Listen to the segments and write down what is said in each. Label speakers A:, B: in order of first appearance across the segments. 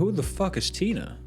A: Who the fuck is Tina?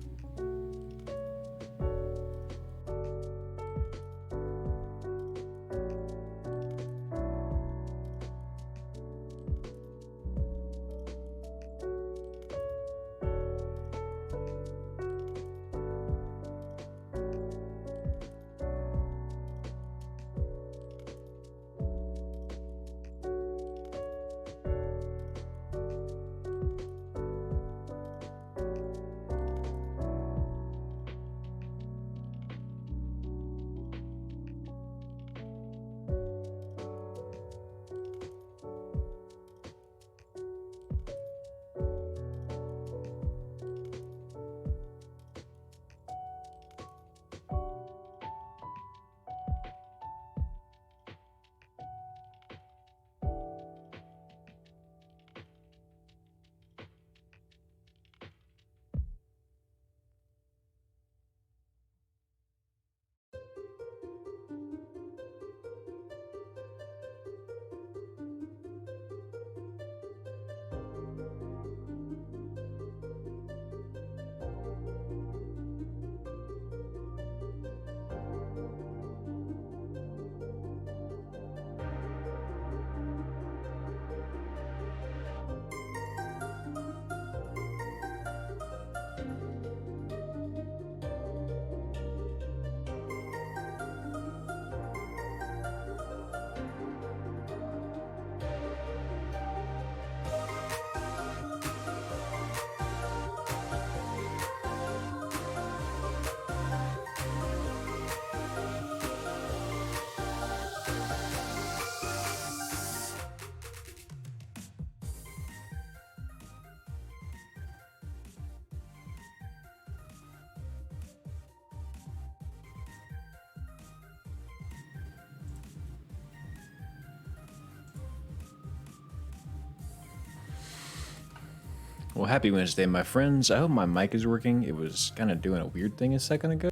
A: Well, happy Wednesday, my friends. I hope my mic is working. It was kind of doing a weird thing a second ago.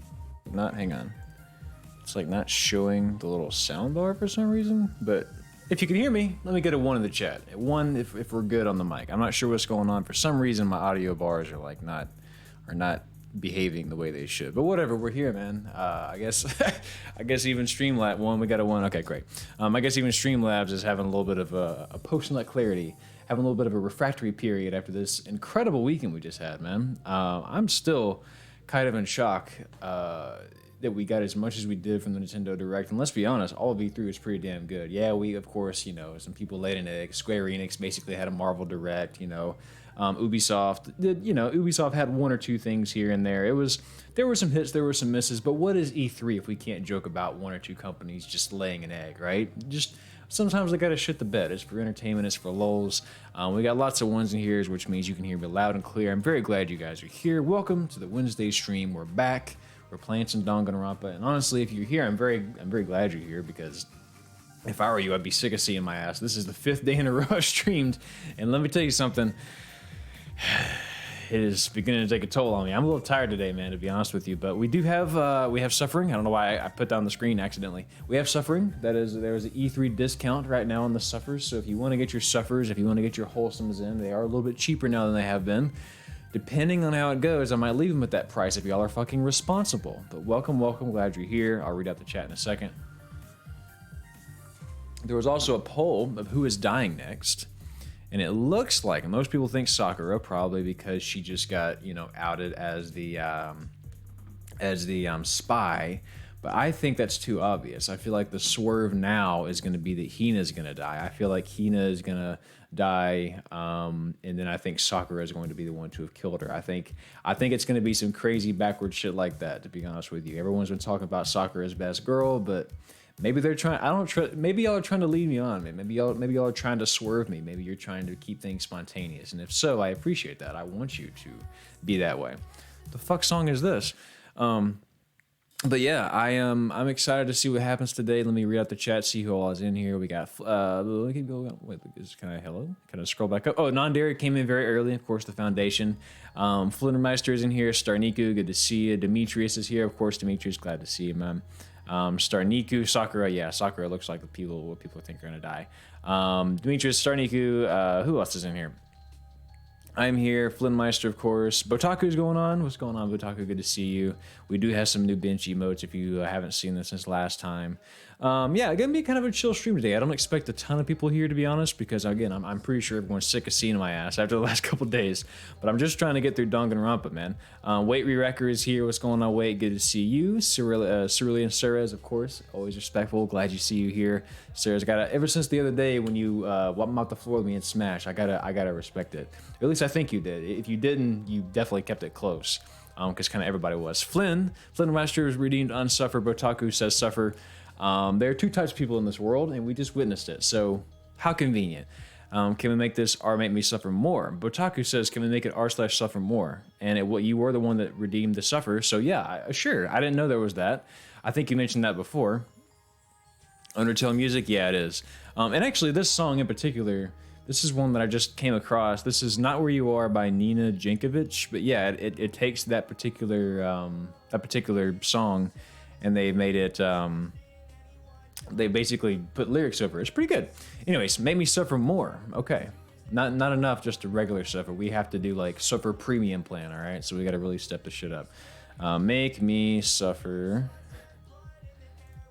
A: Hang on. It's like not showing the little sound bar for some reason. But if you can hear me, let me get a 1 in the chat. A 1 if we're good on the mic. I'm not sure what's going on. For some reason, my audio bars are like not behaving the way they should. But whatever, we're here, man. I guess even Streamlabs, we got a 1. Okay, great. I guess even Streamlabs is having a little bit of a post-nut clarity. Having a little bit of a refractory period after this incredible weekend we just had, man. I'm still kind of in shock that we got as much as we did from the Nintendo Direct. And let's be honest, all of E3 was pretty damn good. Yeah, we, of course, some people laid an egg. Square Enix basically had a Marvel Direct, Ubisoft had 1 or 2 things here and there. There were some hits, there were some misses, but what is E3 if we can't joke about 1 or 2 companies just laying an egg, right? Just sometimes I gotta shit the bed. It's for entertainment, it's for lulz. We got lots of 1s and heres, which means you can hear me loud and clear. I'm very glad you guys are here. Welcome to the Wednesday stream. We're back. We're playing some Danganronpa, and honestly, if you're here, I'm very glad you're here, because if I were you, I'd be sick of seeing my ass. This is the 5th day in a row I streamed, and let me tell you something. It is beginning to take a toll on me. I'm a little tired today, man, to be honest with you. But we do have Suffering. I don't know why I put down the screen accidentally. We have Suffering. There's an E3 discount right now on the Suffers. So if you want to get your Suffers, if you want to get your Wholesomes in, they are a little bit cheaper now than they have been. Depending on how it goes, I might leave them at that price if y'all are fucking responsible. But welcome. Glad you're here. I'll read out the chat in a second. There was also a poll of who is dying next. And it looks like most people think Sakura, probably because she just got, outed as the spy. But I think that's too obvious. I feel like the swerve now is going to be that Hina's going to die. I feel like Hina is going to die, and then I think Sakura is going to be the one to have killed her. I think it's going to be some crazy backward shit like that, to be honest with you. Everyone's been talking about Sakura's best girl, but maybe they're trying. Maybe y'all are trying to lead me on, man. Maybe y'all are trying to swerve me. Maybe you're trying to keep things spontaneous. And if so, I appreciate that. I want you to be that way. The fuck song is this? But yeah, I'm excited to see what happens today. Let me read out the chat, see who all is in here. We got keep going. Wait, hello? Can I scroll back up? Oh, Non-Dairy came in very early. Of course, the Foundation. Flintermeister is in here. Starniku, good to see you. Demetrius is here. Of course, Demetrius, glad to see you, man. Starniku, Sakura, yeah, Sakura looks like what people think are gonna die. Demetrius, Starniku, who else is in here? I'm here, Flinmeister, of course. Botaku's going on. What's going on, Botaku? Good to see you. We do have some new bench emotes if you haven't seen this since last time. Yeah, gonna be kind of a chill stream today. I don't expect a ton of people here, to be honest, because again, I'm pretty sure everyone's sick of seeing my ass after the last couple days. But I'm just trying to get through Danganronpa, man. Wait Re-Wrecker is here. What's going on, Wait? Good to see you. Cerulean Sarah's, of course, always respectful. Glad you see you here. Sarah's got ever since the other day when you mopped the floor with me in Smash. I gotta respect it. At least I think you did. If you didn't, you definitely kept it close. Because kind of everybody was. Flinmeister is redeemed unsuffer. Botaku says suffer. There are 2 types of people in this world, and we just witnessed it. So, how convenient. Can we make this R make me suffer more? Botaku says, can we make it R/suffer more? And you were the one that redeemed the suffer. So yeah, sure. I didn't know there was that. I think you mentioned that before. Undertale music, yeah, it is. And actually, this song in particular, this is one that I just came across. This is Not Where You Are by Nina Jankovic. But yeah, it takes that particular song, and they made it. They basically put lyrics over it. It's pretty good. Anyways, make me suffer more. Okay. Not enough just to regular suffer. We have to do like suffer premium plan, all right? So we got to really step the shit up. Make me suffer.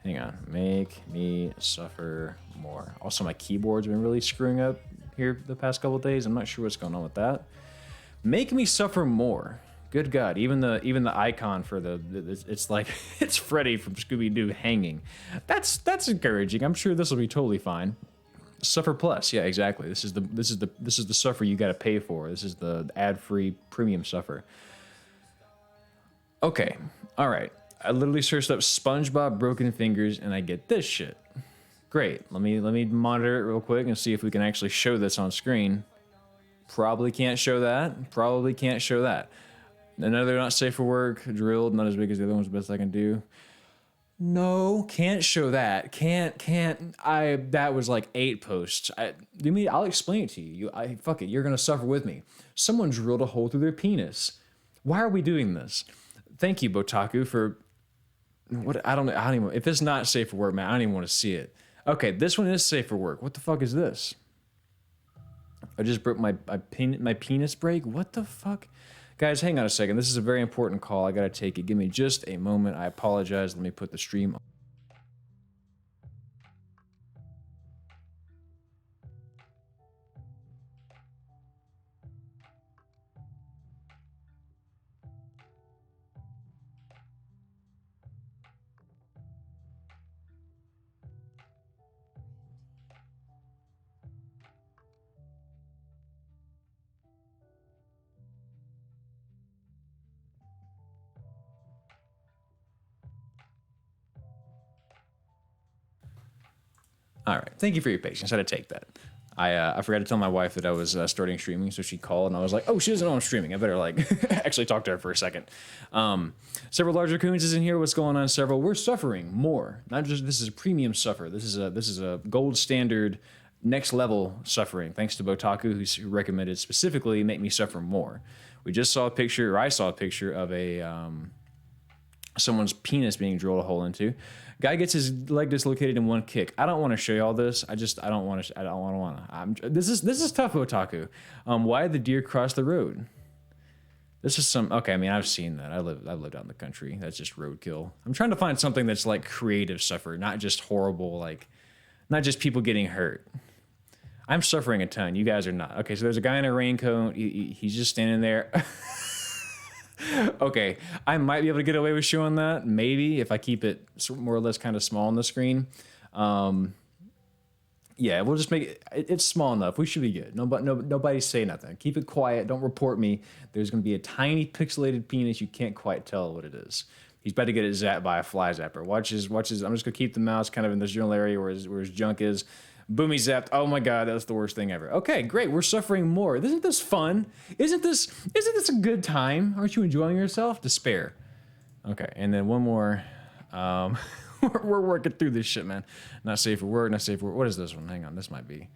A: Hang on. Make me suffer more. Also, my keyboard's been really screwing up here the past couple of days. I'm not sure what's going on with that. Make me suffer more. Good God, even the icon for it's like it's Freddy from Scooby-Doo hanging. That's encouraging. I'm sure this will be totally fine. Suffer Plus, yeah, exactly. This is the suffer you got to pay for. This is the ad-free premium suffer. Okay, all right. I literally searched up SpongeBob Broken Fingers and I get this shit. Great. Let me monitor it real quick and see if we can actually show this on screen. Probably can't show that. Probably can't show that. Another not safe for work, drilled, not as big as the other ones, best I can do. No, can't show that. Can't. That was like 8 posts. I'll explain it to you. Fuck it. You're gonna suffer with me. Someone drilled a hole through their penis. Why are we doing this? Thank you, Botaku, for what? I don't even. If it's not safe for work, man, I don't even want to see it. Okay, this one is safe for work. What the fuck is this? I just broke my penis break. What the fuck? Guys, hang on a second. This is a very important call. I gotta take it. Give me just a moment. I apologize. Let me put the stream on. All right. Thank you for your patience. I had to take that. I forgot to tell my wife that I was starting streaming, so she called, and I was like, "Oh, she doesn't know I'm streaming. I better like actually talk to her for a second." Several larger coons is in here. What's going on? Several. We're suffering more. Not just this is a premium suffer. This is a gold standard, next level suffering. Thanks to Botaku, who recommended specifically make me suffer more. We just saw a picture, or I saw a picture of a someone's penis being drilled a hole into. Guy gets his leg dislocated in one kick. I don't want to show you all this. I don't want to. This is tough, Otaku. Why did the deer cross the road? This is some. Okay, I mean, I've seen that. I've lived out in the country. That's just roadkill. I'm trying to find something that's like creative suffer, not just horrible, like not just people getting hurt. I'm suffering a ton. You guys are not. Okay, so there's a guy in a raincoat. He's just standing there. Okay, I might be able to get away with showing that, maybe, if I keep it more or less kind of small on the screen. Yeah, we'll just make it, it's small enough. We should be good. Nobody say nothing. Keep it quiet. Don't report me. There's going to be a tiny pixelated penis. You can't quite tell what it is. He's about to get it zapped by a fly zapper. Watch his. I'm just going to keep the mouse kind of in this general area where his junk is. Boom, he zapped. Oh my God, that's the worst thing ever. Okay, great. We're suffering more. Isn't this fun? Isn't this a good time? Aren't you enjoying yourself? Despair. Okay, and then one more. We're working through this shit, man. Not safe for work. Not safe for work. What is this one? Hang on, this might be.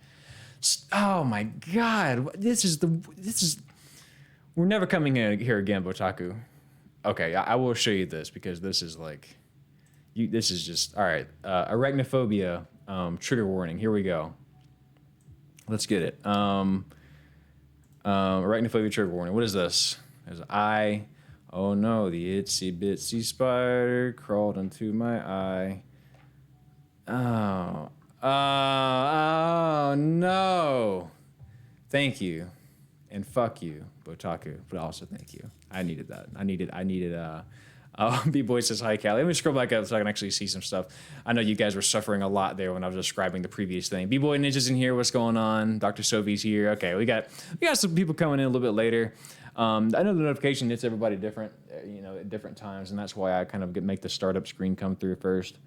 A: Oh my God, this is. We're never coming in here again, Botaku. Okay, I will show you this because this is like. This is just all right. Arachnophobia. Trigger warning. Here we go. Let's get it. Arachnophobia trigger warning. What is this? There's an eye. Oh no, the itsy bitsy spider crawled into my eye. Oh no. Thank you. And fuck you, Botaku. But also thank you. I needed that. I needed B-Boy says, hi, Callie. Let me scroll back up so I can actually see some stuff. I know you guys were suffering a lot there when I was describing the previous thing. B-Boy Ninja's in here. What's going on? Dr. Sophie's here. Okay, we got some people coming in a little bit later. I know the notification hits everybody different, at different times, and that's why I kind of make the startup screen come through first.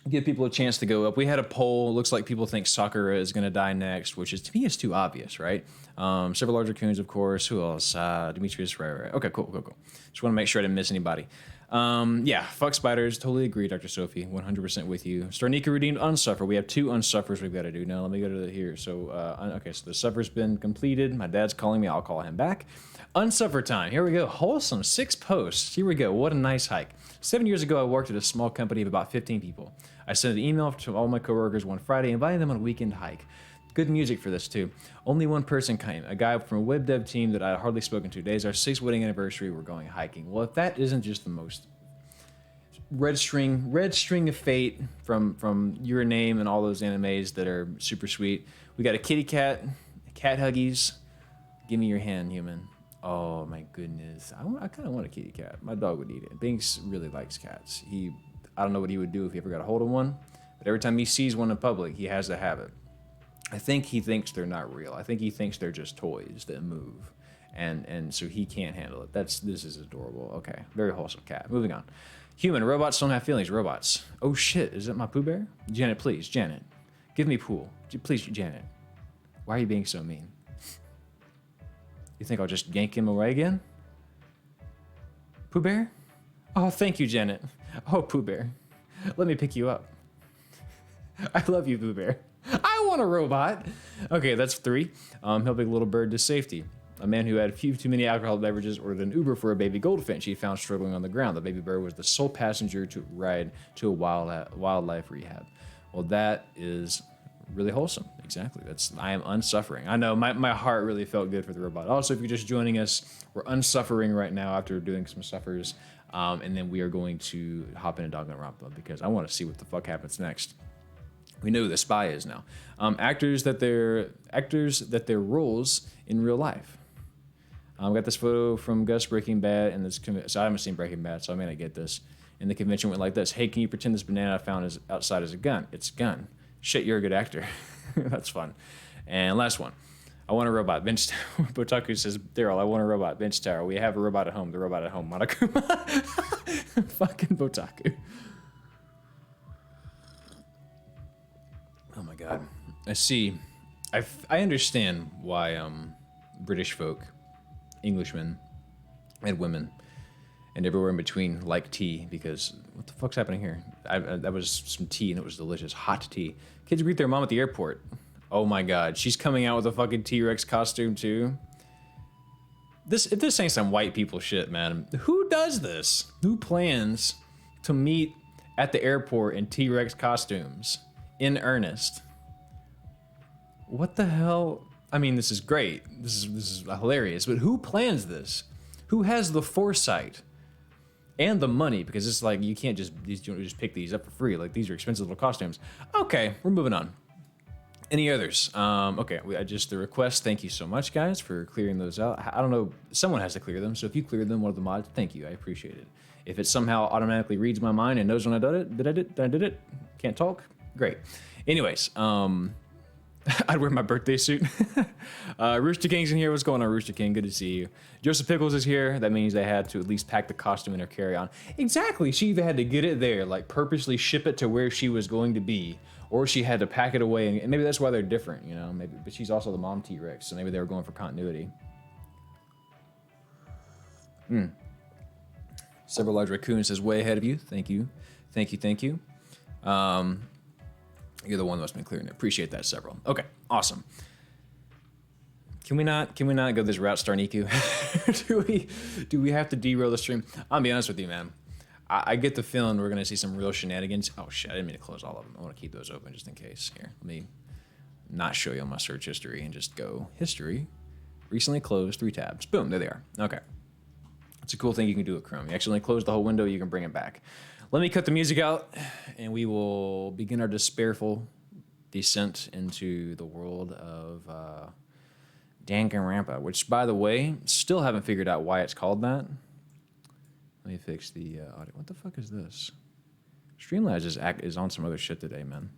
A: Give people a chance to go up. We had a poll. It looks like people think Sakura is going to die next, which is, to me, is too obvious, right? Several larger coons, of course. Who else? Demetrius, right. Okay, cool. Just want to make sure I didn't miss anybody. Yeah, fuck spiders. Totally agree, Dr. Sophie. 100% with you. Starnika redeemed unsuffer. We have 2 unsuffers we've got to do. Now, let me go to here. So, okay, so the suffer's been completed. My dad's calling me. I'll call him back. Unsuffer time. Here we go. Wholesome. 6 posts. Here we go. What a nice hike. 7 years ago, I worked at a small company of about 15 people. I sent an email to all my coworkers one Friday, inviting them on a weekend hike. Good music for this, too. Only one person came, a guy from a web dev team that I had hardly spoken to. Today's our 6th wedding anniversary. We're going hiking. Well, if that isn't just the most red string of fate from Your Name and all those animes that are super sweet. We got a kitty cat huggies. Give me your hand, human. Oh my goodness. I kind of want a kitty cat. My dog would eat it. Binks really likes cats. I don't know what he would do if he ever got a hold of one, but every time he sees one in public, he has to have it. I think he thinks they're not real. I think he thinks they're just toys that move, and so he can't handle it. This is adorable. Okay, very wholesome cat. Moving on. Human. Robots don't have feelings. Robots. Oh shit, is it my Pooh Bear? Janet, please. Janet. Give me Pooh. Please, Janet. Why are you being so mean? You think I'll just yank him away again? Pooh Bear? Oh, thank you, Janet. Oh, Pooh Bear. Let me pick you up. I love you, Pooh Bear. I want a robot. Okay, that's 3. Helping a little bird to safety. A man who had a few too many alcohol beverages ordered an Uber for a baby goldfinch he found struggling on the ground. The baby bird was the sole passenger to ride to a wildlife rehab. Well, that is really wholesome. Exactly. I am unsuffering. I know my heart really felt good for the robot. Also, if you're just joining us, we're unsuffering right now after doing some suffers. And then we are going to hop into Danganronpa because I want to see what the fuck happens next. We know who the spy is now. Actors that their roles in real life. We got this photo from Gus Breaking Bad, and so I haven't seen Breaking Bad, so I may not get this. And the convention went like this: "Hey, can you pretend this banana I found is outside as a gun? It's a gun. Shit, you're a good actor." That's fun. And last one. I want a robot. Bench Botaku says, Daryl, I want a robot. Bench Tower. We have a robot at home. The robot at home. Monokuma. Fucking Botaku. Oh my god. I see. I understand why British folk, Englishmen, and women, and everywhere in between like tea, because what the fuck's happening here? That was some tea and it was delicious. Hot tea. Kids greet their mom at the airport. Oh my god, she's coming out with a fucking T-Rex costume too. If this ain't some white people shit, man. Who does this? Who plans to meet at the airport in T-Rex costumes? In earnest. What the hell? I mean, this is great. This is hilarious, but who plans this? Who has the foresight and the money? Because it's like, you can't just pick these up for free. Like, these are expensive little costumes. Okay, we're moving on. Any others? Okay, the request. Thank you so much, guys, for clearing those out. I don't know, someone has to clear them, so if you cleared them, one of the mods, thank you, I appreciate it. If it somehow automatically reads my mind and knows when I did it, can't talk, great. Anyways, I'd wear my birthday suit. Rooster King's in here. What's going on, Rooster King? Good to see you. Joseph Pickles is here. That means they had to at least pack the costume in her carry-on. Exactly. She either had to get it there, like purposely ship it to where she was going to be, or she had to pack it away. And maybe that's why they're different, you know. Maybe, but she's also the mom T-Rex, so maybe they were going for continuity. Several Large Raccoon says way ahead of you. Thank you, thank you, thank you. You're the one that's been clearing it. Appreciate that, Several. Okay, awesome. Can we not go this route, Starniku? do we have to derail the stream? I'll be honest with you, man. I get the feeling we're gonna see some real shenanigans. Oh shit, I didn't mean to close all of them. I want to keep those open just in case. Here, let me not show you my search history and just go history. Recently closed 3 tabs. Boom, there they are. Okay. It's a cool thing you can do with Chrome. You accidentally close the whole window, you can bring it back. Let me cut the music out, and we will begin our despairful descent into the world of Danganronpa, which, by the way, still haven't figured out why it's called that. Let me fix the audio. What the fuck is this? Streamlabs is on some other shit today, man.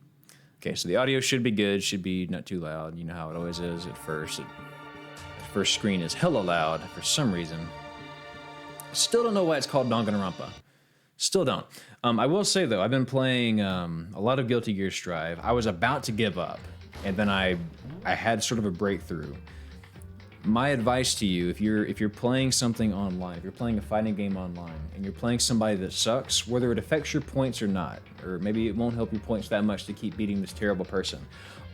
A: Okay, so the audio should be good, should be not too loud. You know how it always is at first. The first screen is hella loud for some reason. Still don't know why it's called Danganronpa. Still don't. I will say, though, I've been playing a lot of Guilty Gear Strive. I was about to give up, and then I had sort of a breakthrough. My advice to you, if you're playing something online, if you're playing a fighting game online, and you're playing somebody that sucks, whether it affects your points or not, or maybe it won't help your points that much to keep beating this terrible person,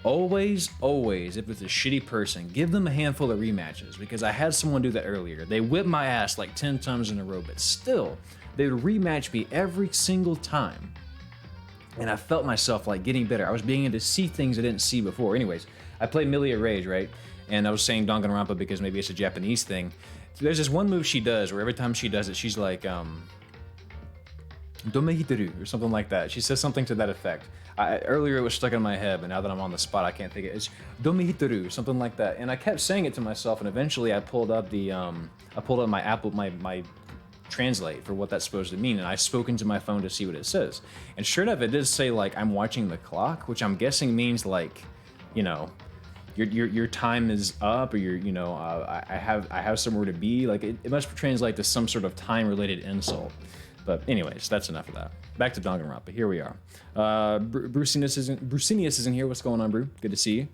A: always, if it's a shitty person, give them a handful of rematches, because I had someone do that earlier. They whipped my ass like 10 times in a row, but still, they would rematch me every single time. And I felt myself like getting better. I was beginning to see things I didn't see before. Anyways, I played Millie at Rage, right? And I was saying Danganronpa because maybe it's a Japanese thing. So there's this one move she does where every time she does it, she's like, Domehiteru, or something like that. She says something to that effect. Earlier it was stuck in my head, but now that I'm on the spot, I can't think of it. It's Domehiteru, something like that. And I kept saying it to myself, and eventually I pulled up my translate for what that's supposed to mean, and I spoke into my phone to see what it says. And sure enough, it does say like I'm watching the clock, which I'm guessing means like, you know, your time is up, or I have somewhere to be. Like it must translate to some sort of time related insult. But anyways, that's enough of that. Back to Danganronpa. Here we are. Brucinius isn't here. What's going on, Brew? Good to see you.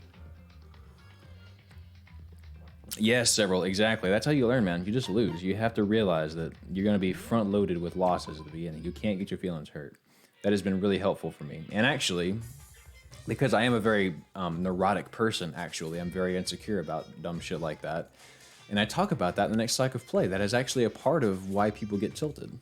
A: Yes, several, exactly. That's how you learn, man. You just lose. You have to realize that you're going to be front loaded with losses at the beginning. You can't get your feelings hurt. That has been really helpful for me. And actually, because I am a very neurotic person, actually, I'm very insecure about dumb shit like that. And I talk about that in the next cycle of play. That is actually a part of why people get tilted.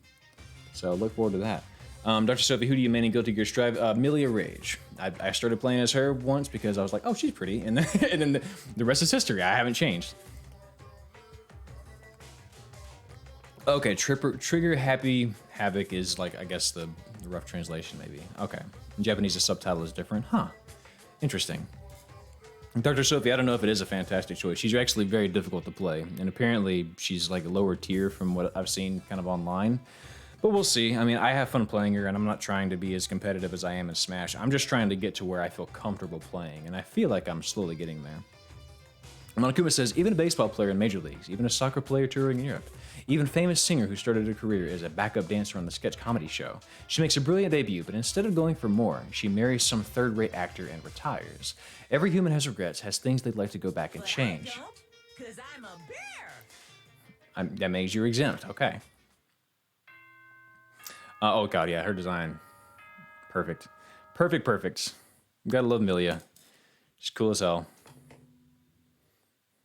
A: So look forward to that. Dr. Sophie, who do you main in Guilty Gear Strive? Milia Rage. I started playing as her once because I was like, oh, she's pretty. And then, the rest is history. I haven't changed. Okay, Trigger Happy Havoc is like, I guess, the rough translation, maybe. Okay. In Japanese, the subtitle is different. Huh. Interesting. Dr. Sophie, I don't know if it is a fantastic choice. She's actually very difficult to play. And apparently, she's like a lower tier from what I've seen kind of online. But we'll see. I mean, I have fun playing her, and I'm not trying to be as competitive as I am in Smash. I'm just trying to get to where I feel comfortable playing, and I feel like I'm slowly getting there. Monokuma says, even a baseball player in major leagues, even a soccer player touring in Europe, even famous singer who started her career as a backup dancer on the sketch comedy show. She makes a brilliant debut, but instead of going for more, she marries some third-rate actor and retires. Every human has regrets, has things they'd like to go back and change.
B: I don't, 'cause I'm a bear.
A: That makes you exempt, okay. Oh god, yeah, her design, perfect. Perfect. Gotta love Milia. She's cool as hell.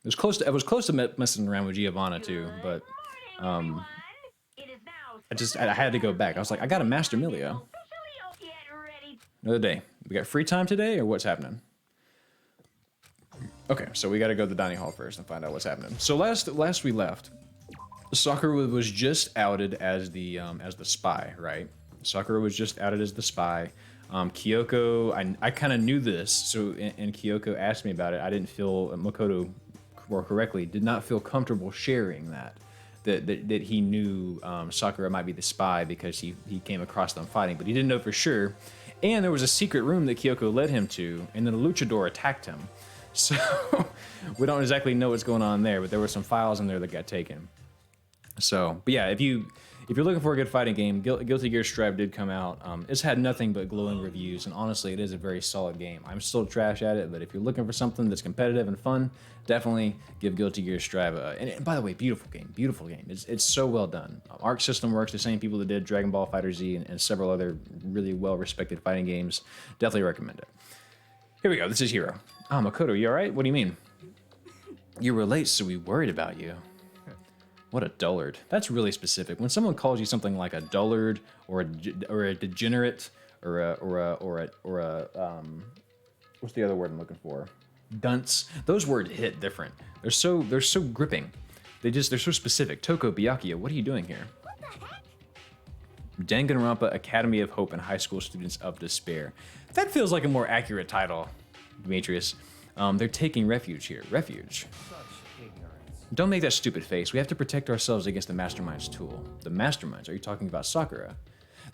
A: I was close to messing around with Giovanna too, but I had to go back. I was like, I gotta master Milia. Another day. We got free time today, or what's happening? Okay, so we gotta go to the dining hall first and find out what's happening. So last we left, Sakura was just outed as the spy, right? Sakura was just outed as the spy. Kyoko, I kind of knew this, so and Kyoko asked me about it. I didn't feel Makoto, more correctly, did not feel comfortable sharing that he knew Sakura might be the spy because he came across them fighting, but he didn't know for sure. And there was a secret room that Kyoko led him to, and then a luchador attacked him. So we don't exactly know what's going on there, but there were some files in there that got taken. So, but yeah, if you're looking for a good fighting game, Guilty Gear Strive did come out. It's had nothing but glowing reviews, and honestly, it is a very solid game. I'm still trash at it, but if you're looking for something that's competitive and fun, definitely give Guilty Gear Strive a... And by the way, beautiful game. It's so well done. Arc System Works, the same people that did Dragon Ball FighterZ and several other really well-respected fighting games. Definitely recommend it. Here we go. This is Hero. Makoto, you all right? What do you mean? You were late, so we worried about you. What a dullard. That's really specific. When someone calls you something like a dullard or a degenerate or a what's the other word I'm looking for? Dunce. Those words hit different. They're so gripping. They're so specific. Toko Byakuya, what are you doing here?
B: What the heck?
A: Danganronpa Academy of Hope and High School Students of Despair. That feels like a more accurate title, Demetrius. They're taking refuge here. Refuge. Don't make that stupid face. We have to protect ourselves against the Mastermind's tool. The Masterminds? Are you talking about Sakura?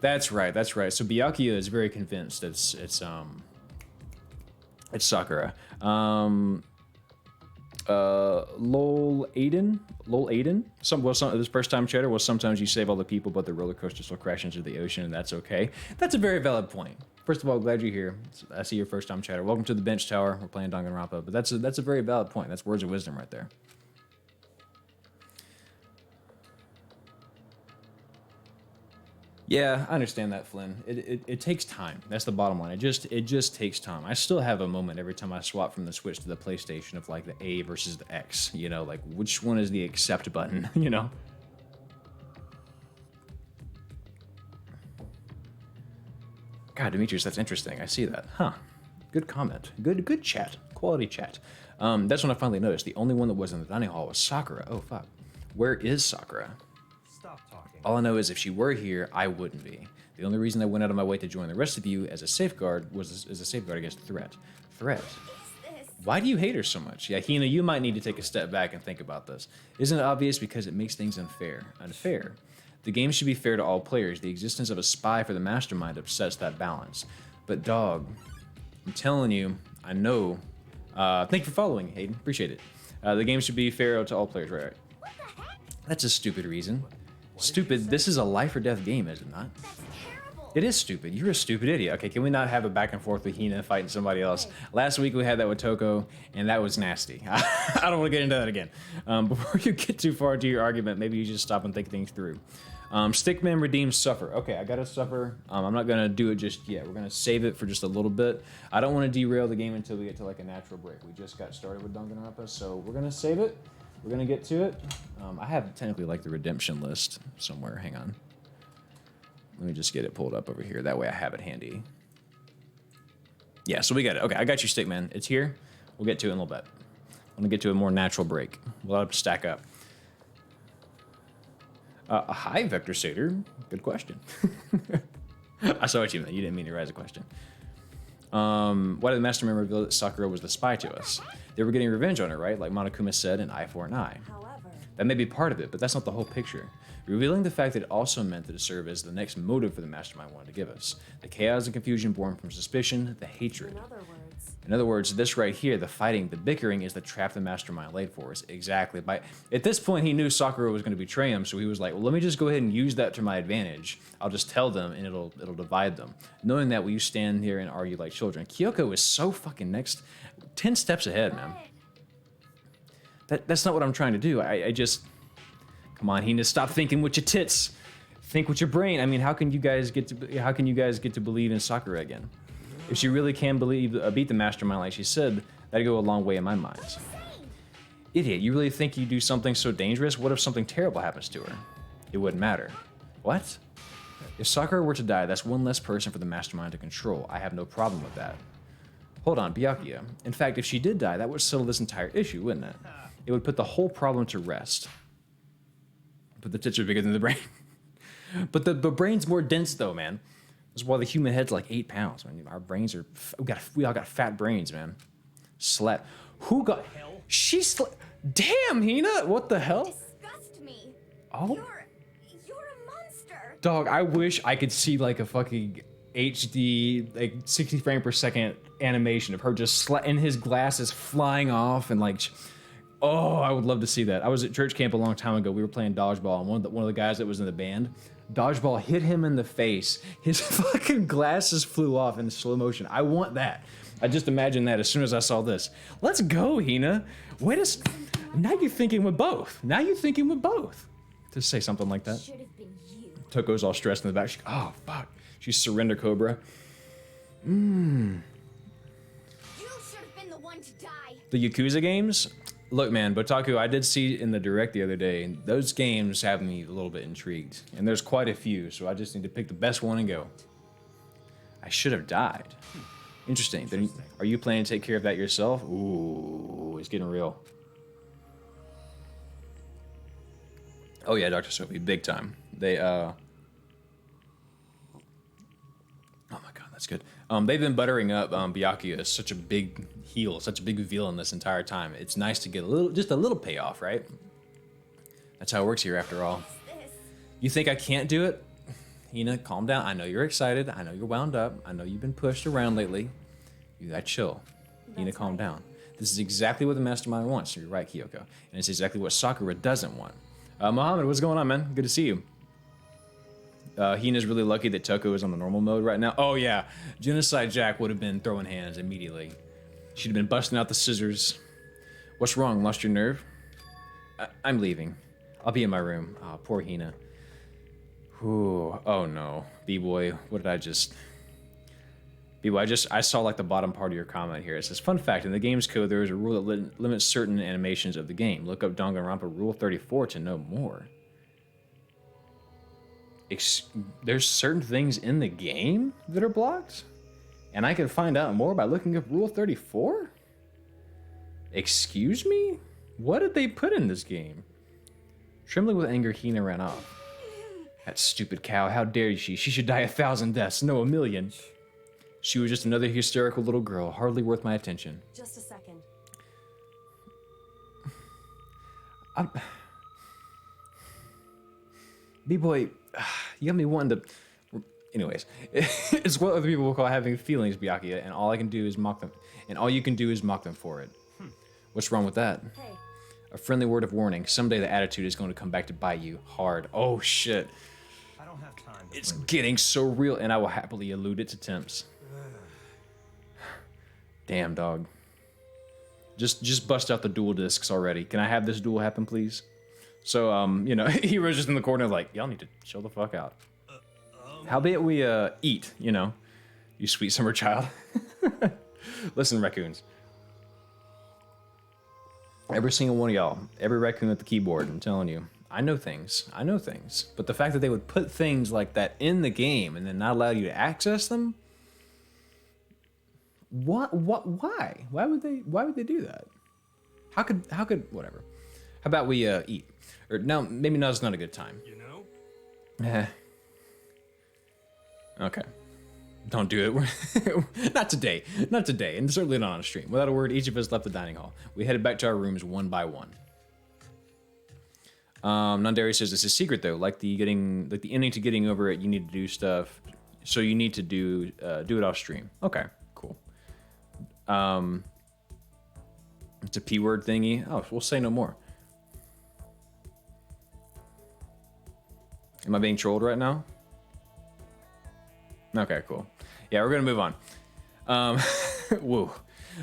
A: That's right. So Byakuya is very convinced it's Sakura. Lol Aiden? This first time chatter was sometimes you save all the people, but the roller coaster still crashes into the ocean, and that's okay. That's a very valid point. First of all, glad you're here. I see your first time chatter. Welcome to the bench tower. We're playing Danganronpa, but that's a very valid point. That's words of wisdom right there. Yeah, I understand that, Flynn. It takes time. That's the bottom line. It just takes time. I still have a moment every time I swap from the Switch to the PlayStation of like the A versus the X. You know, like which one is the accept button? You know. God, Demetrius, that's interesting. I see that. Huh. Good comment. Good chat. Quality chat. That's when I finally noticed. The only one that was in the dining hall was Sakura. Oh fuck. Where is Sakura? All I know is if she were here, I wouldn't be. The only reason I went out of my way to join the rest of you as a safeguard was as a safeguard against threat. Threat? Why do you hate her so much? Yeah, Hina, you might need to take a step back and think about this. Isn't it obvious? Because it makes things unfair. Unfair. The game should be fair to all players. The existence of a spy for the mastermind upsets that balance. But dog, I'm telling you, I know. Thank you for following, Hayden. Appreciate it. The game should be fair to all players, right?
B: What the heck?
A: That's a stupid reason. Stupid, this is a life or death game, is it not?
B: That's terrible.
A: It is stupid. You're a stupid idiot. Okay, can we not have a back and forth with Hina fighting somebody else? Last week we had that with Toko, and that was nasty. I don't want to get into that again. Before you get too far into your argument, maybe you just stop and think things through. Stickman redeems Suffer. Okay, I got to Suffer. I'm not going to do it just yet. We're going to save it for just a little bit. I don't want to derail the game until we get to like a natural break. We just got started with Danganronpa, so we're going to save it. We're going to get to it. I have technically like the redemption list somewhere. Hang on. Let me just get it pulled up over here. That way I have it handy. Yeah, so we got it. Okay, I got you, Stickman. It's here. We'll get to it in a little bit. I'm going to get to a more natural break. We'll have to stack up. Hi, Vector Satyr. Good question. I saw what you meant. You didn't mean to raise a question. Why did the Mastermind reveal that Sakura was the spy to us? They were getting revenge on her, right? Like Monokuma said, an eye for an eye.
B: However,
A: That may be part of it, but that's not the whole picture. Revealing the fact that it also meant that it served as the next motive for the Mastermind wanted to give us. The chaos and confusion born from suspicion, the hatred. In other words, this right here, the fighting, the bickering, is the trap the Mastermind laid for us. Exactly. At this point, he knew Sakura was going to betray him, so he was like, well, let me just go ahead and use that to my advantage. I'll just tell them, and it'll divide them. Knowing that, will you stand here and argue like children? Kyoko is so fucking 10 steps ahead, man. That's not what I'm trying to do. I just... Come on, Hina, stop thinking with your tits. Think with your brain. I mean, how can you guys get to believe in Sakura again? If she really can beat the Mastermind like she said, that'd go a long way in my mind. Idiot, you really think you do something so dangerous? What if something terrible happens to her? It wouldn't matter. What? If Sakura were to die, that's one less person for the Mastermind to control. I have no problem with that. Hold on, Byakuya. In fact, if she did die, that would settle this entire issue, wouldn't it? It would put the whole problem to rest. But the tits are bigger than the brain. But the brain's more dense, though, man. That's why the human head's like 8 pounds. I mean, our brains are... We all got fat brains, man. Slap. Who got... She slept... Damn, Hina! What the hell?
C: Disgust me.
A: Oh.
C: You're a monster.
A: Dog, I wish I could see like a fucking HD, like 60 frame per second animation of her just and his glasses flying off and like... Oh, I would love to see that. I was at church camp a long time ago. We were playing dodgeball, and one of the guys that was in the band, dodgeball hit him in the face. His fucking glasses flew off in slow motion. I want that. I just imagined that as soon as I saw this. Let's go, Hina. Now you're thinking with both. To say something like that.
C: Should have been you.
A: Toko's all stressed in the back. Oh, fuck. She's surrender Cobra.
C: You should have been the one to die.
A: The Yakuza games? Look, man, Botaku, I did see in the direct the other day, and those games have me a little bit intrigued. And there's quite a few, so I just need to pick the best one and go. I should have died. Interesting. Then, are you planning to take care of that yourself? Ooh, it's getting real. Oh yeah, Dr. Sophie, big time. Oh my god, that's good. They've been buttering up Byakuya as such a big heel, such a big villain this entire time. It's nice to get just a little payoff, right? That's how it works here after all. You think I can't do it? Hina, calm down. I know you're excited. I know you're wound up. I know you've been pushed around lately. You gotta chill. Hina, calm down. This is exactly what the Mastermind wants. You're right, Kyoko. And it's exactly what Sakura doesn't want. Mohammed, what's going on, man? Good to see you. Hina's really lucky that Toko is on the normal mode right now. Oh yeah, Genocide Jack would have been throwing hands immediately. She'd have been busting out the scissors. What's wrong? Lost your nerve? I'm leaving. I'll be in my room. Oh, poor Hina. Ooh, oh no. B-boy, what did I just... B-boy, I saw like the bottom part of your comment here. It says, fun fact, in the game's code, there is a rule that limits certain animations of the game. Look up Danganronpa Rule 34 to know more. There's certain things in the game that are blocked? And I can find out more by looking up Rule 34? Excuse me? What did they put in this game? Trembling with anger, Hina ran off. That stupid cow, how dare she? She should die 1,000 deaths, no 1,000,000. She was just another hysterical little girl, hardly worth my attention.
B: Just a second.
A: B-boy, you got me wanting to... Anyways, it's what other people will call having feelings, Byakuya, and all I can do is mock them. And all you can do is mock them for it. What's wrong with that?
B: Hey.
A: A friendly word of warning. Someday the attitude is going to come back to bite you hard. Oh, shit.
D: I don't have time.
A: It's getting so real, and I will happily elude its attempts. Damn, dog. Just bust out the dual discs already. Can I have this duel happen, please? So, you know, Hero's just in the corner like, y'all need to chill the fuck out. Howbeit we, eat, you know, you sweet summer child. Listen, raccoons. Every single one of y'all, every raccoon at the keyboard, I'm telling you, I know things. I know things. But the fact that they would put things like that in the game and then not allow you to access them, why? Why would they do that? How could, whatever. How about we, eat? Or, no, maybe now's not a good time.
D: You know?
A: Okay. Don't do it. Not today. Not today. And certainly not on a stream. Without a word, each of us left the dining hall. We headed back to our rooms one by one. Nandari says this is secret though. Like the ending to getting over it, you need to do stuff. So you need to do it off stream. Okay, cool. It's a P word thingy. Oh, we'll say no more. Am I being trolled right now? Okay, cool. Yeah, we're gonna move on. Woo.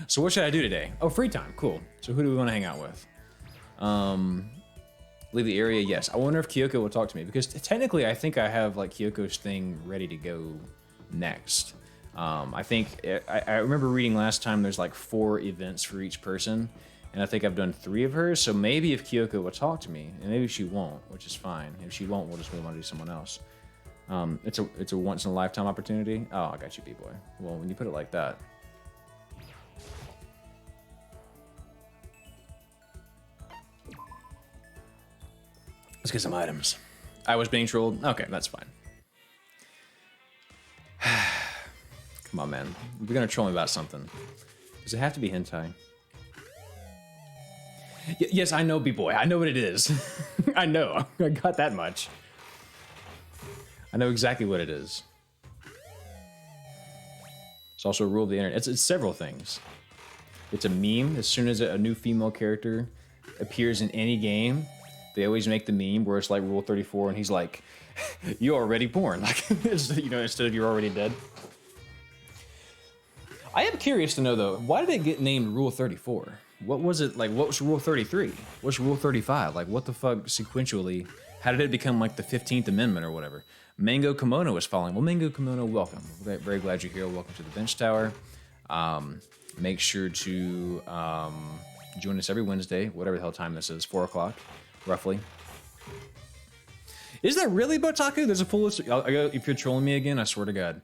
A: So what should I do today? Oh, free time. Cool. So who do we want to hang out with? Leave the area. Yes. I wonder if Kyoko will talk to me because technically, I think I have like Kyoko's thing ready to go next. I think I remember reading last time. There's like 4 events for each person, and I think I've done 3 of hers. So maybe if Kyoko will talk to me, and maybe she won't, which is fine. If she won't, we'll just move on to do someone else. It's a once in a lifetime opportunity. Oh, I got you, B-boy. Well, when you put it like that. Let's get some items. I was being trolled. Okay, that's fine. Come on, man. We're gonna troll me about something. Does it have to be hentai? Yes, I know, B-boy. I know what it is. I know. I got that much. I know exactly what it is. It's also a rule of the internet. It's several things. It's a meme. As soon as a new female character appears in any game, they always make the meme where it's like Rule 34, and he's like, "You already born," like you know, instead of "You're already dead." I am curious to know though, why did it get named Rule 34? What was it like? What was Rule 33? What's Rule 35? Like, what the fuck sequentially? How did it become like the 15th Amendment or whatever? Mango Kimono is following. Well, Mango Kimono, welcome. We're very glad you're here. Welcome to the Bench Tower. Make sure to join us every Wednesday, whatever the hell time this is, 4 o'clock, roughly. Is that really Botaku? There's a full list. If you're trolling me again, I swear to God.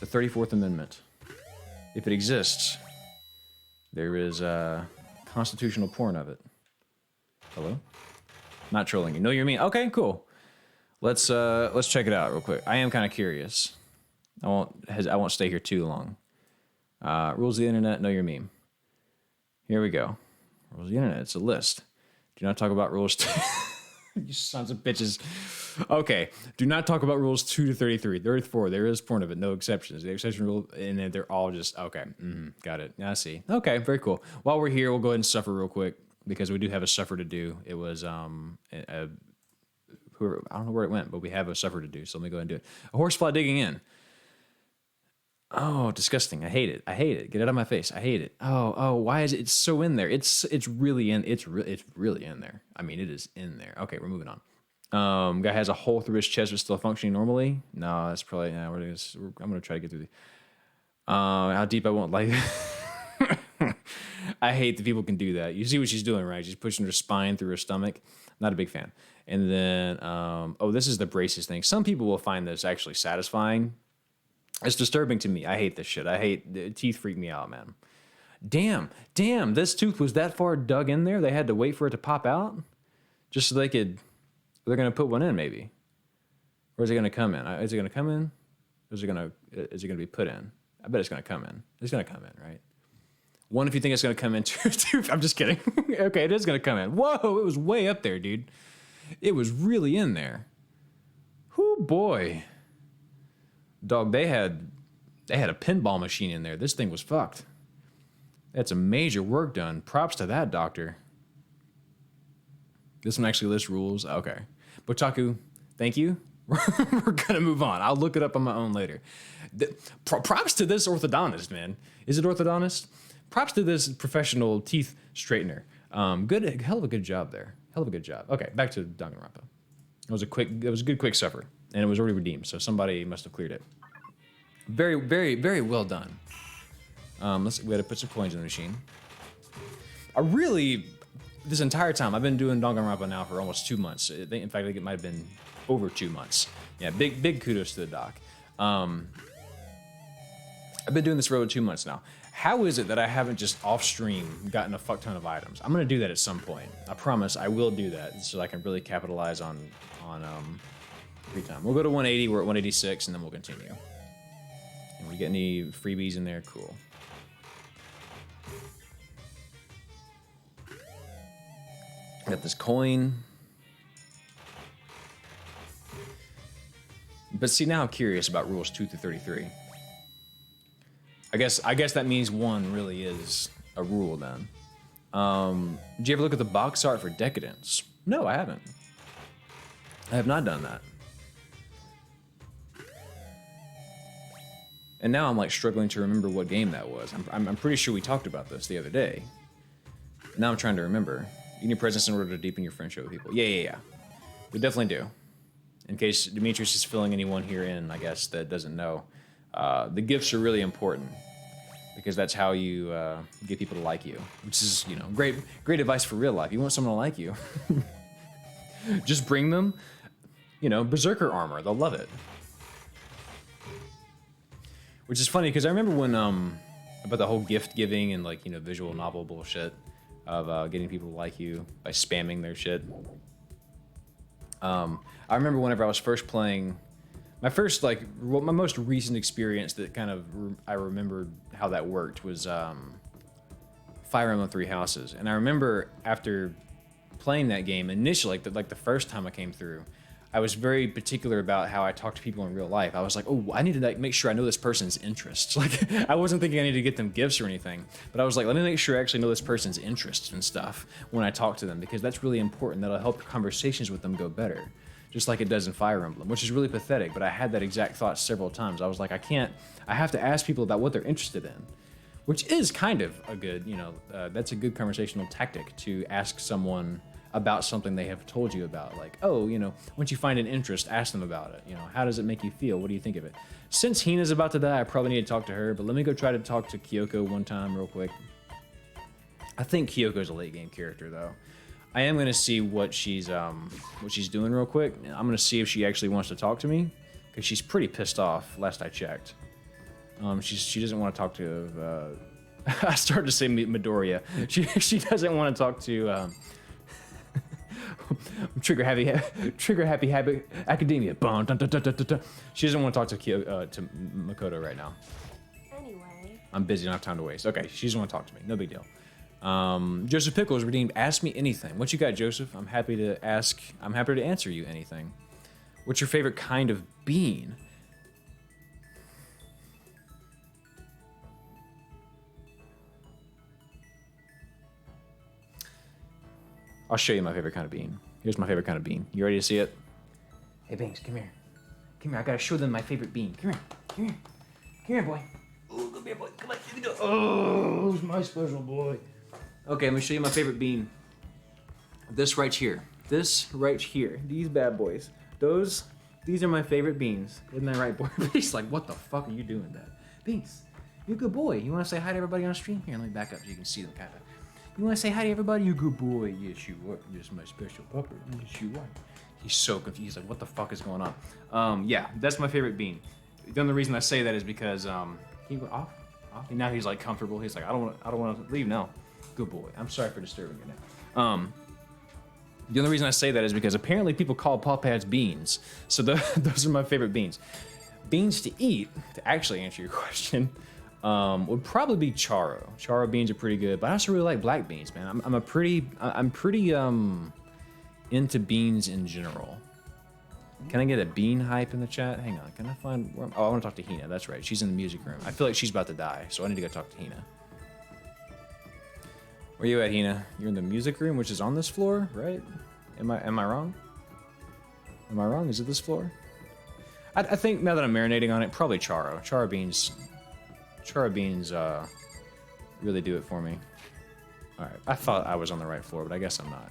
A: The 34th Amendment. If it exists, there is constitutional porn of it. Hello? Not trolling you. Know your mean. Okay, cool. Let's check it out real quick. I am kind of curious. I won't stay here too long. Rules of the internet. Know your meme. Here we go. Rules of the internet. It's a list. Do not talk about rules. You sons of bitches. Okay. Do not talk about rules 2 to 33. 34. There is porn of it. No exceptions. The exception rule, and then they're all just okay. Got it. I see. Okay. Very cool. While we're here, we'll go ahead and suffer real quick because we do have a suffer to do. It was I don't know where it went, but we have a suffer to do. So let me go ahead and do it. A horsefly digging in. Oh, disgusting. I hate it. I hate it. Get it out of my face. I hate it. Oh, why is it? It's so in there. It's really in. It's really in there. I mean, it is in there. Okay, we're moving on. Guy has a hole through his chest but still functioning normally. No, that's probably. I'm gonna try to get through the. How deep I won't like. I hate that people can do that. You see what she's doing, right? She's pushing her spine through her stomach. Not a big fan. And then, this is the braces thing. Some people will find this actually satisfying. It's disturbing to me. I hate this shit. The teeth freak me out, man. Damn, this tooth was that far dug in there, they had to wait for it to pop out? Just so they're going to put one in, maybe. Or is it going to come in? Is it going to come in? Or is it going to be put in? I bet it's going to come in. It's going to come in, right? One, if you think it's going to come in. Two, I'm just kidding. Okay, it is going to come in. Whoa, it was way up there, dude. It was really in there. Whoo, boy. Dog, they had a pinball machine in there. This thing was fucked. That's some major work done. Props to that doctor. This one actually lists rules. Okay. Botaku, thank you. We're gonna move on. I'll look it up on my own later. Props to this orthodontist, man. Is it orthodontist? Props to this professional teeth straightener. Good, hell of a good job there. Hell of a good job. Okay, back to Danganronpa. It was a good quick suffer, and it was already redeemed, so somebody must have cleared it. Very, very, very well done. We had to put some coins in the machine. This entire time, I've been doing Danganronpa now for almost 2 months. In fact, I think it might have been over 2 months. Yeah, big kudos to the doc. I've been doing this for over 2 months now. How is it that I haven't just off stream gotten a fuck ton of items? I'm gonna do that at some point. I promise I will do that so I can really capitalize on free time. We'll go to 180, we're at 186, and then we'll continue. And we get any freebies in there? Cool. Got this coin. But see, now I'm curious about rules 2 through 33. I guess that means 1 really is a rule then. Did you ever look at the box art for Decadence? No, I haven't. I have not done that. And now I'm like struggling to remember what game that was. I'm pretty sure we talked about this the other day. Now I'm trying to remember. You need presence in order to deepen your friendship with people. Yeah. We definitely do. In case Demetrius is filling anyone here in, I guess, that doesn't know. The gifts are really important because that's how you get people to like you, which is, you know, great advice for real life. You want someone to like you, just bring them, you know, berserker armor. They'll love it. Which is funny because I remember when about the whole gift giving and like, you know, visual novel bullshit of getting people to like you by spamming their shit. I remember whenever I was first playing, my most recent experience that kind of I remembered how that worked was Fire Emblem Three Houses, and I remember after playing that game initially, like the first time I came through, I was very particular about how I talk to people in real life. I was like, oh, I need to make sure I know this person's interests. Like, I wasn't thinking I needed to get them gifts or anything, but I was like, let me make sure I actually know this person's interests and stuff when I talk to them, because that's really important. That'll help conversations with them go better, just like it does in Fire Emblem, which is really pathetic, but I had that exact thought several times. I was like, I have to ask people about what they're interested in, which is kind of a good, you know, that's a good conversational tactic to ask someone about something they have told you about. Like, oh, you know, once you find an interest, ask them about it. You know, how does it make you feel? What do you think of it? Since Hina's about to die, I probably need to talk to her, but let me go try to talk to Kyoko one time real quick. I think Kyoko's a late game character though. I am gonna see what she's doing real quick. I'm gonna see if she actually wants to talk to me, because she's pretty pissed off last I checked. She doesn't want to talk to I started to say Midoriya. She doesn't want to talk to Trigger Happy Habit Academia. Dun, dun, dun, dun, dun, dun. She doesn't want to talk to Makoto right now.
C: Anyway.
A: I'm busy, don't have time to waste. Okay, she doesn't want to talk to me. No big deal. Joseph Pickles redeemed. Ask me anything. What you got, Joseph? I'm happy to answer you anything. What's your favorite kind of bean? I'll show you my favorite kind of bean. Here's my favorite kind of bean. You ready to see it? Hey, Banks, come here. Come here, I gotta show them my favorite bean. Come here, come here. Come here, boy. Oh, come here, boy. Come on, here we go. Oh, it's my special boy. Okay, I'm gonna show you my favorite bean. This right here. This right here. These bad boys. These are my favorite beans. Isn't that right, boy? He's like, what the fuck are you doing, Dad? Beans, you're a good boy. You wanna say hi to everybody on stream? Here, let me back up so you can see them kind of. You want to say hi to everybody? You good boy. Yes, you are. You're my special pupper. Yes, you are. He's so confused. He's like, what the fuck is going on? Yeah, that's my favorite bean. The only reason I say that is because he went off. And now he's like comfortable. He's like, I don't want to leave now. Good boy. I'm sorry for disturbing you now. The only reason I say that is because apparently people call Paw Pads beans. So those are my favorite beans. Beans to eat, to actually answer your question, would probably be Charo. Charo beans are pretty good, but I also really like black beans, man. I'm pretty into beans in general. Can I get a bean hype in the chat? Hang on, can I find? I want to talk to Hina. That's right, she's in the music room. I feel like she's about to die, so I need to go talk to Hina. Where you at, Hina? You're in the music room, which is on this floor, right? Am I wrong? Am I wrong? Is it this floor? I think now that I'm marinating on it, probably Charo. Chara beans really do it for me. All right, I thought I was on the right floor, but I guess I'm not.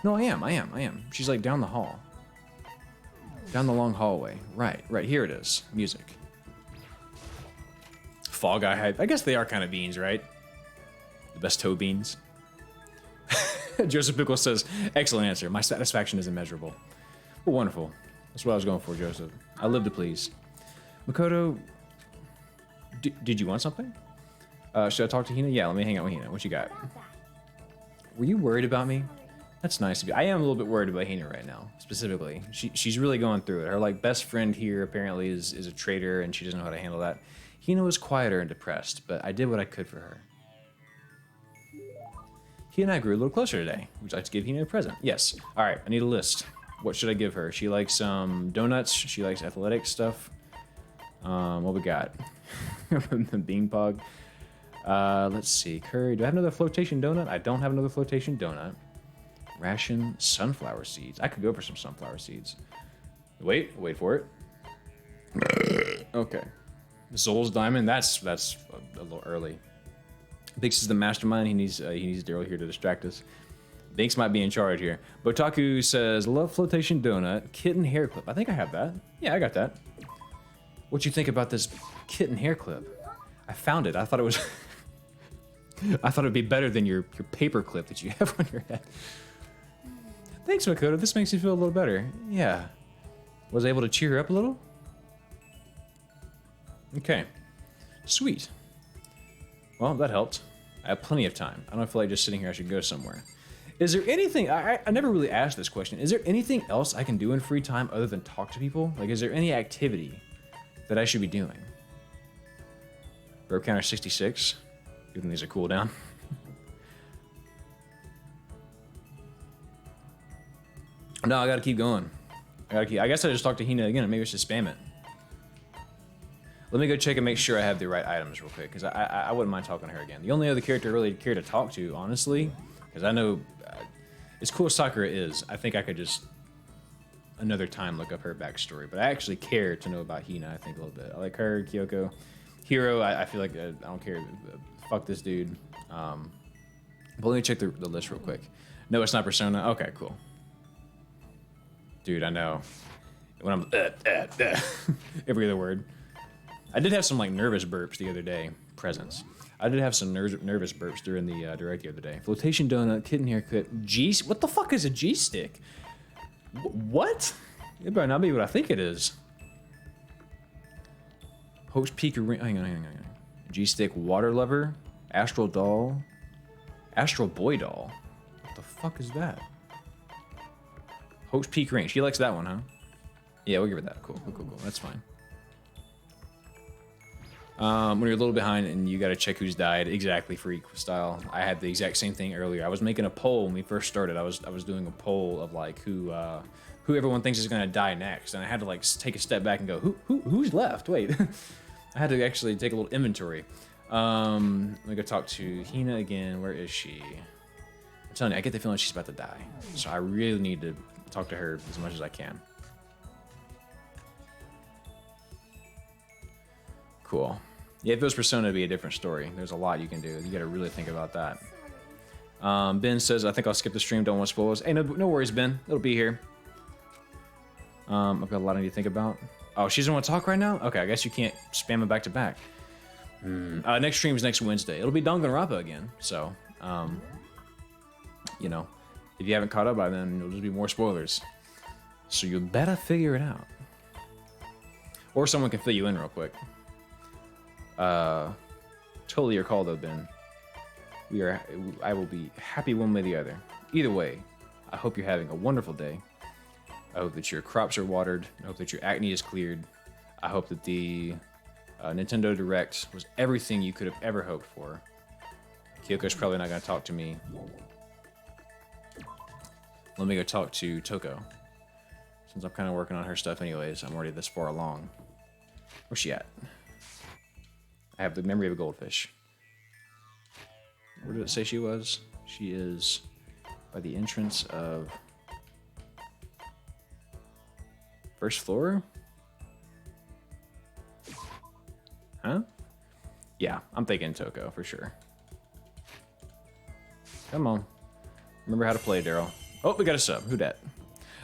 A: No, I am. She's like down the hall. Down the long hallway. Right, here it is. Music. Fall Guy hype. I guess they are kind of beans, right? The best toe beans. Joseph Pickle says, excellent answer. My satisfaction is immeasurable. Well, wonderful. That's what I was going for, Joseph. I live to please. Makoto, did you want something? Should I talk to Hina? Yeah, let me hang out with Hina. What you got? Were you worried about me? That's nice of you. I am a little bit worried about Hina right now, specifically. She's really going through it. Her like best friend here apparently is a traitor, and she doesn't know how to handle that. Hina was quieter and depressed, but I did what I could for her. He and I grew a little closer today. Would you like to give Hina a present? Yes. All right, I need a list. What should I give her? She likes donuts. She likes athletic stuff. What we got? The bean pog. Let's see. Curry. Do I have another flotation donut? I don't have another flotation donut. Ration sunflower seeds. I could go for some sunflower seeds. Wait for it. Okay. Zoul's diamond. That's a little early. Binks is the mastermind. He needs Daryl here to distract us. Binks might be in charge here. Botaku says, love flotation donut, kitten hair clip. I think I have that. Yeah, I got that. What you think about this kitten hair clip? I found it. I thought it was I thought it'd be better than your paper clip that you have on your head. Thanks, Makoto. This makes me feel a little better. Yeah. Was I able to cheer her up a little? Okay. Sweet. Well, that helped. I have plenty of time. I don't feel like just sitting here. I should go somewhere. Is there anything... I never really asked this question. Is there anything else I can do in free time other than talk to people? Like, is there any activity that I should be doing? Burp counter 66. Giving these a cooldown. No, I gotta keep going. I guess I just talked to Hina again, and maybe I should spam it. Let me go check and make sure I have the right items real quick, because I wouldn't mind talking to her again. The only other character I really care to talk to, honestly, because I know, as cool as Sakura is, I think I could just, another time, look up her backstory. But I actually care to know about Hina, I think, a little bit. I like her, Kyoko. Hiro, I feel like I don't care. Fuck this dude. But let me check the list real quick. No, it's not Persona. Okay, cool. Dude, I know. When I'm every other word. I did have some like nervous burps the other day. Presents. I did have some nervous burps during the direct the other day. Flotation donut, kitten haircut, What the fuck is a G stick? What? It better not be what I think it is. Post Peak ring. Hang on. G stick, water lover, astral doll, astral boy doll. What the fuck is that? Host Peak ring. She likes that one, huh? Yeah, we'll give her that. Cool. That's fine. When you're a little behind and you gotta check who's died, exactly, freak style. I had the exact same thing earlier. I was making a poll when we first started. I was doing a poll of like who everyone thinks is gonna die next, and I had to like take a step back and go, who's left? Wait, I had to actually take a little inventory. Let me go talk to Hina again. Where is she? I'm telling you, I get the feeling she's about to die, so I really need to talk to her as much as I can. Cool. Yeah, if it was Persona, it'd be a different story. There's a lot you can do. You gotta really think about that. Ben says, I think I'll skip the stream, don't want spoilers. Hey, no worries, Ben. It'll be here. I've got a lot I need to think about. Oh, she doesn't want to talk right now? Okay, I guess you can't spam it back to back. Next stream is next Wednesday. It'll be Danganronpa again. So, you know, if you haven't caught up by then, it'll just be more spoilers. So you better figure it out. Or someone can fill you in real quick. Totally your call though, Ben. I will be happy one way or the other. Either way, I hope you're having a wonderful day. I hope that your crops are watered. I hope that your acne is cleared. I hope that the Nintendo Direct was everything you could have ever hoped for. Kyoko's probably not going to talk to me. Let me go talk to Toko. Since I'm kind of working on her stuff anyways, I'm already this far along. Where's she at? I have the memory of a goldfish. Where did it say she was? She is by the entrance of First floor? Huh? Yeah, I'm thinking Toko for sure. Come on. Remember how to play, Daryl. Oh, we got a sub. Who dat?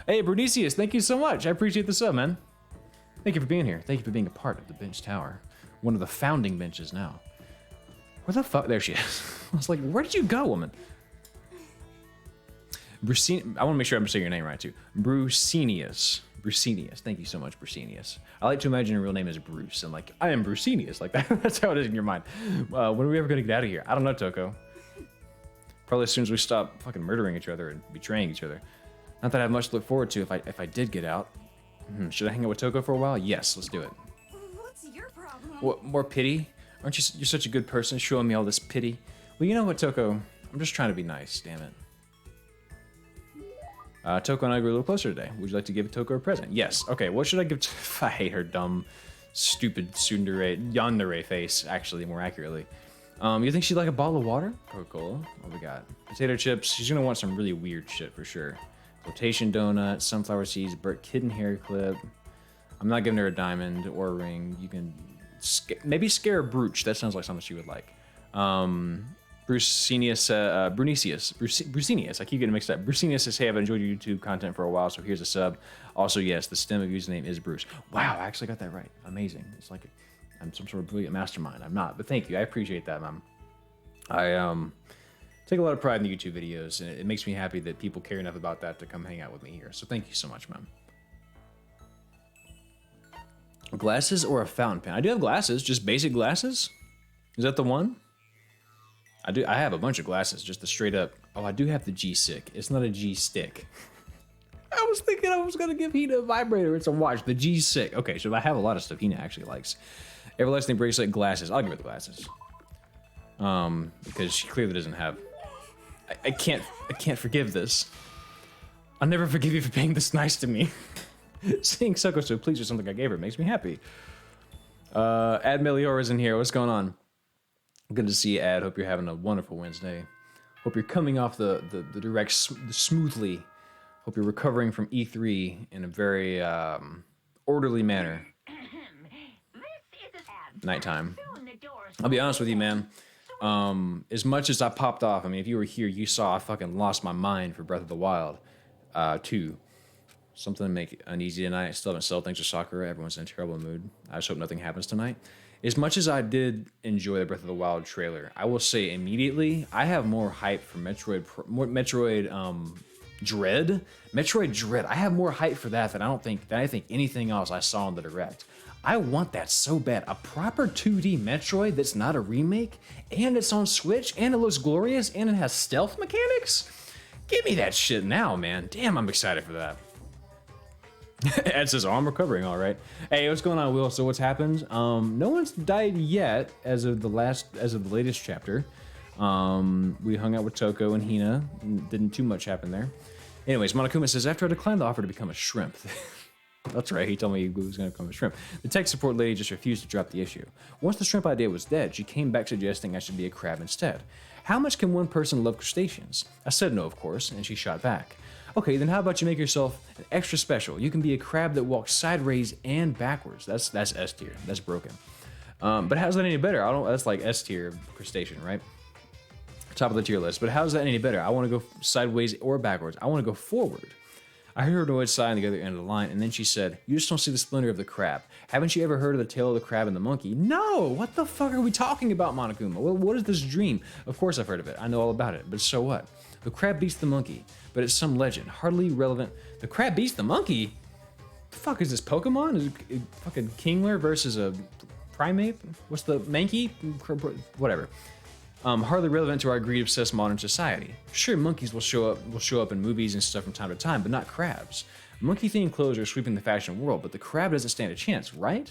A: Hey, Bernicius, thank you so much. I appreciate the sub, man. Thank you for being here. Thank you for being a part of the bench tower. One of the founding benches now. Where the fuck? There she is. I was like, where did you go, woman? I want to make sure I'm saying your name right, too. Brucenius. Brucenius. Thank you so much, Brucenius. I like to imagine your real name is Bruce. And like, I am Brucenius. Like, that's how it is in your mind. When are we ever going to get out of here? I don't know, Toko. Probably as soon as we stop fucking murdering each other and betraying each other. Not that I have much to look forward to if I did get out. Should I hang out with Toko for a while? Yes, let's do it.
C: What's your problem?
A: What, more pity? Aren't you? You're such a good person, showing me all this pity. Well, you know what, Toko? I'm just trying to be nice. Damn it. Toko and I grew a little closer today. Would you like to give Toko a present? Yes. Okay. What should I give? I hate her dumb, stupid yandere face. Actually, more accurately. You think she'd like a bottle of water? Coca-Cola. What we got? Potato chips. She's gonna want some really weird shit for sure. Flotation donut, sunflower seeds, Burt kitten hair clip. I'm not giving her a diamond or a ring. You can maybe scare a brooch. That sounds like something she would like. Brucenius. I keep getting mixed up. Brucenius says, hey, I've enjoyed your YouTube content for a while, so here's a sub. Also, yes, the stem of username is Bruce. Wow, I actually got that right. Amazing. It's like I'm some sort of brilliant mastermind. I'm not, but thank you. I appreciate that, man. I take a lot of pride in the YouTube videos, and it makes me happy that people care enough about that to come hang out with me here. So thank you so much, man. Glasses or a fountain pen? I do have glasses, just basic glasses. Is that the one? I have a bunch of glasses, just the straight up. Oh, I do have the G-Stick. It's not a G-Stick. I was thinking I was gonna give Hina a vibrator. It's a watch. The G-Stick. Okay, so I have a lot of stuff Hina actually likes. Everlasting bracelet, glasses. I'll give her the glasses. Because she clearly doesn't have. I can't forgive this. I'll never forgive you for being this nice to me. Seeing Soko so pleased with something I gave her makes me happy. Ad Meliora's in here. What's going on? Good to see you, Ad. Hope you're having a wonderful Wednesday. Hope you're coming off the direct smoothly. Hope you're recovering from E3 in a very orderly manner. Nighttime. I'll be honest with you, man. As much as I popped off, I mean, if you were here, you saw I fucking lost my mind for Breath of the Wild 2. Something to make it uneasy tonight. Still haven't sold things to Sakura. Everyone's in a terrible mood. I just hope nothing happens tonight. As much as I did enjoy the Breath of the Wild trailer, I will say immediately, I have more hype for Metroid Dread. Metroid Dread. I have more hype for that than I think anything else I saw in the Direct. I want that so bad. A proper 2D Metroid that's not a remake, and it's on Switch, and it looks glorious, and it has stealth mechanics? Give me that shit now, man. Damn, I'm excited for that. Ed says, oh, I'm recovering all right. Hey, what's going on, Will? So what's happened? No one's died yet as of the latest chapter. We hung out with Toko and Hina. Didn't too much happen there. Anyways, Monokuma says, after I declined the offer to become a shrimp. That's right, he told me he was going to become a shrimp. The tech support lady just refused to drop the issue. Once the shrimp idea was dead, she came back suggesting I should be a crab instead. How much can one person love crustaceans? I said no, of course, and she shot back. Okay, then how about you make yourself an extra special? You can be a crab that walks sideways and backwards. That's S tier. That's broken. But how's that any better? That's like S tier crustacean, right? Top of the tier list. But how's that any better? I want to go sideways or backwards. I want to go forward. I heard her noise sigh on the other end of the line, and then she said, you just don't see the splendor of the crab. Haven't you ever heard of the tale of the crab and the monkey? No! What the fuck are we talking about, Monokuma? What is this dream? Of course I've heard of it. I know all about it. But so what? The crab beats the monkey, but it's some legend, hardly relevant. The crab beats the monkey? The fuck is this, Pokemon? Is it fucking Kingler versus a primate? What's the Mankey? Whatever. Hardly relevant to our greed-obsessed modern society. Sure, monkeys will show up in movies and stuff from time to time, but not crabs. Monkey-themed clothes are sweeping the fashion world, but the crab doesn't stand a chance, right?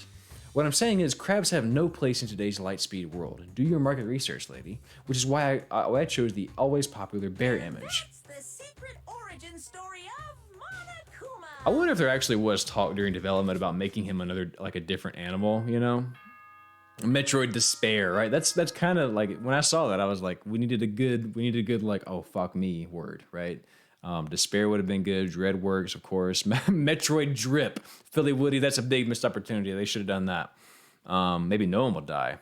A: What I'm saying is, crabs have no place in today's light-speed world. Do your market research, lady. Which is why I chose the always popular bear image.
B: That's the secret origin story of Monokuma.
A: I wonder if there actually was talk during development about making him another, like a different animal, you know? Metroid Despair, right? That's kind of like, when I saw that, I was like, we needed a good like, oh fuck me word, right? Despair would have been good. Dreadworks, of course. Metroid Drip. Philly Woody, that's a big missed opportunity. They should have done that. Maybe no one will die.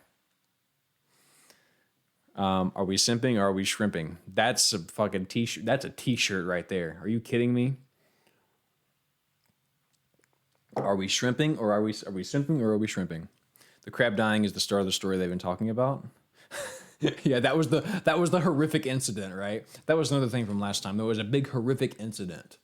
A: Are we simping or are we shrimping? That's a fucking t-shirt. That's a t-shirt right there. Are you kidding me? Are we shrimping or are we simping or are we shrimping? The crab dying is the start of the story they've been talking about. Yeah, that was the horrific incident, right? That was another thing from last time. There was a big horrific incident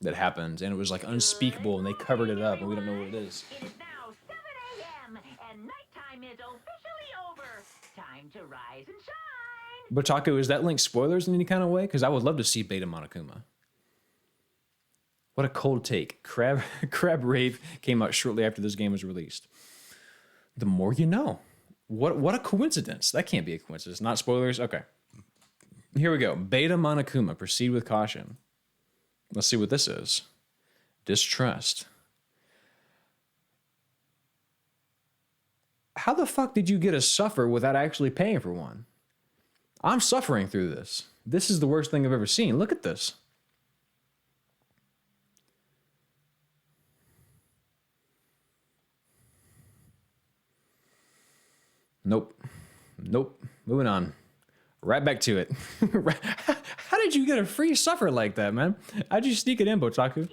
A: that happened, and it was like unspeakable, and they covered it up, and we don't know what it is.
B: It is now 7 a.m. and nighttime is officially over. Time to rise and shine.
A: Botaku, is that link spoilers in any kind of way? Because I would love to see Beta Monokuma. What a cold take. Crab Rave came out shortly after this game was released. The more you know. What a coincidence. That can't be a coincidence. Not spoilers? Okay. Here we go. Beta Monokuma. Proceed with caution. Let's see what this is. Distrust. How the fuck did you get a suffer without actually paying for one? I'm suffering through this. This is the worst thing I've ever seen. Look at this. Nope. Moving on. Right back to it. How did you get a free suffer like that, man? How'd you sneak it in, Botaku?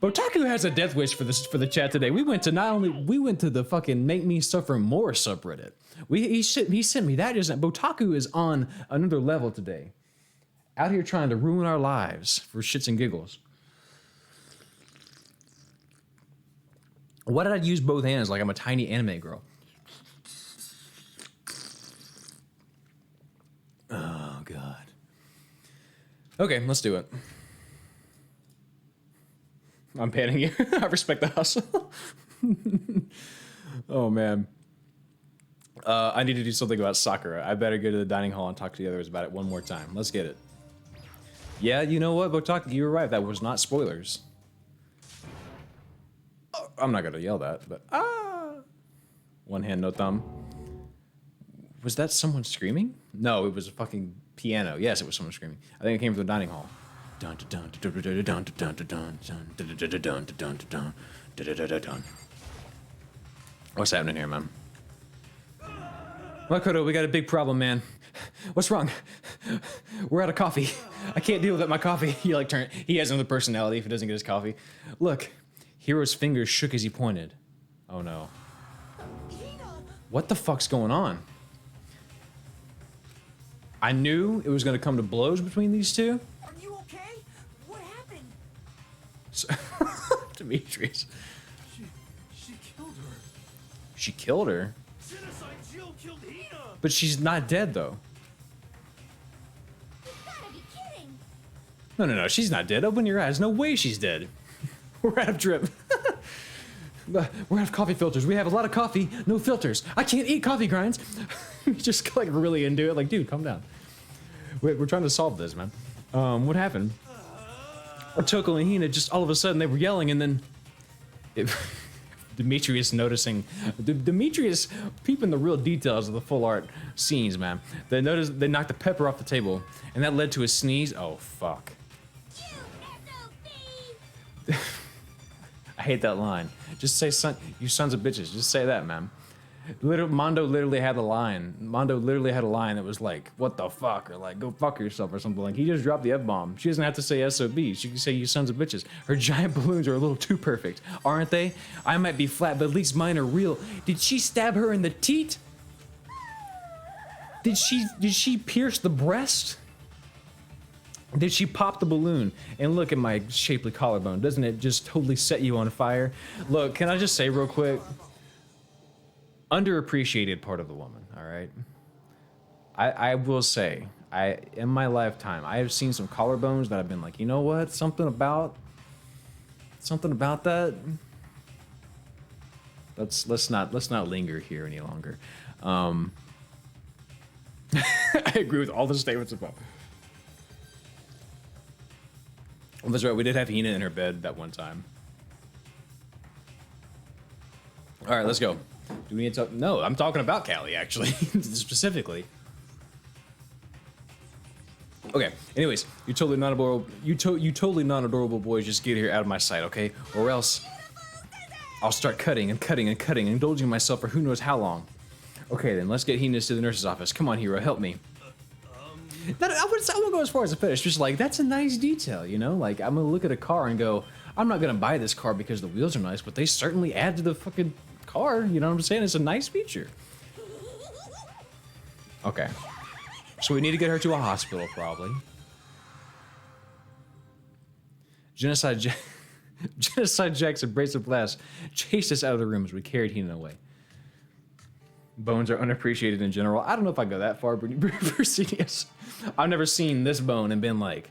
A: Botaku has a death wish for the chat today. We went to the fucking Make Me Suffer More subreddit. He sent me that. Botaku is on another level today. Out here trying to ruin our lives for shits and giggles. Why did I use both hands like I'm a tiny anime girl? Oh, God. Okay, let's do it. I'm panning you. I respect the hustle. Oh, man. I need to do something about Sakura. I better go to the dining hall and talk to the others about it one more time. Let's get it. Yeah, you know what, Botaku, you were right. That was not spoilers. Oh, I'm not going to yell that, but one hand, no thumb. Was that someone screaming? No, it was a fucking piano. Yes, it was someone screaming. I think it came from the dining hall. What's happening here, man? Makoto, we got a big problem, man. What's wrong? We're out of coffee. I can't deal with my coffee. He has another personality if he doesn't get his coffee. Look, Hiro's fingers shook as he pointed. Oh no. What the fuck's going on? I knew it was going to come to blows between these two.
B: Are you okay? What happened?
A: Demetrius.
E: She killed her.
A: She killed her?
E: Genocide Jill killed Hina.
A: But she's not dead, though.
C: You gotta be kidding.
A: No. She's not dead. Open your eyes. No way she's dead. We're out of drip. We're out of coffee filters. We have a lot of coffee, no filters. I can't eat coffee grinds. Just like really into it. Like, dude, calm down. We're trying to solve this, man. What happened? Otoko and Hina just all of a sudden they were yelling, and then Demetrius noticing. Demetrius peeping the real details of the full art scenes, man. They noticed they knocked the pepper off the table, and that led to a sneeze. Oh fuck. I hate that line. Just say, "Son, you sons of bitches." Just say that, man. Mondo literally had the line. Mondo literally had a line that was like, "What the fuck?" or like, "Go fuck yourself" or something. Like he just dropped the F-bomb. She doesn't have to say SOB. She can say, "You sons of bitches." Her giant balloons are a little too perfect, aren't they? I might be flat, but at least mine are real. Did she stab her in the teat? Did she pierce the breast? Did she pop the balloon? And look at my shapely collarbone. Doesn't it just totally set you on fire? Look, can I just say real quick? Underappreciated part of the woman, all right? I will say, in my lifetime, I have seen some collarbones that I've been like, you know what? Something about that. Let's not linger here any longer. I agree with all the statements above. Well, that's right. We did have Hina in her bed that one time. All right, let's go. Do we need to talk? No, I'm talking about Callie, actually, specifically. Okay. Anyways, you totally not adorable. You totally not adorable boys. Just get here out of my sight, okay? Or else I'll start cutting and cutting and cutting, indulging myself for who knows how long. Okay, then let's get Hina to the nurse's office. Come on, hero, help me. I wouldn't go as far as a fetish. Just like, that's a nice detail, you know? Like, I'm gonna look at a car and go, I'm not gonna buy this car because the wheels are nice, but they certainly add to the fucking car. You know what I'm saying? It's a nice feature. Okay. So we need to get her to a hospital, probably. Genocide Jack's abrasive blast chased us out of the room as we carried Hina away. Bones are unappreciated in general. I don't know if I go that far, Brunius. I've never seen this bone and been like,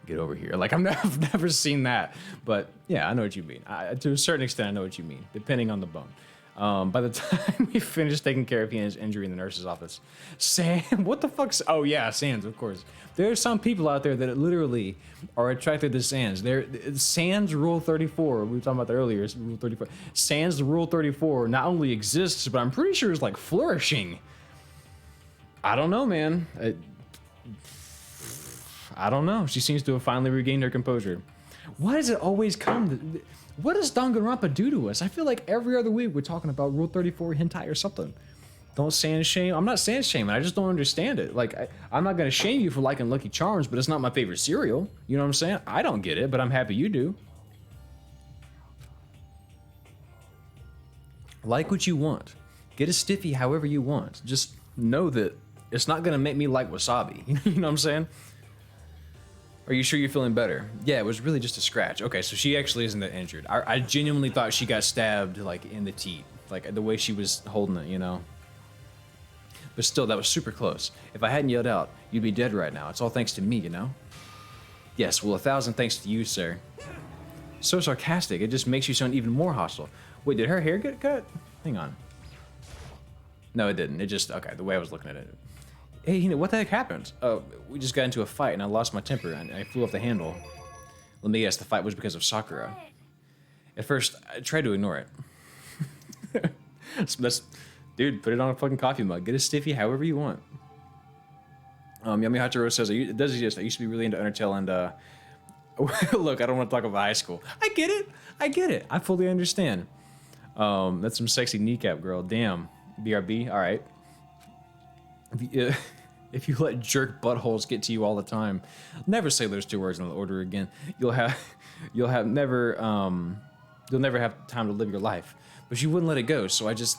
A: get over here. Like, I've never seen that. But yeah, I know what you mean. To a certain extent, I know what you mean, depending on the bone. By the time we finished taking care of Hina's injury in the nurse's office, Sam, what the fuck's... Oh yeah, Sands, of course. There are some people out there that literally are attracted to Sands. Sands Rule 34, we were talking about that earlier, Rule 34. Sands Rule 34 not only exists, but I'm pretty sure it's like flourishing. I don't know, man. I don't know. She seems to have finally regained her composure. Why does it always come to... What does Danganronpa do to us? I feel like every other week we're talking about Rule 34 hentai or something. Don't sand shame. I'm not sand shaming. I just don't understand it. Like, I'm not going to shame you for liking Lucky Charms, but it's not my favorite cereal. You know what I'm saying? I don't get it, but I'm happy you do. Like what you want. Get a stiffy however you want. Just know that it's not going to make me like wasabi. You know what I'm saying? Are you sure you're feeling better? Yeah, it was really just a scratch. Okay, so she actually isn't that injured. I genuinely thought she got stabbed, like, in the teeth. Like, the way she was holding it, you know? But still, that was super close. If I hadn't yelled out, you'd be dead right now. It's all thanks to me, you know? Yes, well, 1,000 thanks to you, sir. So sarcastic, it just makes you sound even more hostile. Wait, did her hair get cut? Hang on. No, it didn't. It just, okay, the way I was looking at it. Hey, you know, what the heck happened? We just got into a fight and I lost my temper and I flew off the handle. Let me guess, the fight was because of Sakura. At first, I tried to ignore it. Dude, put it on a fucking coffee mug. Get a stiffy however you want. Yummy Hachiro says, it does exist. I used to be really into Undertale and, look, I don't want to talk about high school. I get it. I fully understand. That's some sexy kneecap girl. Damn. BRB, all right. If you let jerk buttholes get to you all the time, never say those two words in the order again. You'll never have time to live your life. But she wouldn't let it go, so I just,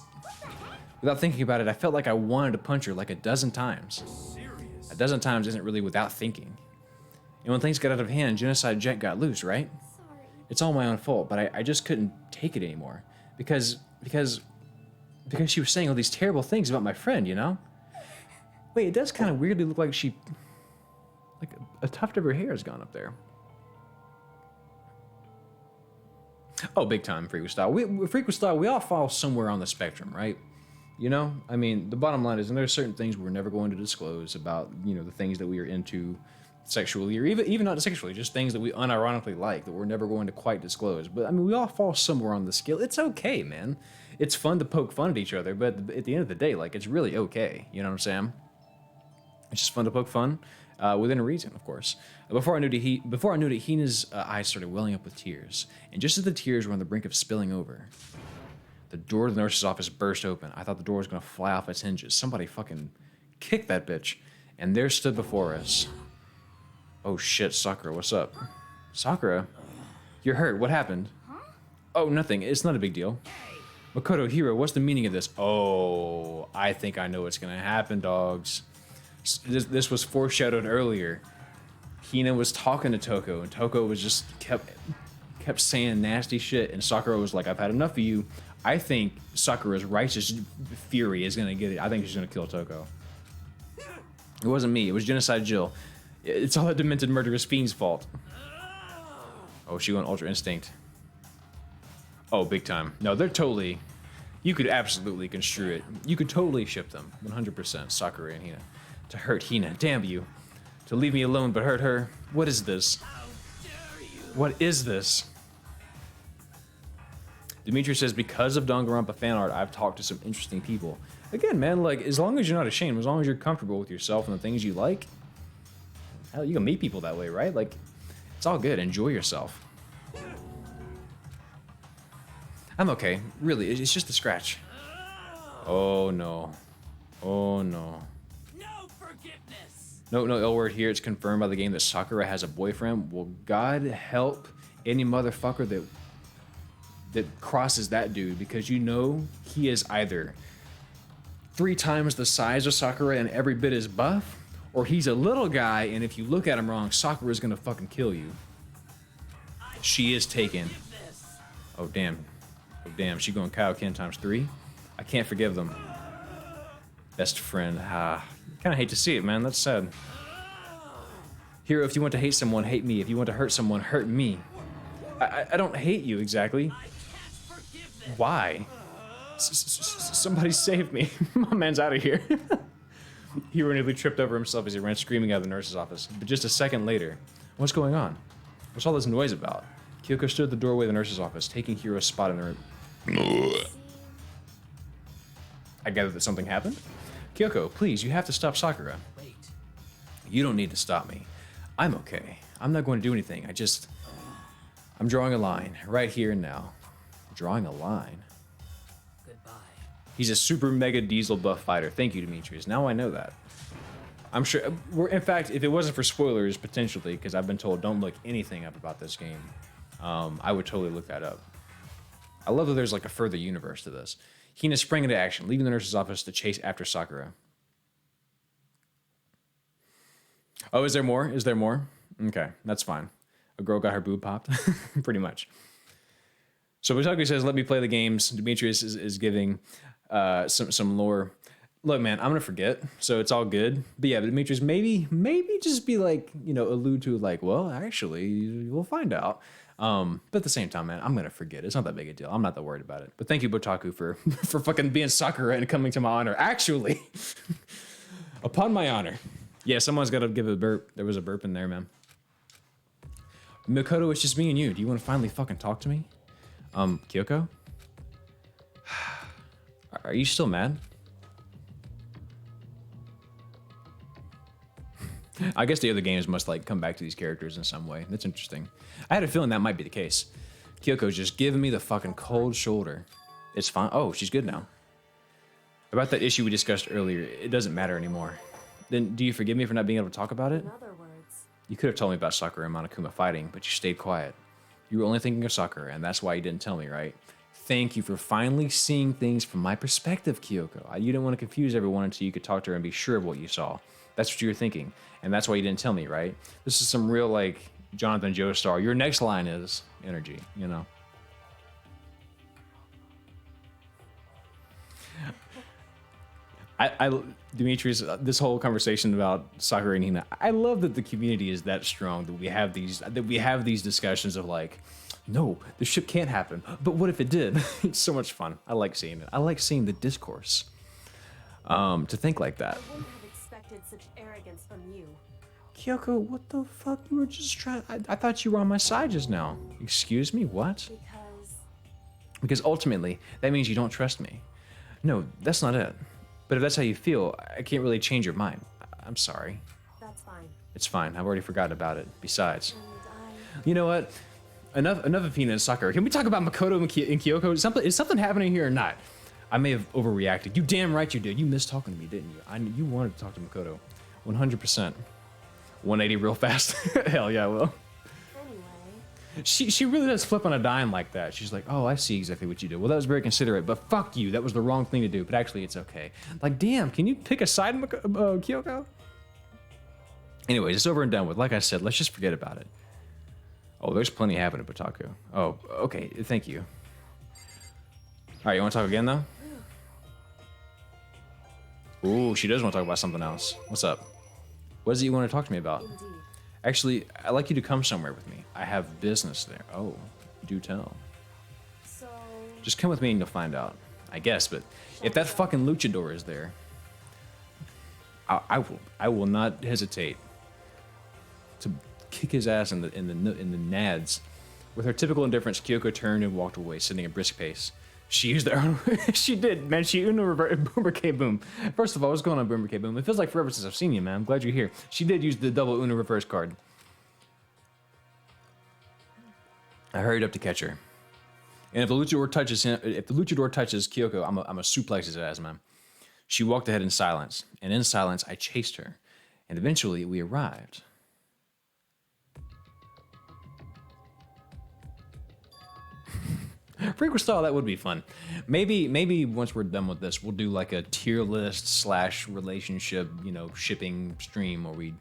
A: without thinking about it, I felt like I wanted to punch her like a dozen times. A dozen times isn't really without thinking. And when things got out of hand, Genocide Jet got loose, right?
C: Sorry.
A: It's all my own fault, but I just couldn't take it anymore because she was saying all these terrible things about my friend, you know? Wait, it does kind of weirdly look like a tuft of her hair has gone up there. Oh, big time, Freak Style. Freak Style, we all fall somewhere on the spectrum, right? You know? I mean, the bottom line is, and there are certain things we're never going to disclose about, you know, the things that we are into sexually, or even not sexually, just things that we unironically like that we're never going to quite disclose. But, I mean, we all fall somewhere on the scale. It's okay, man. It's fun to poke fun at each other, but at the end of the day, like, it's really okay. You know what I'm saying? It's just fun to poke fun, within a reason, of course. Before I knew it, Hina's eyes started welling up with tears, and just as the tears were on the brink of spilling over, the door to the nurse's office burst open. I thought the door was gonna fly off its hinges. Somebody fucking kicked that bitch, and there stood before us. Oh shit, Sakura, what's up? Sakura, you're hurt. What happened? Oh, nothing. It's not a big deal. Makoto, hero, what's the meaning of this? Oh, I think I know what's gonna happen, dogs. This was foreshadowed earlier. Hina was talking to Toko, and Toko was just kept saying nasty shit, and Sakura was like, I've had enough of you. I think Sakura's righteous fury is gonna get it. I think she's gonna kill Toko. It wasn't me, it was Genocide Jill. It's all that demented murderous fiend's fault. Oh, she went Ultra Instinct. Oh, big time. No, they're totally, you could absolutely construe it. You could totally ship them, 100%, Sakura and Hina. To hurt Hina, damn you. To leave me alone but hurt her. What is this? What is this? Dimitri says, because of Danganronpa fan art, I've talked to some interesting people. Again, man, like, as long as you're not ashamed, as long as you're comfortable with yourself and the things you like, hell, you can meet people that way, right? Like, it's all good. Enjoy yourself. I'm okay. Really, it's just a scratch. Oh, no. Oh, no.
E: No forgiveness.
A: No L word here. It's confirmed by the game that Sakura has a boyfriend. Well, God help any motherfucker that crosses that dude, because you know he is either 3 times the size of Sakura and every bit as buff, or he's a little guy and if you look at him wrong, Sakura's gonna fucking kill you. She is taken. Oh damn. Oh damn, she going Kaioken times 3? I can't forgive them. Best friend. Kinda hate to see it, man. That's sad. Hero, if you want to hate someone, hate me. If you want to hurt someone, hurt me. I don't hate you exactly. Why? Somebody save me. My man's out of here. Hero nearly tripped over himself as he ran screaming out of the nurse's office. But just a second later, what's going on? What's all this noise about? Kyoko stood at the doorway of the nurse's office, taking Hiro's spot in the room. I gather that something happened? Kyoko, please, you have to stop Sakura.
E: Wait.
A: You don't need to stop me. I'm okay. I'm not going to do anything. I'm drawing a line right here and now. Drawing a line.
E: Goodbye.
A: He's a super mega diesel buff fighter. Thank you, Demetrius. Now I know that. I'm sure. In fact, if it wasn't for spoilers, potentially, because I've been told don't look anything up about this game, I would totally look that up. I love that there's like a further universe to this. Hina sprang into action, leaving the nurse's office to chase after Sakura. Oh, is there more? Is there more? Okay, that's fine. A girl got her boob popped, pretty much. So Butaku says, let me play the games. Demetrius is giving some lore. Look, man, I'm going to forget, so it's all good. But yeah, Demetrius, maybe just be like, allude to like, well, actually, we'll find out. But at the same time, man, I'm going to forget. It's not that big a deal. I'm not that worried about it. But thank you, Botaku, for fucking being Sakura and coming to my honor. Actually, upon my honor. Yeah, someone's got to give a burp. There was a burp in there, man. Mikoto, it's just me and you. Do you want to finally fucking talk to me? Kyoko? Are you still mad? I guess the other games must like come back to these characters in some way. That's interesting. I had a feeling that might be the case. Kyoko's just giving me the fucking cold shoulder. It's fine. Oh, she's good now. About that issue we discussed earlier, it doesn't matter anymore. Then do you forgive me for not being able to talk about it?
C: In other words,
A: You could have told me about Sakura and Monokuma fighting, but you stayed quiet. You were only thinking of Sakura, and that's why you didn't tell me, right? Thank you for finally seeing things from my perspective, Kyoko. You didn't want to confuse everyone until you could talk to her and be sure of what you saw. That's what you were thinking, and that's why you didn't tell me, right? This is some real, like, Jonathan Joestar. Your next line is energy, Demetrius, this whole conversation about Sakura and Hina, I love that the community is that strong, that we have these discussions of like, no, the ship can't happen, but what if it did? It's so much fun. I like seeing it. I like seeing the discourse. To think like that.
C: I wouldn't have expected such arrogance from you.
A: Kyoko, what the fuck? You were just trying. I thought you were on my side just now. Excuse me, what? Because ultimately, that means you don't trust me. No, that's not it. But if that's how you feel, I can't really change your mind. I'm sorry.
C: That's fine.
A: It's fine. I've already forgotten about it. Besides,
C: And
A: you know what? Enough of Hina and Sakura. Can we talk about Makoto and Kyoko? Is something happening here or not? I may have overreacted. You damn right you did. You missed talking to me, didn't you? You wanted to talk to Makoto. 100%. 180 real fast. Hell yeah, I will.
C: anyway,
A: She really does flip on a dime like that. She's like, oh, I see exactly what you did. Well, that was very considerate, but fuck you. That was the wrong thing to do. But actually, it's okay. Like, damn, can you pick a side, Kyoko? Anyways, it's over and done with. Like I said, let's just forget about it. Oh, there's plenty happening at Botaku. Oh, okay. Thank you. All right, you want to talk again, though? Ooh, she does want to talk about something else. What's up? What is it you want to talk to me about?
C: indeed.
A: Actually, I'd like you to come somewhere with me. I have business there. Oh, do tell.
C: So,
A: Just come with me and you'll find out. I guess, but if that fucking luchador is there, I will not hesitate to kick his ass in the nads With her typical indifference, Kyoko turned and walked away, sending a brisk pace. She used her. She did, man. She Uno reverted Boomer K Boom. First of all, what's going on, Boomer K Boom? It feels like forever since I've seen you, man. I'm glad you're here. She did use the double Uno reverse card. I hurried up to catch her. And if the luchador touches Kyoko, I'm a suplex his ass, man. She walked ahead in silence, and in silence, I chased her. And eventually, we arrived. Frequent style, that would be fun. Maybe once we're done with this, we'll do like a tier list / relationship, shipping stream where we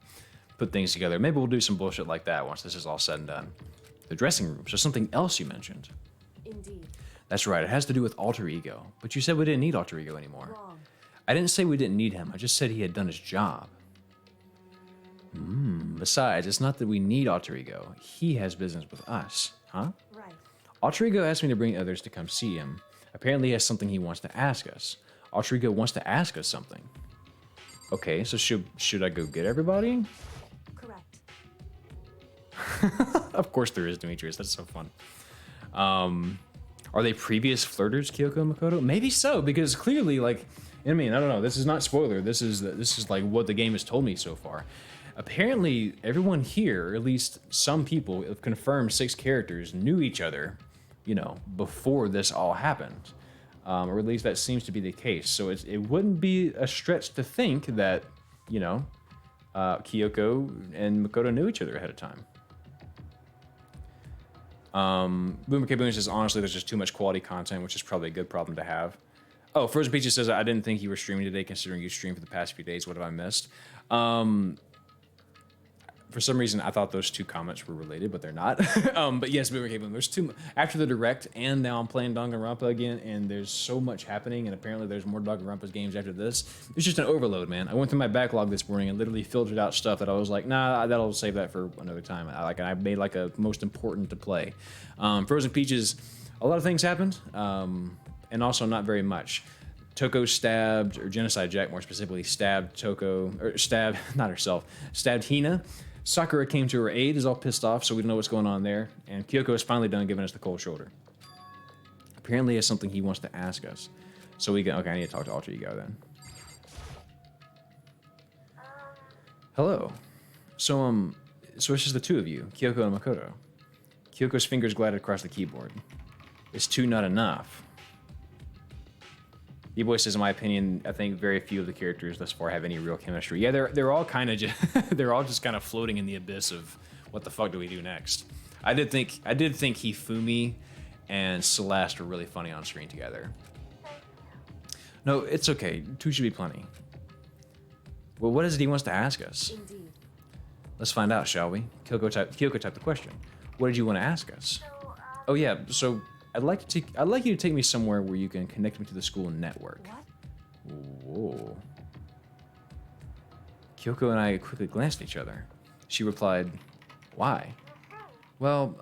A: put things together. Maybe we'll do some bullshit like that once this is all said and done. The dressing room. So something else you mentioned.
C: Indeed.
A: That's right. It has to do with alter ego. But you said we didn't need alter ego anymore.
C: Wrong.
A: I didn't say we didn't need him. I just said he had done his job. Besides, it's not that we need alter ego. He has business with us, huh?
C: Right.
A: Alter ego asked me to bring others to come see him. Apparently he has something he wants to ask us. Alter ego wants to ask us something. Okay, so should I go get everybody?
C: Correct.
A: Of course there is, Demetrius. That's so fun. Are they previous flirters, Kyoko and Makoto? Maybe so, because clearly, I don't know. This is not spoiler. This is like what the game has told me so far. Apparently, everyone here, or at least some people, have confirmed 6 characters knew each other, before this all happened. Or at least that seems to be the case. So it wouldn't be a stretch to think that, Kyoko and Makoto knew each other ahead of time. Boomer K Boom says, honestly, there's just too much quality content, which is probably a good problem to have. Oh, Frozen Peaches says, I didn't think you were streaming today, considering you streamed for the past few days. What have I missed? For some reason, I thought those 2 comments were related, but they're not. But yes, Boomer K Boom, there's too much. After the Direct, and now I'm playing Danganronpa again, and there's so much happening, and apparently there's more Danganronpa games after this. It's just an overload, man. I went through my backlog this morning and literally filtered out stuff that I was like, nah, that'll save that for another time. I made a most important to play. Frozen Peaches, a lot of things happened, and also not very much. Toko stabbed, or Genocide Jack more specifically, stabbed Hina. Sakura came to her aid, is all pissed off, so we don't know what's going on there. And Kyoko is finally done giving us the cold shoulder. Apparently, he has something he wants to ask us. So okay, I need to talk to Alter Ego then. Hello. So it's just the 2 of you, Kyoko and Makoto. Kyoko's fingers glided across the keyboard. Is 2 not enough? D-Boy says, in my opinion, I think very few of the characters thus far have any real chemistry. Yeah, they're all kind of just they're all just kind of floating in the abyss of what the fuck do we do next. I did think Hifumi and Celeste were really funny on screen together. No, it's okay. 2 should be plenty. Well, what is it he wants to ask us?
C: Indeed.
A: Let's find out, shall we? Kyoko typed the question. What did you want to ask us? Oh yeah, so I'd like you to take me somewhere where you can connect me to the school network.
C: What?
A: Whoa. Kyoko and I quickly glanced at each other. She replied, why? Well,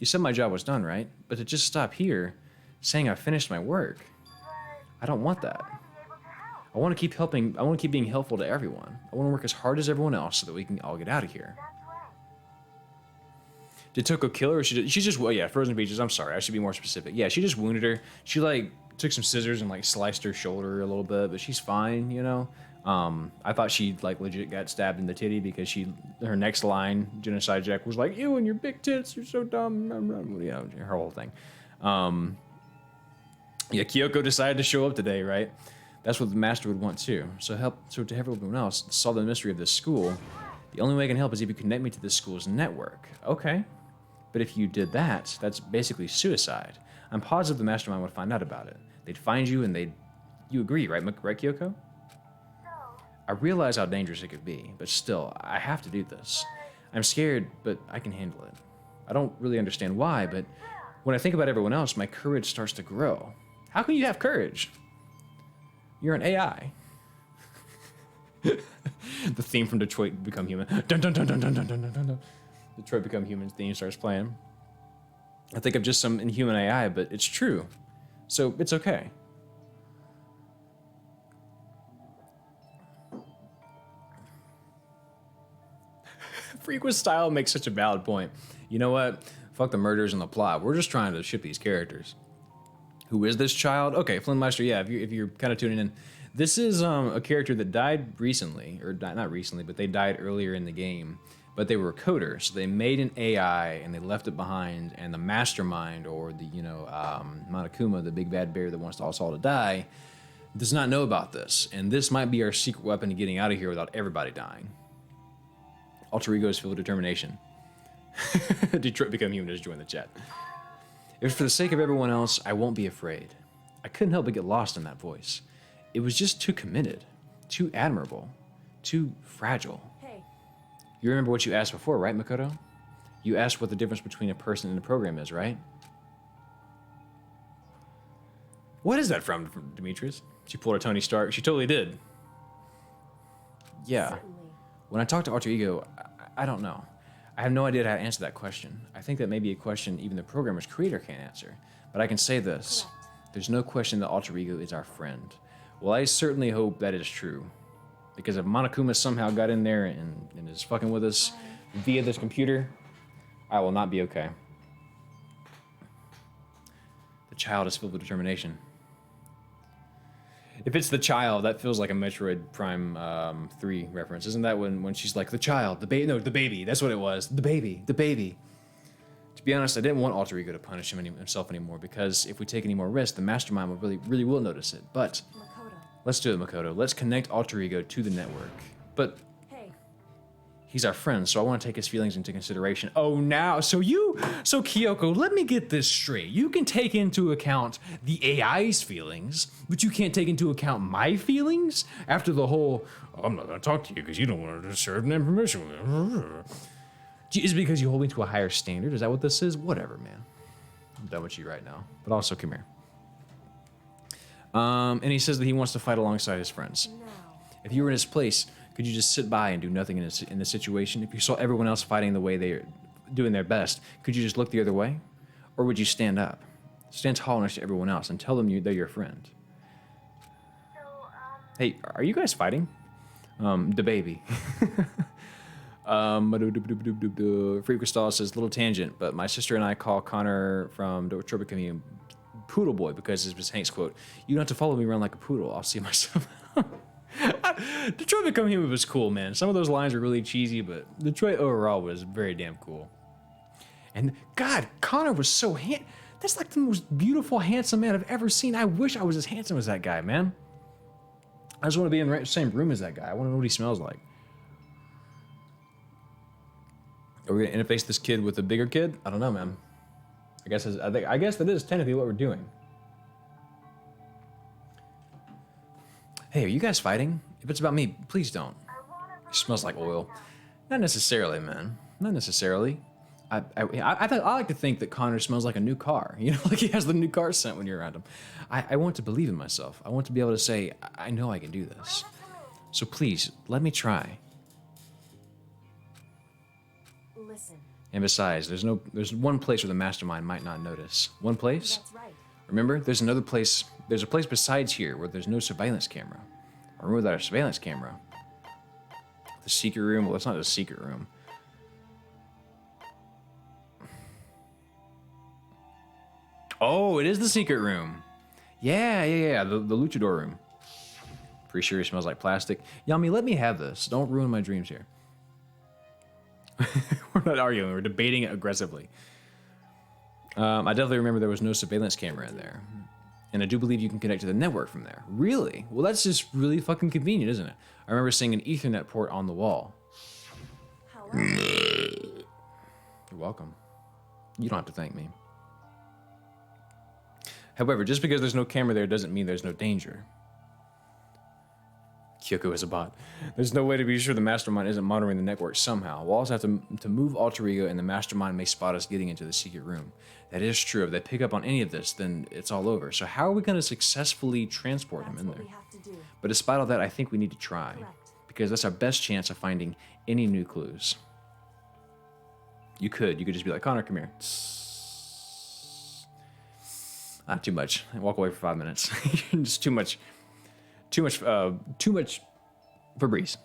A: you said my job was done, right? But to just stop here, saying I finished my work, I don't want that. I want to keep helping. I want to keep being helpful to everyone. I want to work as hard as everyone else so that we can all get out of here. Did Toko kill her? Or she just, well, yeah, Frozen Peaches. I'm sorry, I should be more specific. Yeah, she just wounded her. She took some scissors and sliced her shoulder a little bit, but she's fine, I thought she legit got stabbed in the titty because her next line, Genocide Jack, was like, "You and your big tits, you're so dumb." Her whole thing. Yeah, Kyoko decided to show up today, right? That's what the master would want too. So to help everyone else solve the mystery of this school, the only way I can help is if you connect me to this school's network. Okay. But if you did that, that's basically suicide. I'm positive the mastermind would find out about it. They'd find you and you agree, right, Kyoko? I realize how dangerous it could be, but still, I have to do this. I'm scared, but I can handle it. I don't really understand why, but when I think about everyone else, my courage starts to grow. How can you have courage? You're an AI. The theme from Detroit Become Human. Dun dun dun dun dun dun dun dun dun. Detroit Become Human theme starts playing. I think of just some inhuman AI, but it's true. So it's okay. Frequent style makes such a valid point. You know what? Fuck the murders and the plot. We're just trying to ship these characters. Who is this child? Okay, Flintmeister, yeah, if you're kind of tuning in. This is a character that died recently, or not recently, but they died earlier in the game. But they were a coder, so they made an AI and they left it behind, and the mastermind, or the, Monokuma, the big bad bear that wants us all to die, does not know about this. And this might be our secret weapon to getting out of here without everybody dying. Alter Ego is filled with determination. Detroit Become Human has joined the chat. If for the sake of everyone else, I won't be afraid. I couldn't help but get lost in that voice. It was just too committed, too admirable, too fragile.
C: Hey.
A: You remember what you asked before, right, Makoto? You asked what the difference between a person and a program is, right? What is that from Demetrius? She pulled a Tony Stark. She totally did. Yeah.
C: Certainly.
A: When I talk to Alter Ego, I don't know. I have no idea how to answer that question. I think that may be a question even the programmer's creator can't answer. But I can say this.
C: Correct.
A: There's no question that Alter Ego is our friend. Well, I certainly hope that is true. Because if Monokuma somehow got in there and is fucking with us via this computer, I will not be okay. The child is filled with determination. If it's the child, that feels like a Metroid Prime 3 reference. Isn't that when she's like, the child, the baby? No, the baby. That's what it was. The baby. The baby. To be honest, I didn't want Alter Ego to punish himself anymore, because if we take any more risks, the mastermind really will notice it. But
C: Makoto.
A: let's do it, Makoto. Let's connect Alter Ego to the network. But
C: Hey.
A: he's our friend, so I want to take his feelings into consideration. Oh, now, so Kyoko, let me get this straight. You can take into account the AI's feelings, but you can't take into account my feelings? After the whole, I'm not going to talk to you because you don't want to share information. Is it because you hold me to a higher standard? Is that what this is? Whatever, man. I'm done with you right now. But also, come here. And he says that he wants to fight alongside his friends.
C: No.
A: If you were in his place, could you just sit by and do nothing in this situation? If you saw everyone else fighting the way they're doing their best, could you just look the other way? Or would you stand up? Stand tall next to everyone else and tell them they're your friend. Hey, are you guys fighting? The baby. Free Crystal says, little tangent, but my sister and I call Connor from Detroit Become Human Poodle Boy because it was Hank's quote, you don't have to follow me around like a poodle, I'll see myself. Detroit Become Human was cool, man. Some of those lines were really cheesy, but Detroit overall was very damn cool. And God, Connor was so that's like the most beautiful, handsome man I've ever seen. I wish I was as handsome as that guy, man. I just want to be in the same room as that guy. I want to know what he smells like. Are we gonna interface this kid with a bigger kid? I don't know, man. I guess that is technically what we're doing. Hey, are you guys fighting? If it's about me, please don't. It smells like oil. Not necessarily, man. Not necessarily. I like to think that Connor smells like a new car. You know, like he has the new car scent when you're around him. I want to believe in myself. I want to be able to say, I know I can do this. So please, let me try.
C: Listen.
A: And besides, there's one place where the mastermind might not notice. One place?
C: That's right.
A: Remember, there's another place. There's a place besides here where there's no surveillance camera. Or remember that surveillance camera. The secret room. Well, it's not a secret room. Oh, it is the secret room. Yeah. The luchador room. Pretty sure it smells like plastic. Yami, let me have this. Don't ruin my dreams here. We're not arguing. We're debating it aggressively. I definitely remember there was no surveillance camera in there. And I do believe you can connect to the network from there. Really? Well, that's just really fucking convenient, isn't it? I remember seeing an Ethernet port on the wall.
C: Hello.
A: You're welcome. You don't have to thank me. However, just because there's no camera there doesn't mean there's no danger. Kyoko is a bot. There's no way to be sure the mastermind isn't monitoring the network somehow. We'll also have to move Alter Ego, and the mastermind may spot us getting into the secret room. That is true. If they pick up on any of this, then it's all over. So how are we going to successfully transport him in there?
C: We have to do.
A: But despite all that, I think we need to try.
C: Correct.
A: Because that's our best chance of finding any new clues. You could just be like, Connor, come here. Not too much. Walk away for 5 minutes. Just too much Febreze.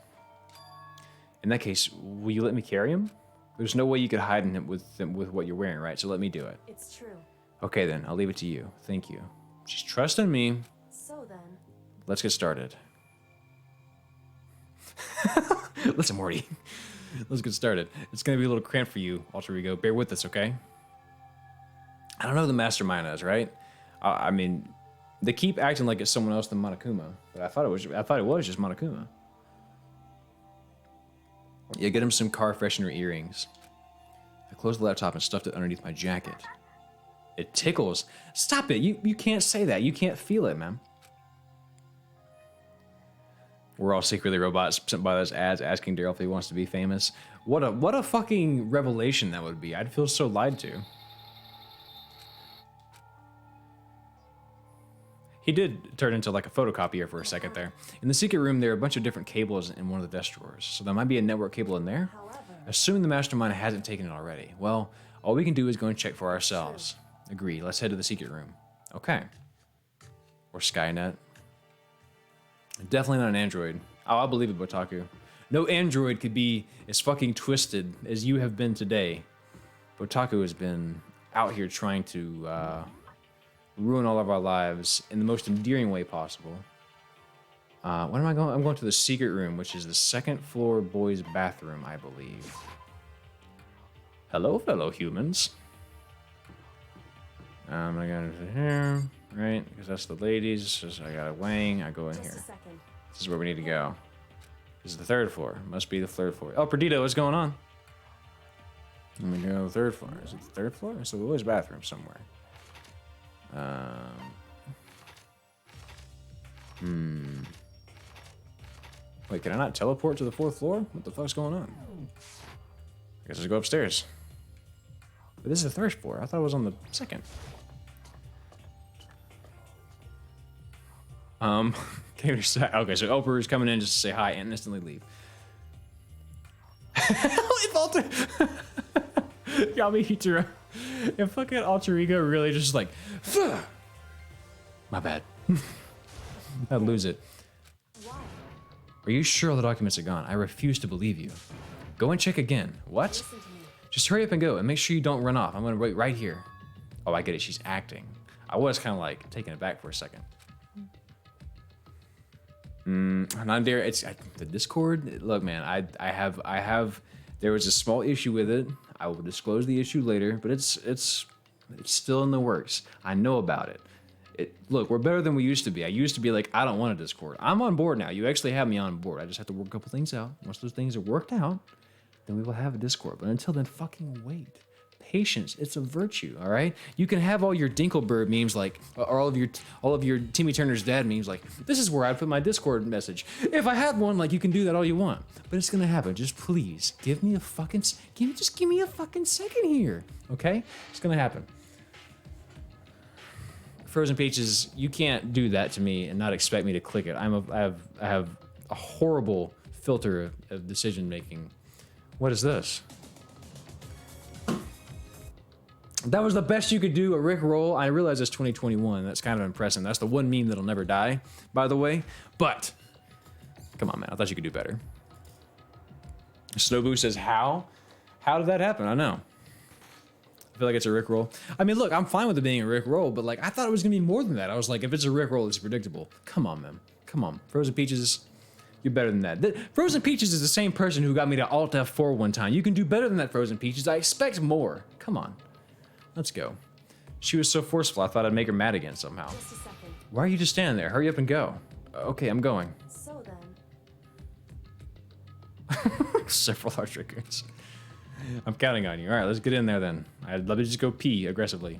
A: In that case, will you let me carry him? There's no way you could hide in it with what you're wearing, right? So let me do it.
C: It's true.
A: Okay, then. I'll leave it to you. Thank you. Just trust in me.
C: So then.
A: Let's get started. Listen, Morty. Let's get started. It's going to be a little cramped for you, Alter Ego. Bear with us, okay? I don't know who the mastermind is, right? I mean, they keep acting like it's someone else than Monokuma, but I thought it was just Monokuma. Yeah, get him some car freshener earrings. I closed the laptop and stuffed it underneath my jacket. It tickles. Stop it. You can't say that. You can't feel it, man. We're all secretly robots sent by those ads asking Daryl if he wants to be famous. What a fucking revelation that would be. I'd feel so lied to. He did turn into like a photocopier for a second there. In the secret room, there are a bunch of different cables in one of the desk drawers. So there might be a network cable in there. Assuming the mastermind hasn't taken it already. Well, all we can do is go and check for ourselves. Agreed. Let's head to the secret room. Okay. Or Skynet. Definitely not an android. Oh, I believe it, Botaku. No android could be as fucking twisted as you have been today. Botaku has been out here trying to ruin all of our lives in the most endearing way possible. When am I going? I'm going to the secret room, which is the second floor boys' bathroom, I believe. Hello, fellow humans. I got it here, right? Because that's the ladies. So I got a wang. I go in here. This is where we need to go. This is the third floor. Must be the third floor. Oh, Perdito, what's going on? Let me go to the third floor. Is it the third floor? So the boys' bathroom somewhere. Wait, can I not teleport to the fourth floor? What the fuck's going on? I guess I'll go upstairs. But this is the third floor. I thought it was on the second. Okay, so Oprah is coming in just to say hi and instantly leave. If Alter... If fucking Alter Ego really just like... My bad. I'd lose it. Are you sure all the documents are gone? I refuse to believe you. Go and check again. What? Just hurry up and go and make sure you don't run off. I'm gonna wait right here. Oh, I get it. She's acting. I was kind of like taken aback for a second. Not there. It's the Discord. Look, man. I have. There was a small issue with it. I will disclose the issue later, but it's still in the works. I know about it. Look, we're better than we used to be. I used to be like, I don't want a Discord. I'm on board now. You actually have me on board. I just have to work a couple things out. Once those things are worked out, then we will have a Discord. But until then, fucking wait. Patience, it's a virtue, all right? You can have all your Dinkelbird memes like, or all of your Timmy Turner's dad memes like, this is where I put my Discord message. If I had one, like, you can do that all you want. But it's gonna happen. Just please, give me a fucking second here, okay? It's gonna happen. Frozen Peaches, you can't do that to me and not expect me to click it. I have a horrible filter of decision making. What is this? That was the best you could do, a Rick roll. I realize it's 2021. That's kind of impressive. That's the one meme that'll never die, by the way. But come on, man. I thought you could do better. Snowboo says, how? How did that happen? I know. I feel like it's a Rick roll. I mean, look, I'm fine with it being a Rick roll, but like, I thought it was gonna be more than that. I was like, if it's a Rick roll, it's predictable. Come on, man. Come on. Frozen Peaches, you're better than that. Frozen Peaches is the same person who got me to Alt F4 one time. You can do better than that, Frozen Peaches. I expect more. Come on. Let's go. She was so forceful, I thought I'd make her mad again somehow.
C: Just a second.
A: Why are you just standing there? Hurry up and go. Okay, I'm going.
C: So then.
A: Several large raccoons. I'm counting on you. All right, let's get in there then. I'd love to just go pee aggressively.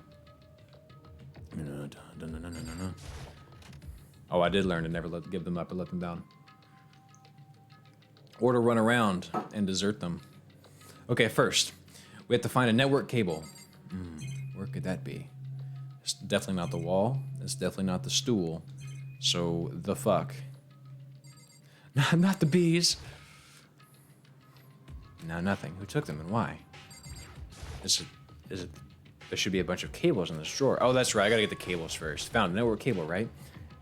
A: Oh, I did learn to never give them up or let them down. Or to run around and desert them. Okay, first, we have to find a network cable. Where could that be? It's definitely not the wall. It's definitely not the stool. So, the fuck. Not the bees. No, nothing. Who took them and why? Is it? There should be a bunch of cables in this drawer. Oh, that's right. I gotta get the cables first. Found a network cable, right?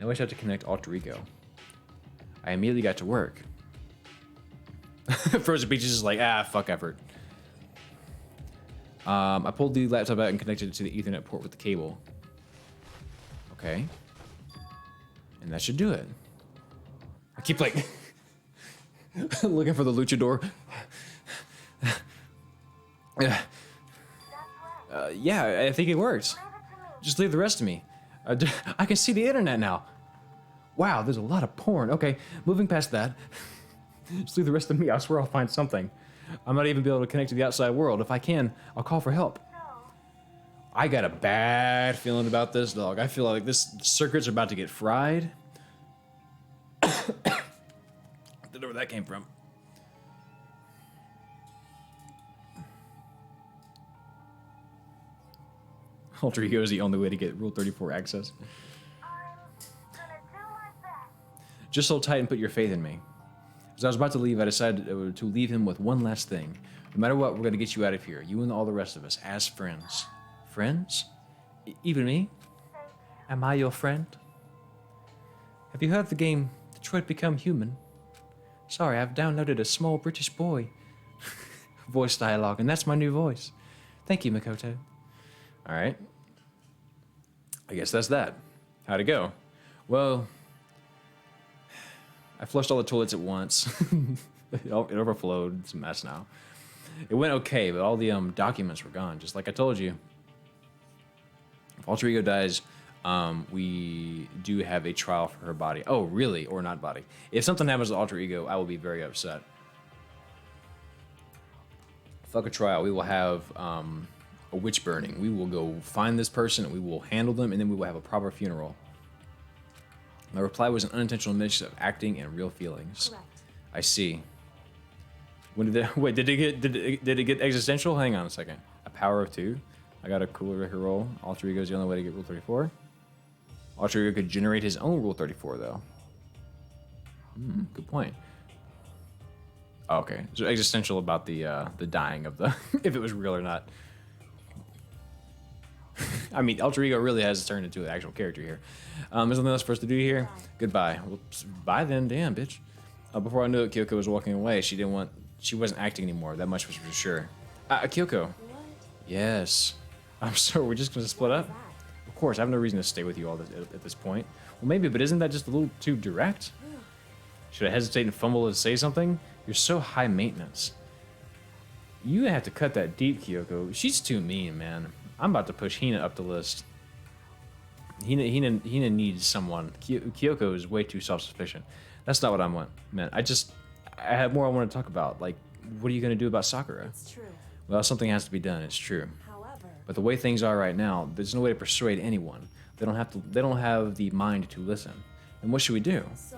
A: Now I just have to connect Alter Ego. I immediately got to work. Frozen Peaches is like, fuck effort. I pulled the laptop out and connected it to the Ethernet port with the cable. Okay. And that should do it. I keep like looking for the luchador. Yeah, I think it works. Just leave the rest to me. I can see the internet now. Wow, there's a lot of porn. Okay, moving past that. Just leave the rest to me. I swear I'll find something. I might even be able to connect to the outside world. If I can, I'll call for help. I got a bad feeling about this, dog. I feel like this circuits are about to get fried. Don't know where that came from. Alter ego is the only way to get Rule 34 access. Just hold tight and put your faith in me. As I was about to leave, I decided to leave him with one last thing. No matter what, we're going to get you out of here. You and all the rest of us, as friends. Friends? Even me? Am I your friend? Have you heard the game Detroit Become Human? Sorry, I've downloaded a small British boy voice dialogue, and that's my new voice. Thank you, Makoto. All right. I guess that's that. How'd it go? Well, I flushed all the toilets at once. It overflowed. It's a mess now. It went okay, but all the documents were gone, just like I told you. If Alter Ego dies, we do have a trial for her body. Oh, really? Or not body. If something happens to Alter Ego, I will be very upset. Fuck a trial. We will have a witch burning. We will go find this person, and we will handle them, and then we will have a proper funeral. My reply was an unintentional mix of acting and real feelings.
C: Correct.
A: I see. When did it, wait, did it get existential? Hang on a second. A power of 2. I got a cooler record roll. Alter Ego is the only way to get Rule 34. Alter Ego could generate his own Rule 34, though. Good point. Oh, okay. So existential about the dying of the if it was real or not. I mean, Alter Ego really has turned into an actual character here. There's nothing else for us to do here. Goodbye. Well, bye then, damn bitch. Before I knew it, Kyoko was walking away. She wasn't acting anymore. That much was for sure. Kyoko.
C: What?
A: Yes. I'm sorry. We're just gonna split up. Of course, I have no reason to stay with you all at this point. Well, maybe, but isn't that just a little too direct? Should I hesitate and fumble to say something? You're so high maintenance. You have to cut that deep, Kyoko. She's too mean, man. I'm about to push Hina up the list. Hina needs someone. Kyoko is way too self-sufficient. That's not what I meant. I had more I want to talk about. Like, what are you going to do about Sakura?
C: It's true.
A: Well, something has to be done. It's true.
C: However,
A: But the way things are right now, there's no way to persuade anyone. They don't have the mind to listen. And what should we do?
C: so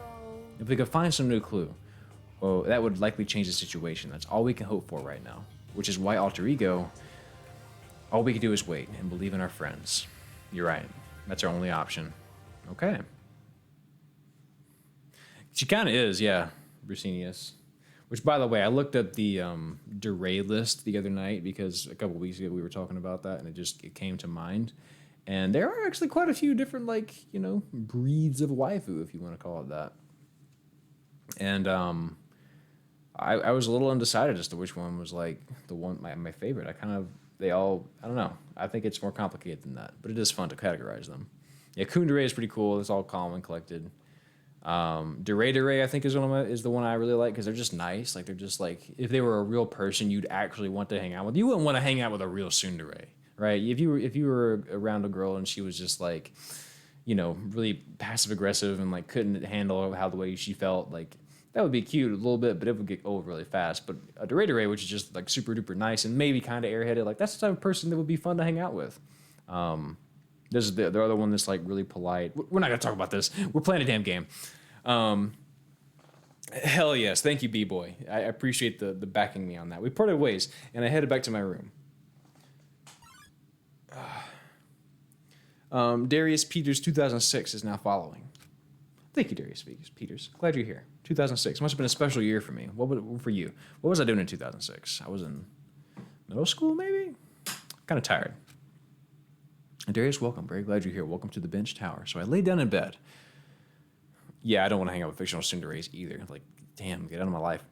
A: If we could find some new clue, well, that would likely change the situation. That's all we can hope for right now. Which is why Alter Ego, all we can do is wait and believe in our friends. You're right. That's our only option. Okay. She kind of is, yeah, Brusenius. Which, by the way, I looked up the Duray list the other night because a couple weeks ago we were talking about that, and it came to mind. And there are actually quite a few different, like, breeds of waifu, if you want to call it that. And I was a little undecided as to which one was, like, the one, my favorite. I don't know. I think it's more complicated than that, but it is fun to categorize them. Yeah, Kundere is pretty cool. It's all calm and collected. Duray, I think, is the one I really like because they're just nice. Like, they're just like, if they were a real person, you'd actually want to hang out with. You wouldn't want to hang out with a real tsundere, right? If you were around a girl and she was just like, really passive aggressive and like couldn't handle how the way she felt, like that would be cute a little bit, but it would get old really fast. But a Duray, which is just like super duper nice and maybe kind of airheaded, like that's the type of person that would be fun to hang out with. There's the other one that's like really polite. We're not gonna talk about this. We're playing a damn game. Hell yes, thank you, B-Boy. I appreciate the backing me on that. We parted ways, and I headed back to my room. Darius Peters 2006 is now following. Thank you, Darius Peters. Glad you're here. 2006 must have been a special year for me. For you? What was I doing in 2006? I was in middle school, maybe. Kind of tired. Darius, welcome. Very glad you're here. Welcome to the Bench Tower. So I laid down in bed. Yeah, I don't want to hang out with fictional tsunderes either. Like, damn, get out of my life.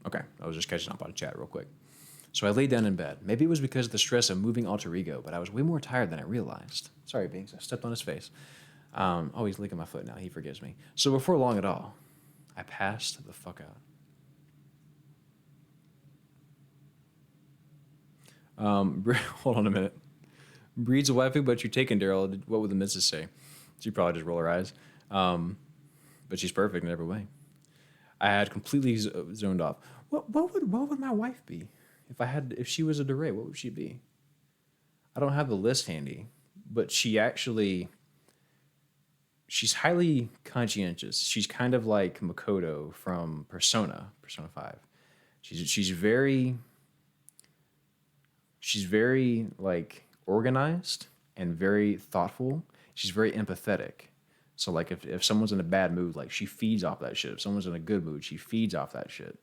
A: Okay, I was just catching up on chat real quick. So I laid down in bed. Maybe it was because of the stress of moving alter ego, but I was way more tired than I realized. Sorry, Binks, I stepped on his face. Oh, he's licking my foot now. He forgives me. So before long at all, I passed the fuck out. Hold on a minute. Breed's a waifu, but you're taking Daryl. What would the missus say? She'd probably just roll her eyes. But she's perfect in every way. I had completely zoned off. What would my wife be? If she was a Duray, what would she be? I don't have the list handy, but she's highly conscientious. She's kind of like Makoto from Persona 5. She's very like organized and very thoughtful. She's very empathetic. So like if someone's in a bad mood, like she feeds off that shit. If someone's in a good mood, she feeds off that shit.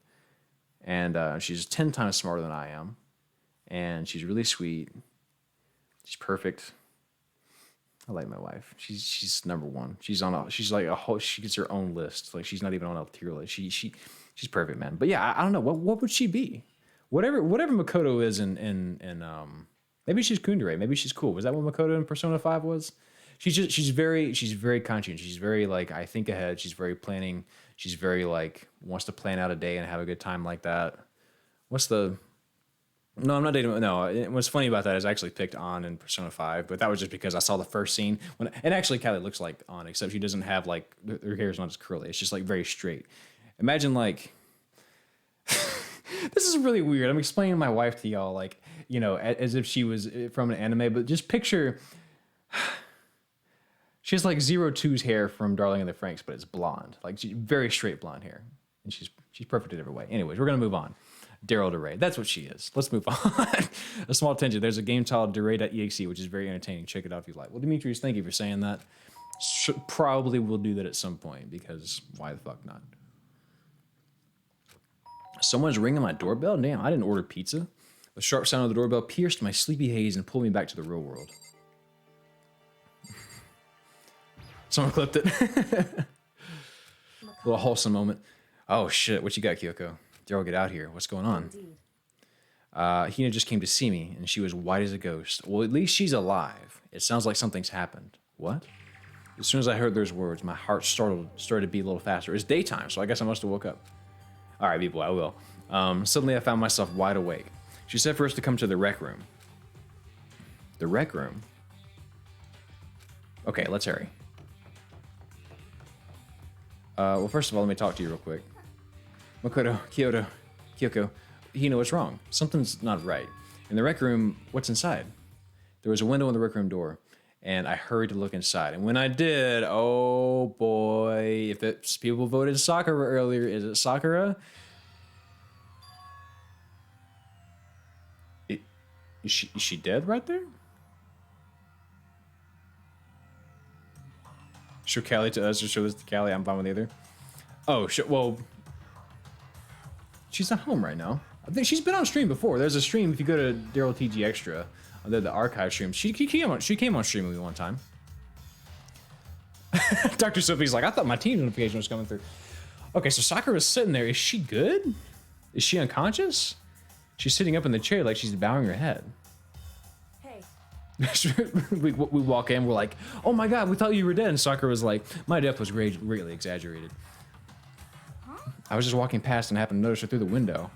A: And she's 10 times smarter than I am. And she's really sweet. She's perfect. I like my wife. She's number one. She gets her own list. Like she's not even on a tier list. She's perfect, man. But yeah, I don't know. What would she be? Whatever Makoto is in maybe she's Kundere. Maybe she's cool. Was that what Makoto in Persona 5 was? She's very conscientious. She's very like, I think ahead. She's very planning. She's very like wants to plan out a day and have a good time like that. No, I'm not dating. No, what's funny about that is I actually picked On in Persona 5, but that was just because I saw the first scene and actually Callie looks like On, except she doesn't have like her hair is not as curly. It's just like very straight. Imagine like this is really weird. I'm explaining my wife to y'all like, you know, as if she was from an anime, but just picture. She has like 02's hair from Darling in the Franxx, but it's blonde, like very straight blonde hair, and she's perfect in every way. Anyways, we're gonna move on. Daryl DeRay, that's what she is. Let's move on. A small tangent. There's a game called DeRay.exe, which is very entertaining. Check it out if you like. Well, Demetrius, thank you for saying that. Probably will do that at some point because why the fuck not? Someone's ringing my doorbell. Damn, I didn't order pizza. The sharp sound of the doorbell pierced my sleepy haze and pulled me back to the real world. Someone clipped it. A little wholesome moment. Oh shit, what you got, Kyoko? Daryl, get out here. What's going on? Hina just came to see me, and she was white as a ghost. Well, at least she's alive. It sounds like something's happened. What? As soon as I heard those words, my heart started to beat a little faster. It's daytime, so I guess I must have woke up. All right, people, I will. Suddenly, I found myself wide awake. She said for us to come to the rec room. The rec room? Okay, let's hurry. Well, first of all, let me talk to you real quick. Makoto, Kyoko, Hina, what's wrong? Something's not right. In the rec room, what's inside? There was a window in the rec room door, and I hurried to look inside. And when I did, oh boy, if it's people voted Sakura earlier, is it Sakura? Is she dead right there? Show Callie to us or show this to Callie. I'm fine with either. Oh, well, she's not home right now. I think she's been on stream before. There's a stream if you go to Daryl TG Extra. The archive stream. She came on stream with me one time. Dr. Sophie's like, I thought my team notification was coming through. Okay, so Sakura's sitting there. Is she good? Is she unconscious? She's sitting up in the chair like she's bowing her head. we walk in, we're like, oh my god, we thought you were dead. And Sakura was like, my death was greatly exaggerated. Huh? I was just walking past and happened to notice her through the window.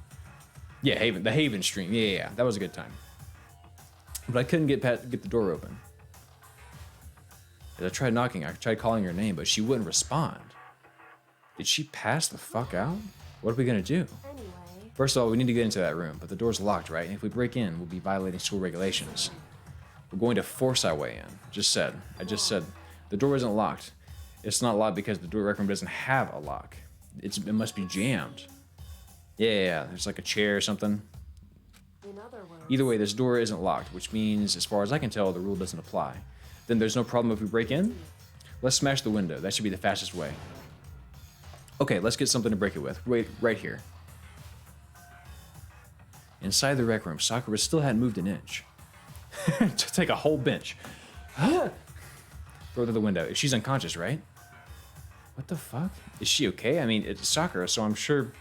A: Yeah, the Haven stream. Yeah, that was a good time. But I couldn't get the door open. As I tried knocking, I tried calling her name, but she wouldn't respond. Did she pass the fuck out? What are we gonna do? Anyway. First of all, we need to get into that room, but the door's locked, right? And if we break in, we'll be violating school regulations. We're going to force our way in. I just said, the door isn't locked. It's not locked because the door rec room doesn't have a lock. It must be jammed. Yeah, there's like a chair or something.
F: In other words,
A: either way, this door isn't locked, which means, as far as I can tell, the rule doesn't apply. Then there's no problem if we break in? Let's smash the window. That should be the fastest way. Okay, let's get something to break it with. Wait, right here. Inside the rec room, Sakura still hadn't moved an inch. To take a whole bench. Throw her to the window. She's unconscious, right? What the fuck? Is she okay? I mean, it's Sakura, so I'm sure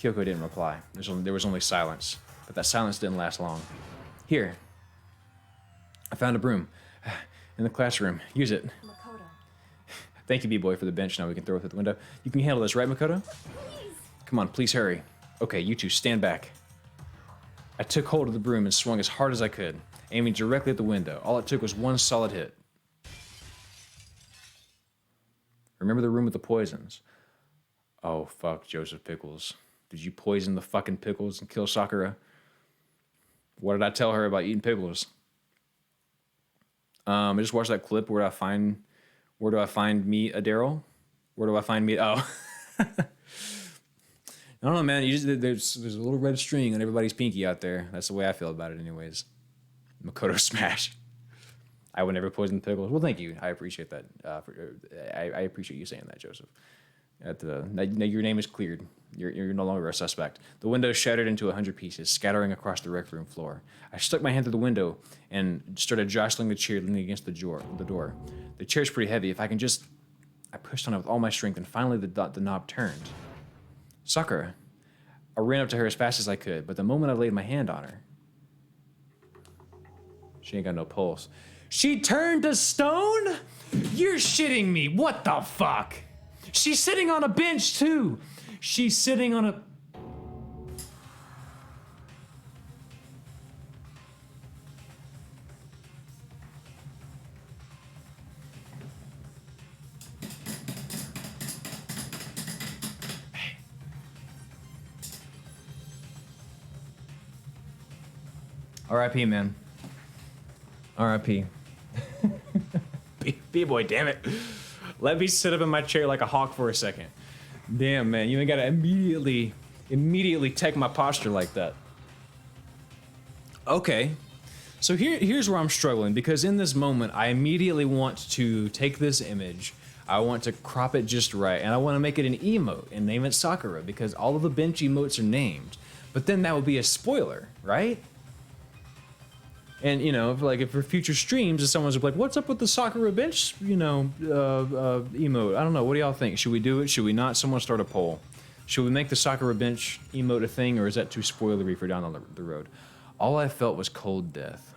A: Kyoko didn't reply. There was only silence, but that silence didn't last long. Here. I found a broom. In the classroom. Use it.
F: Makoto.
A: Thank you, B-Boy, for the bench. Now we can throw it through the window. You can handle this, right, Makoto?
C: Please.
A: Come on, please hurry. Okay, you two, stand back. I took hold of the broom and swung as hard as I could, aiming directly at the window. All it took was one solid hit. Remember the room with the poisons? Oh, fuck, Joseph Pickles. Did you poison the fucking pickles and kill Sakura? What did I tell her about eating pickles? I just watched that clip. Where do I find meat, a Daryl? Where do I find meat? Oh. I don't know, man. There's a little red string on everybody's pinky out there. That's the way I feel about it anyways. Makoto smash. I would never poison the pickles. Well, thank you. I appreciate that. I appreciate you saying that, Joseph. Now your name is cleared. You're no longer a suspect. The window shattered into 100 pieces, scattering across the rec room floor. I stuck my hand through the window and started jostling the chair leaning against the door. The chair's pretty heavy. If I can just... I pushed on it with all my strength, and finally the knob turned. Sakura. I ran up to her as fast as I could, but the moment I laid my hand on her... She ain't got no pulse. She turned to stone? You're shitting me. What the fuck? She's sitting on a bench, too. She's sitting on a... R.I.P., man. R.I.P. B-boy, damn it. Let me sit up in my chair like a hawk for a second. Damn, man, you ain't gotta immediately take my posture like that. Okay, so here's where I'm struggling, because in this moment, I immediately want to take this image, I want to crop it just right, and I want to make it an emote and name it Sakura, because all of the bench emotes are named. But then that would be a spoiler, right? And, you know, if for future streams, if someone's like, what's up with the Sakura bench, emote? I don't know. What do y'all think? Should we do it? Should we not? Someone start a poll. Should we make the Sakura bench emote a thing, or is that too spoilery for down the road? All I felt was cold death.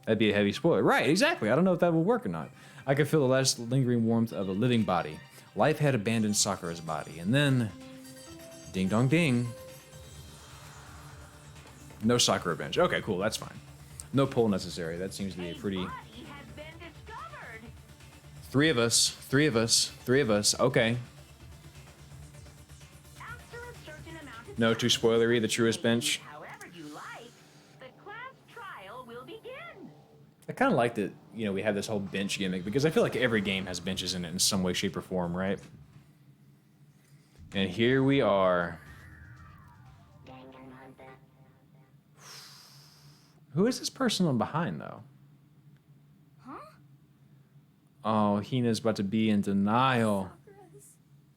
A: That'd be a heavy spoiler. Right, exactly. I don't know if that will work or not. I could feel the last lingering warmth of a living body. Life had abandoned Sakura's body. And then, ding dong ding. No Sakura bench. Okay, cool. That's fine. No poll necessary. That seems to be a pretty...
B: Body has been discovered.
A: Three of us. Okay.
B: After a certain amount of
A: No
B: time,
A: too spoilery, the truest bench.
B: however you like, the class trial will begin.
A: I kind of like that, you know, we have this whole bench gimmick, because I feel like every game has benches in it in some way, shape, or form, right? And here we are. Who is this person on behind, though?
C: Huh?
A: Oh, Hina's about to be in denial.
C: Sakura's.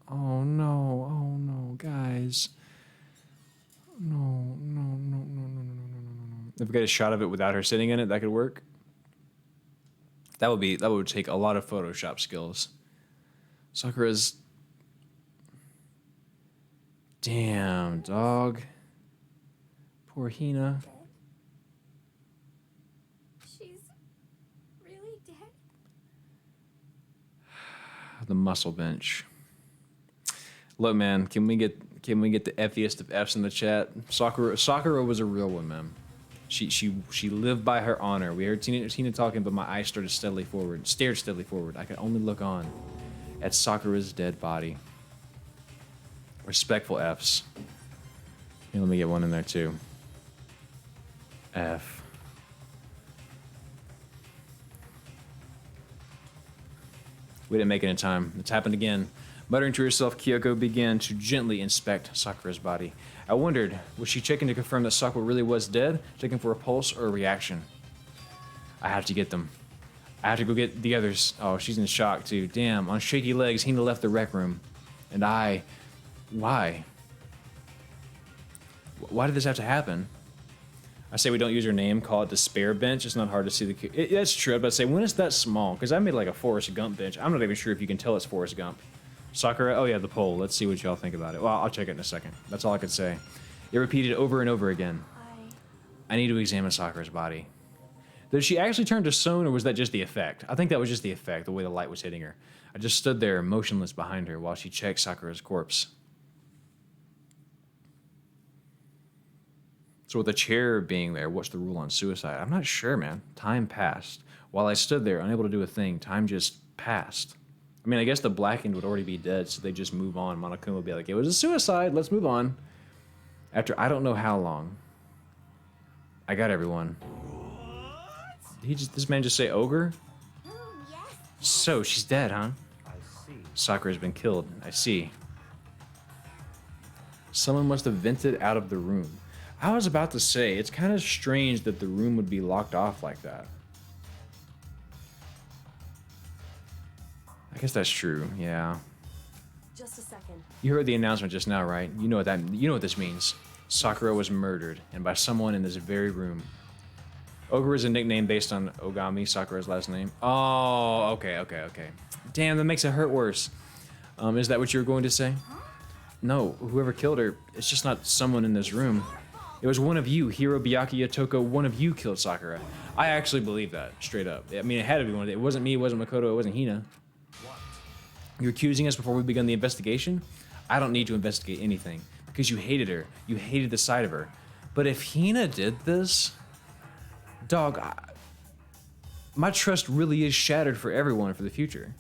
A: Oh no, guys. No. If we get a shot of it without her sitting in it, that could work. That would take a lot of Photoshop skills. Sakura's... Damn, dog. Poor Hina.
C: She's really dead.
A: The muscle bench. Look, man, can we get the F-iest of F's in the chat? Sakura was a real one, man. She lived by her honor. We heard Tina talking, but my eyes stared steadily forward. I could only look on at Sakura's dead body. Respectful F's. Here, let me get one in there too. F. We didn't make it in time. It's happened again. Muttering to herself, Kyoko began to gently inspect Sakura's body. I wondered, was she checking to confirm that Sakura really was dead, checking for a pulse or a reaction? I have to get them. I have to go get the others. Oh, she's in shock too. Damn, on shaky legs, Hina left the rec room. And I... Why? Why did this have to happen? I say we don't use her name, call it the spare bench. It's not hard to see the... That's true, but I say, when it's that small, because I made like a Forrest Gump bench. I'm not even sure if you can tell it's Forrest Gump. Sakura? Oh yeah, the poll. Let's see what y'all think about it. Well, I'll check it in a second. That's all I could say. It repeated over and over again. I need to examine Sakura's body. Did she actually turn to stone, or was that just the effect? I think that was just the effect, the way the light was hitting her. I just stood there, motionless behind her, while she checked Sakura's corpse. So with the chair being there, what's the rule on suicide? I'm not sure, man. Time passed. While I stood there, unable to do a thing, time just passed. I mean, I guess the blackened would already be dead, so they just move on. Monokuma would be like, it was a suicide, let's move on. After I don't know how long. I got everyone. Did this man just say ogre?
C: Yes.
A: So, she's dead, huh?
D: I see.
A: Sakura's been killed. I see. Someone must have vented out of the room. I was about to say, it's kind of strange that the room would be locked off like that. I guess that's true, yeah.
F: Just a second.
A: You heard the announcement just now, right? You know what this means. Sakura was murdered, and by someone in this very room. Ogre is a nickname based on Ogami, Sakura's last name. Oh, okay. Damn, that makes it hurt worse. Is that what you were going to say? No, whoever killed her, it's just not someone in this room. It was one of you, Hiro Byakuya Toko, one of you killed Sakura. I actually believe that, straight up. I mean, it had to be one of them. It wasn't me, it wasn't Makoto, it wasn't Hina. You're accusing us before we begun the investigation? I don't need to investigate anything, because you hated her. You hated the sight of her. But if Hina did this, dog, my trust really is shattered for everyone for the future.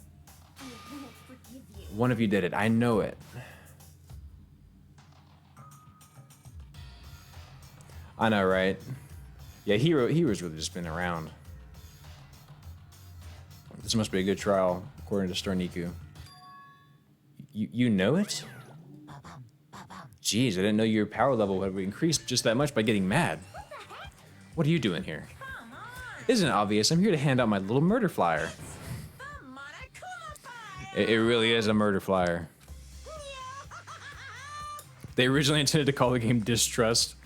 C: I won't forgive you.
A: One of you did it. I know it. I know, right? Yeah, Hero's really just been around. This must be a good trial, according to Storniku. You know it? Jeez, I didn't know your power level had increased just that much by getting mad. What are you doing here? Isn't it obvious? I'm here to hand out my little murder flyer. It really is a murder flyer. They originally intended to call the game Distrust.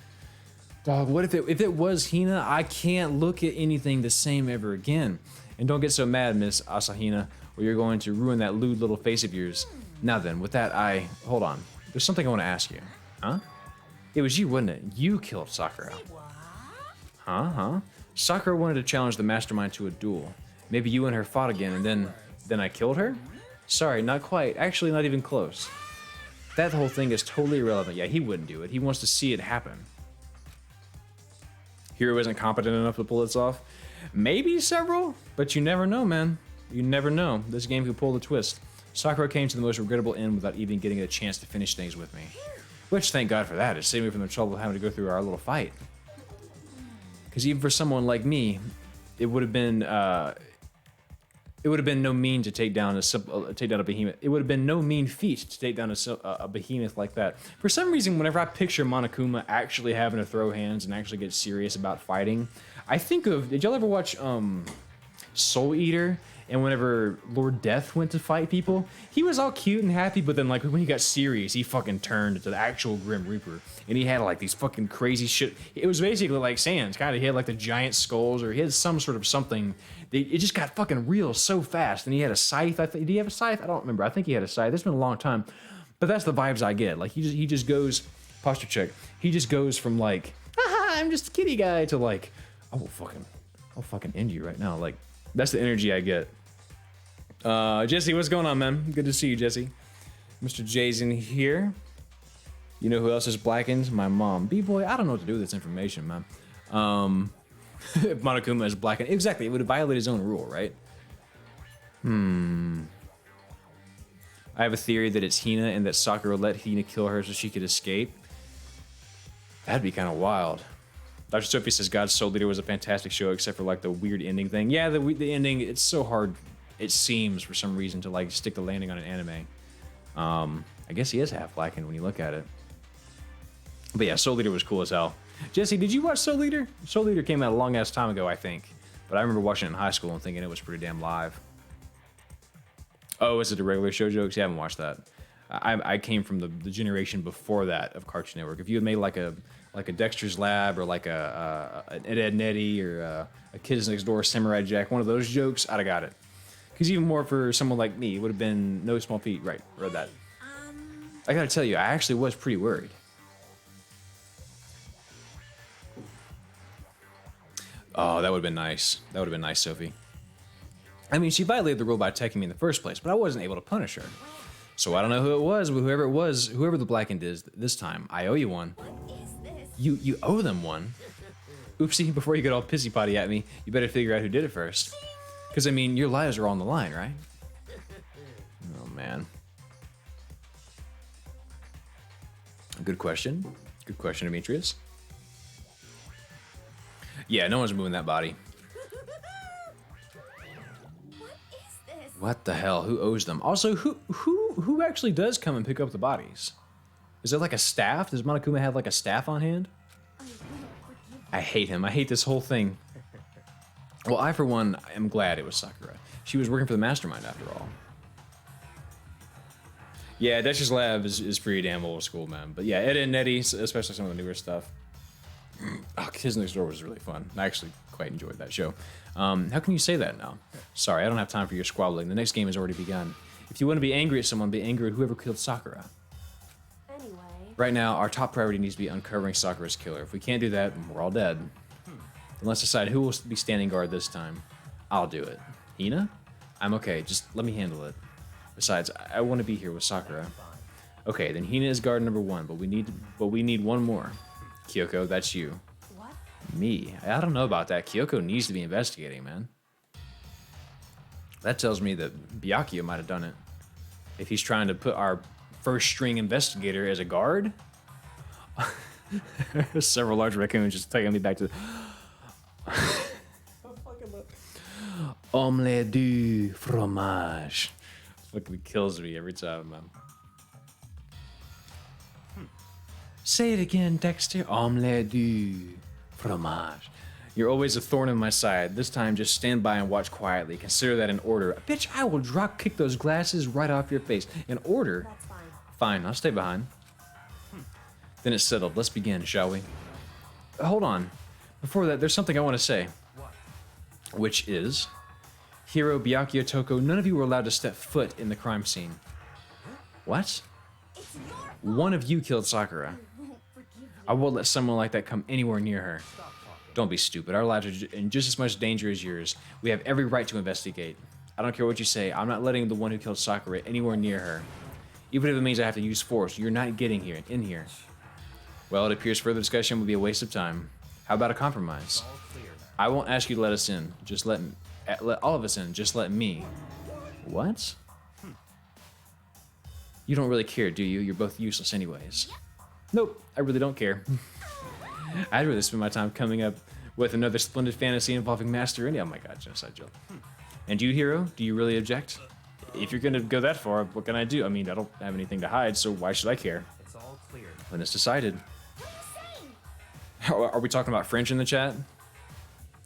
A: Dog, what if it was Hina? I can't look at anything the same ever again. And don't get so mad, Miss Asahina, or you're going to ruin that lewd little face of yours. Now then, with that, hold on. There's something I want to ask you. Huh? It was you, wasn't it? You killed Sakura. Huh? Sakura wanted to challenge the mastermind to a duel. Maybe you and her fought again, and then I killed her? Sorry, not quite. Actually, not even close. That whole thing is totally irrelevant. Yeah, he wouldn't do it. He wants to see it happen. Hiro isn't competent enough to pull this off. Maybe several, but you never know, man. You never know. This game could pull the twist. Sakura came to the most regrettable end without even getting a chance to finish things with me. Which, thank God for that. It saved me from the trouble of having to go through our little fight. Because even for someone like me, it would have been no mean to take down a behemoth. It would have been no mean feat to take down a behemoth like that. For some reason, whenever I picture Monokuma actually having to throw hands and actually get serious about fighting, I think of, did y'all ever watch Soul Eater? And whenever Lord Death went to fight people, he was all cute and happy, but then like when he got serious, he fucking turned into the actual Grim Reaper. And he had like these fucking crazy shit. It was basically like Sans, kind of. He had like the giant skulls, or he had some sort of something. It just got fucking real so fast. And he had a scythe. Did he have a scythe? I don't remember. I think he had a scythe. It's been a long time. But that's the vibes I get. Like he just goes, posture check. He just goes from like, haha, I'm just a kitty guy, to like, I'll fucking end you right now. Like, that's the energy I get. Jesse, what's going on, man? Good to see you, Jesse. Mr. J's in here. You know who else is blackened? My mom. B-boy, I don't know what to do with this information, man. If Monokuma is blackened. Exactly, it would violate his own rule, right? I have a theory that it's Hina and that Sakura let Hina kill her so she could escape. That'd be kind of wild. Dr. Sophie says God's Soul Leader was a fantastic show, except for like the weird ending thing. Yeah, the ending, it's so hard, it seems, for some reason, to like stick the landing on an anime. I guess he is half blackened when you look at it. But yeah, Soul Leader was cool as hell. Jesse, did you watch Soul Leader? Soul Leader came out a long ass time ago, I think. But I remember watching it in high school and thinking it was pretty damn live. Oh, is it a regular show jokes? You haven't watched that. I came from the generation before that of Cartoon Network. If you had made like a Dexter's Lab, or like an Ed, Ed and Eddie, or a Kids Next Door Samurai Jack, one of those jokes, I'd have got it. Because even more for someone like me, it would have been no small feat. Right, read that. I gotta tell you, I actually was pretty worried. Oh, that would have been nice. That would have been nice, Sophie. I mean, she violated the rule by attacking me in the first place, but I wasn't able to punish her. So I don't know who it was, but whoever it was, whoever the blackened is this time, I owe you one.
C: What is this?
A: You owe them one. Oopsie, before you get all pissy potty at me, you better figure out who did it first. Because, I mean, your lives are on the line, right? Oh, man. Good question. Good question, Demetrius. Yeah, no one's moving that body.
C: What is this?
A: What the hell? Who owes them? Also, who actually does come and pick up the bodies? Is there like a staff? Does Monokuma have like a staff on hand?
C: I won't forgive you.
A: I hate him. I hate this whole thing. Well, I, for one, am glad it was Sakura. She was working for the mastermind, after all. Yeah, Dexter's Lab is pretty damn old school, man. But yeah, Ed and Nettie, especially some of the newer stuff. Oh, Kids Next Door was really fun. I actually quite enjoyed that show. How can you say that now? Sorry, I don't have time for your squabbling. The next game has already begun. If you want to be angry at someone, be angry at whoever killed Sakura.
F: Anyway.
A: Right now, our top priority needs to be uncovering Sakura's killer. If we can't do that, we're all dead. Then let's decide who will be standing guard this time. I'll do it. Hina? I'm okay. Just let me handle it. Besides, I want to be here with Sakura. Okay, then Hina is guard number 1, but we need one more. Kyoko, that's you.
F: What?
A: Me? I don't know about that. Kyoko needs to be investigating, man. That tells me that Byakuya might have done it. If he's trying to put our first string investigator as a guard. Several large raccoons just taking me back to omelette du fromage. Fucking kills me every time, man. Say it again, Dexter. Omelette du fromage. You're always a thorn in my side. This time, just stand by and watch quietly. Consider that an order. Bitch, I will drop kick those glasses right off your face. An order?
F: That's fine.
A: Fine, I'll stay behind. Then it's settled. Let's begin, shall we? Hold on. Before that, there's something I want to say. Which is, Hiro, Byakuya, Toko, none of you were allowed to step foot in the crime scene. What?
C: It's your fault.
A: One of you killed Sakura.
C: I won't forgive you.
A: I won't let someone like that come anywhere near her. Don't be stupid. Our lives are in just as much danger as yours. We have every right to investigate. I don't care what you say. I'm not letting the one who killed Sakura anywhere near her. Even if it means I have to use force, you're not getting in here. Well, it appears further discussion would be a waste of time. How about a compromise? I won't ask you to let us in. Just let all of us in. Just let me. What? You don't really care, do you? You're both useless anyways. Nope, I really don't care. I'd rather spend my time coming up with another splendid fantasy involving Master India. Oh my god, genocide joke. And you, Hero, do you really object? If you're gonna go that far, what can I do? I mean, I don't have anything to hide, so why should I care?
D: It's all clear.
A: When it's decided.
C: What are you saying?
A: Are we talking about French in the chat?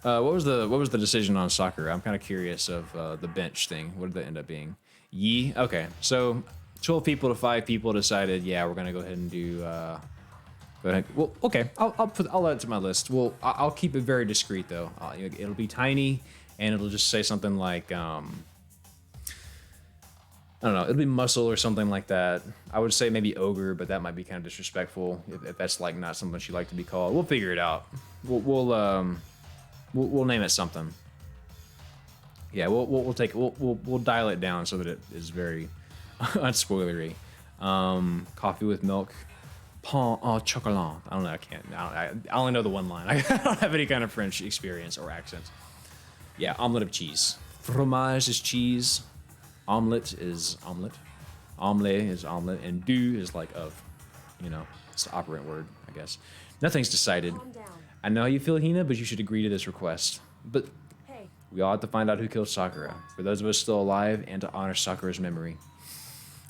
A: What was the decision on Sakura? I'm kind of curious of the bench thing. What did that end up being? Yi? Okay, so 12 people to 5 people decided, yeah, we're gonna go ahead and do. Go ahead. Well, okay, I'll add it to my list. Well, I'll keep it very discreet though. It'll be tiny, and it'll just say something like, I don't know, it'll be muscle or something like that. I would say maybe ogre, but that might be kind of disrespectful if that's like not something she'd like to be called. We'll figure it out. We'll name it something. Yeah, we'll take it. We'll dial it down so that it is very unspoilery. Coffee with milk. Pain au chocolat. I don't know. I only know the one line. I don't have any kind of French experience or accent. Yeah, omelet of cheese. Fromage is cheese. Omelet is omelet. Omelette is omelet. And du is like of. You know, it's the operant word, I guess. Nothing's decided.
F: Calm down.
A: I know how you feel, Hina, but you should agree to this request. But
F: Hey,
A: we all have to find out who killed Sakura. For those of us still alive, and to honor Sakura's memory.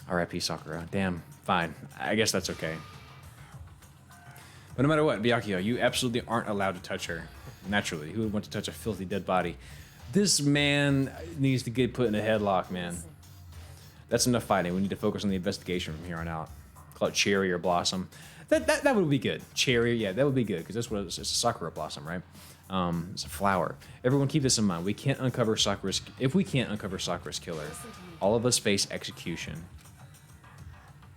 A: R.I.P. Sakura. Damn. Fine. I guess that's okay. But no matter what, Byakuya, you absolutely aren't allowed to touch her. Naturally, who would want to touch a filthy dead body? This man needs to get put in a headlock, man. That's enough fighting. We need to focus on the investigation from here on out. Call it Cherry or Blossom. That would be good. Cherry, yeah, that would be good, because that's what it's a Sakura Blossom, right? It's a flower. Everyone keep this in mind. We can't uncover Sakura's... If we can't uncover Sakura's killer, all of us face execution.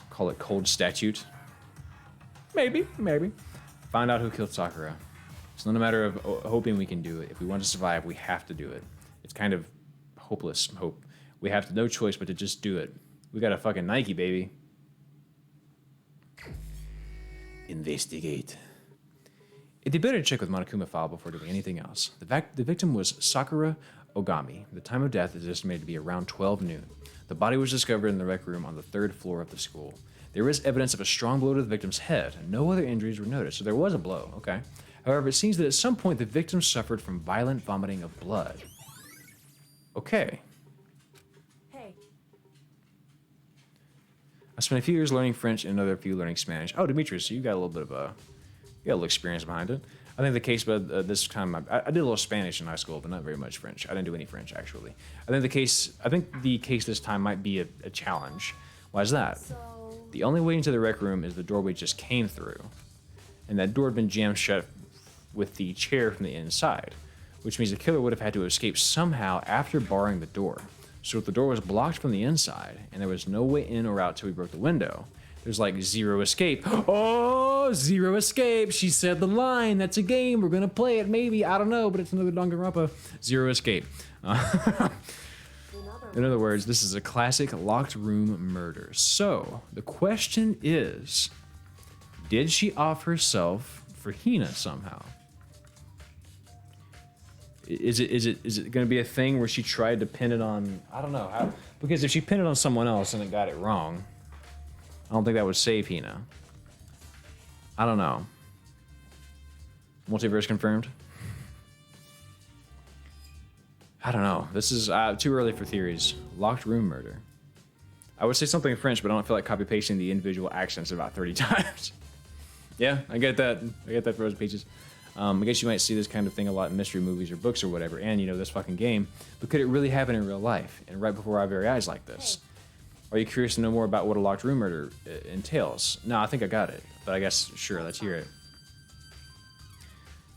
A: Call it cold statute. Maybe, maybe. Find out who killed Sakura. It's not a matter of hoping we can do it. If we want to survive, we have to do it. It's kind of hopeless hope. We have no choice but to just do it. We got a fucking Nike, baby. Investigate. It'd be better to check with Monokuma file before doing anything else. The victim was Sakura Ogami. The time of death is estimated to be around 12 noon. The body was discovered in the rec room on the 3rd floor of the school. There is evidence of a strong blow to the victim's head. No other injuries were noticed, so there was a blow, okay. However, it seems that at some point the victim suffered from violent vomiting of blood. Okay.
F: Hey,
A: I spent a few years learning French and another few learning Spanish. Oh, Demetrius, you got a little bit of experience behind it. I think the case, but this time I did a little Spanish in high school, but not very much French. I didn't do any French actually. I think the case this time might be a challenge. Why is that?
F: so
A: The only way into the rec room is the door we just came through, and that door had been jammed shut with the chair from the inside, which means the killer would have had to escape somehow after barring the door. So if the door was blocked from the inside and there was no way in or out till we broke the window, there's like zero escape. Oh, zero escape. She said the line. That's a game. We're going to play it. Maybe. I don't know, but it's another Danganronpa. Zero escape. In other words, this is a classic locked room murder. So the question is, did she off herself for Hina somehow? Is it going to be a thing where she tried to pin it on, I don't know how, because if she pinned it on someone else and it got it wrong, I don't think that would save Hina. I don't know. Multiverse confirmed? I don't know. This is too early for theories. Locked room murder. I would say something in French, but I don't feel like copy pasting the individual accents about 30 times. Yeah, I get that. I get that for those pages. I guess you might see this kind of thing a lot in mystery movies or books or whatever, and you know, this fucking game. But could it really happen in real life and right before our very eyes like this? Are you curious to know more about what a locked room murder entails? No, I think I got it, but I guess, sure, let's hear it.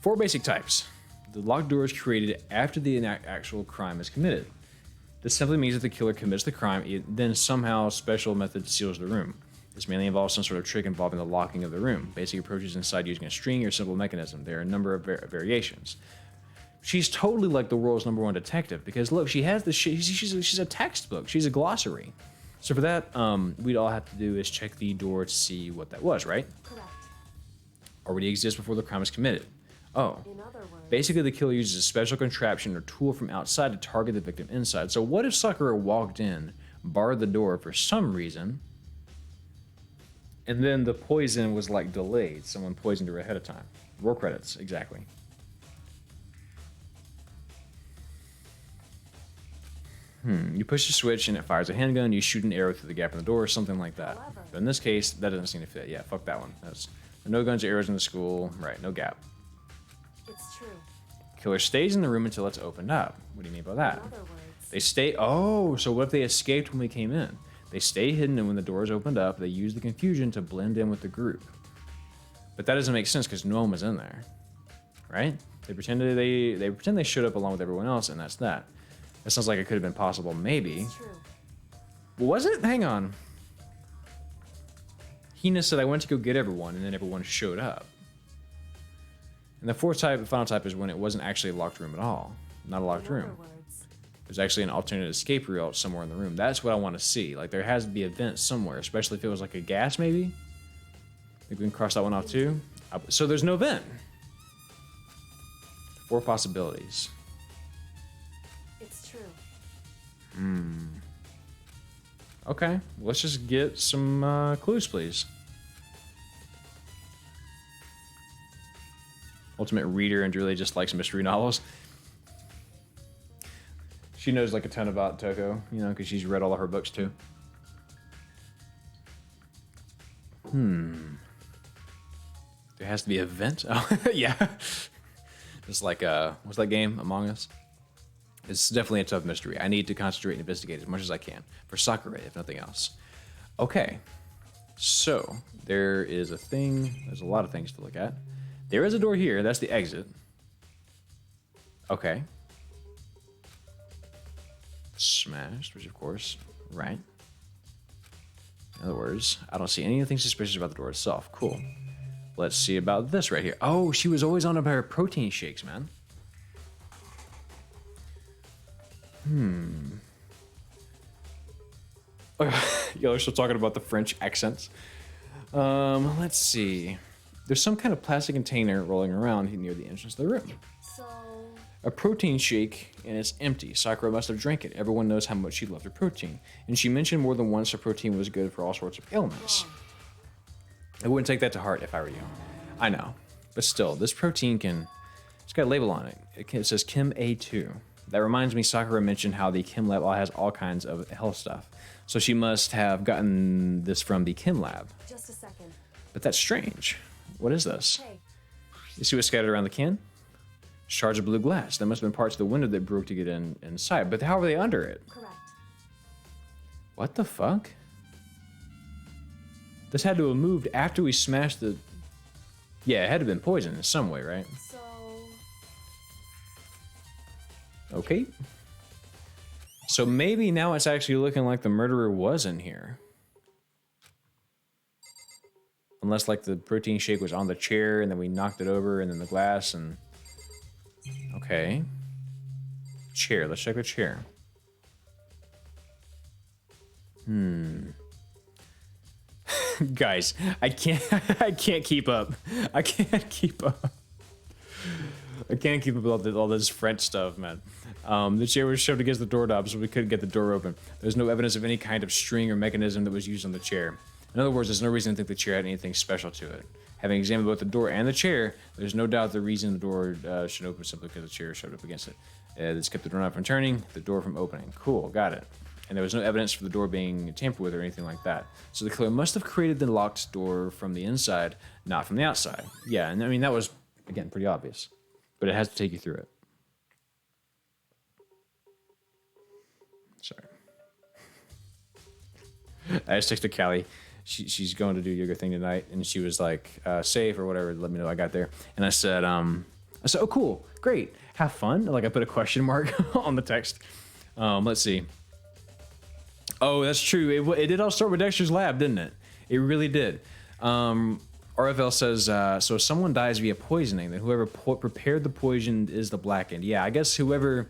A: 4 basic types. The locked door is created after the actual crime is committed. This simply means that the killer commits the crime, then somehow special method seals the room. This mainly involves some sort of trick involving the locking of the room. Basic approaches inside using a string or simple mechanism. There are a number of variations. She's totally like the world's #1 detective because look, she has the she's a textbook. She's a glossary. So for that, we'd all have to do is check the door to see what that was, right?
F: correct.
A: Already exists before the crime is committed. Oh.
F: In other words,
A: Basically, the killer uses a special contraption or tool from outside to target the victim inside. So what if Sakura walked in, barred the door for some reason, and then the poison was like delayed? Someone poisoned her ahead of time. Roll credits, exactly. You push the switch and it fires a handgun, you shoot an arrow through the gap in the door, or something like that.
F: However-
A: But in this case, that doesn't seem to fit. Yeah, fuck that one. That's no guns or arrows in the school. Right, no gap.
F: it's true.
A: Killer stays in the room until it's opened up. What do you mean by that?
F: In other words,
A: They stay. Oh, so what if they escaped when we came in? They stay hidden, and when the doors opened up, they use the confusion to blend in with the group. But that doesn't make sense because no one was in there, right? They pretended they showed up along with everyone else, and that's that. That sounds like it could have been possible, maybe.
F: it's true.
A: Was it? Hang on. Hina said I went to go get everyone, and then everyone showed up. And the fourth type, the final type, is when it wasn't actually a locked room at all. Not a locked
F: In
A: room.
F: other words,
A: There's actually an alternate escape route somewhere in the room. That's what I want to see. Like, there has to be a vent somewhere, especially if it was like a gas, maybe. Maybe we can cross that one off too. So there's no vent. 4 possibilities.
F: it's true.
A: Okay, let's just get some clues, please. Ultimate reader and really just likes mystery novels. She knows like a ton about Toko, you know, because she's read all of her books too. There has to be a vent. Oh, yeah. It's like what's that game? Among Us. It's definitely a tough mystery. I need to concentrate and investigate as much as I can for Sakura, if nothing else. Okay, so there is a thing. There's a lot of things to look at. There is a door here. That's the exit. Okay. Smashed, which of course, right. In other words, I don't see anything suspicious about the door itself. Cool. Let's see about this right here. Oh, she was always on about her protein shakes, man. Y'all are still talking about the French accents. Let's see. There's some kind of plastic container rolling around near the entrance of the room.
F: So,
A: A protein shake, and it's empty. Sakura must have drank it. Everyone knows how much she loved her protein. And she mentioned more than once her protein was good for all sorts of ailments. I wouldn't take that to heart if I were you. I know. But still, this protein can... It's got a label on it. It says Chem A2. That reminds me, Sakura mentioned how the Chem Lab has all kinds of health stuff. So she must have gotten this from the Chem Lab.
F: just a second.
A: But that's strange. What is this?
F: Hey,
A: You see what's scattered around the can? Shards of blue glass. That must have been parts of the window that broke to get inside. But how were they under it?
F: correct.
A: What the fuck? This had to have moved after we smashed the... Yeah, it had to have been poisoned in some way, right?
F: So,
A: Okay. So maybe now it's actually looking like the murderer was in here. Unless like the protein shake was on the chair and then we knocked it over and then the glass and... Okay. Chair, let's check the chair. Guys, I can't keep up. I can't keep up. I can't keep up with all this French stuff, man. The chair was shoved against the doorknob, so we couldn't get the door open. There's no evidence of any kind of string or mechanism that was used on the chair. In other words, there's no reason to think the chair had anything special to it. Having examined both the door and the chair, there's no doubt the reason the door should open simply because the chair shoved up against it. This kept the doorknob from turning, the door from opening. Cool, got it. And there was no evidence for the door being tampered with or anything like that. So the killer must have created the locked door from the inside, not from the outside. Yeah, and I mean, that was, again, pretty obvious. But it has to take you through it. Sorry. I just texted Callie. She's going to do yoga thing tonight, and she was like, safe or whatever, let me know I got there. And I said, oh, cool, great, have fun. Like, I put a question mark on the text. Let's see. Oh, that's true. It did all start with Dexter's lab, didn't it? It really did. RFL says, so if someone dies via poisoning, then whoever prepared the poison is the Blackened. Yeah, I guess whoever...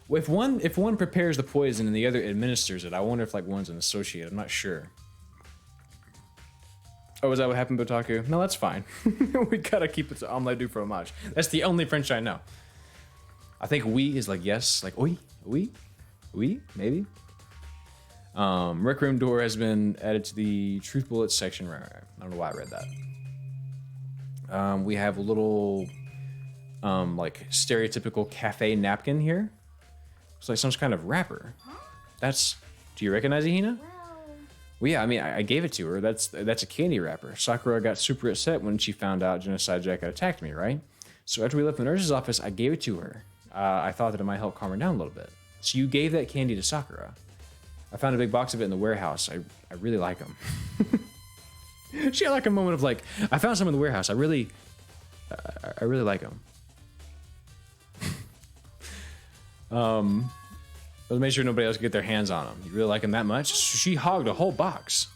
A: If one prepares the poison and the other administers it, I wonder if like one's an associate. I'm not sure. Oh, is that what happened, Botaku? No, that's fine. We gotta keep it to omelette du fromage. That's the only French I know. I think oui is like yes, like oui, maybe. Rec room door has been added to the truth bullets section. Right. I don't know why I read that. We have a little, like stereotypical cafe napkin here. It's like some kind of wrapper. That's. Do you recognize it, Hina? Well, yeah. I mean, I gave it to her. That's a candy wrapper. Sakura got super upset when she found out Genocide Jack had attacked me. Right. So after we left the nurse's office, I gave it to her. I thought that it might help calm her down a little bit. So you gave that candy to Sakura. I found a big box of it in the warehouse. I really like them. She had like a moment of like, I found some in the warehouse. I really like them. Let's make sure nobody else can get their hands on them. You really like them that much? She hogged a whole box.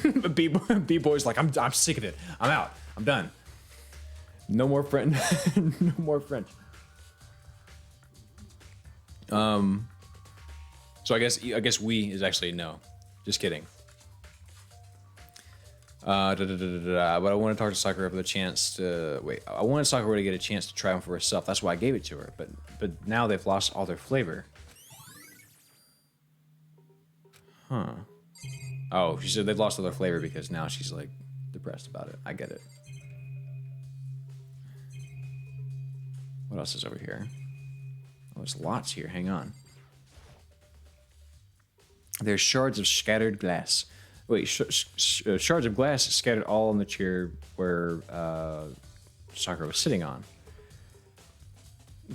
A: But B-Boy's like, I'm sick of it. I'm out. I'm done. No more French. No more French. So I guess we is actually no. Just kidding. But I want to talk to Sakura for the chance to wait. I wanted Sakura to get a chance to try them for herself. That's why I gave it to her. But now they've lost all their flavor. Huh. Oh, she said they've lost all their flavor because now she's like depressed about it. I get it. What else is over here? Oh, there's lots here. Hang on. There's shards of scattered glass. Wait, shards of glass scattered all on the chair where Sakura was sitting on.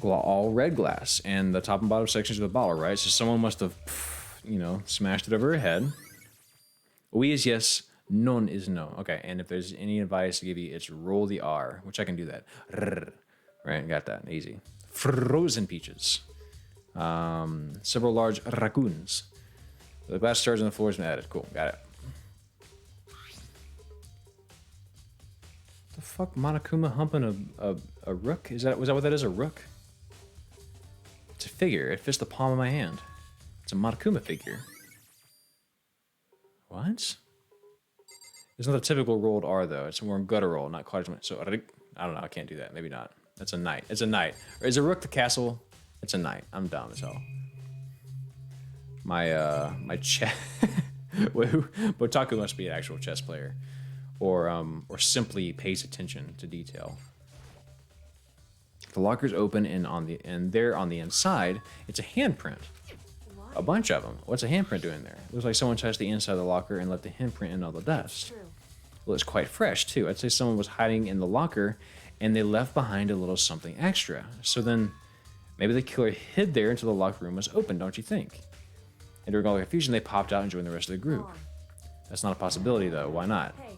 A: All red glass, and the top and bottom sections of the bottle, right? So someone must have, smashed it over her head. Oui is yes, non is no. Okay, and if there's any advice to give you, it's roll the R, which I can do that. Right, got that. Easy. Frozen peaches. Several large raccoons. The glass stars on the floor has been added. Cool, got it. The fuck, Monokuma humping a rook? Was that what that is? A rook? It's a figure. It fits the palm of my hand. It's a Monokuma figure. What? It's not the typical rolled R though. It's more guttural, not quite as much. So I don't know. I can't do that. Maybe not. That's a knight. It's a knight. Or is a rook the castle? It's a knight. I'm dumb as hell. My chess. Botaku must be an actual chess player, or simply pays attention to detail. The locker's open, and there on the inside, it's a handprint. A bunch of them. What's a handprint doing there? It looks like someone touched the inside of the locker and left the handprint in all the dust.
F: True.
A: Well, it's quite fresh too. I'd say someone was hiding in the locker, and they left behind a little something extra. So then, maybe the killer hid there until the locker room was open. Don't you think? And during all the confusion, they popped out and joined the rest of the group. That's not a possibility, though. Why not?
F: Hey,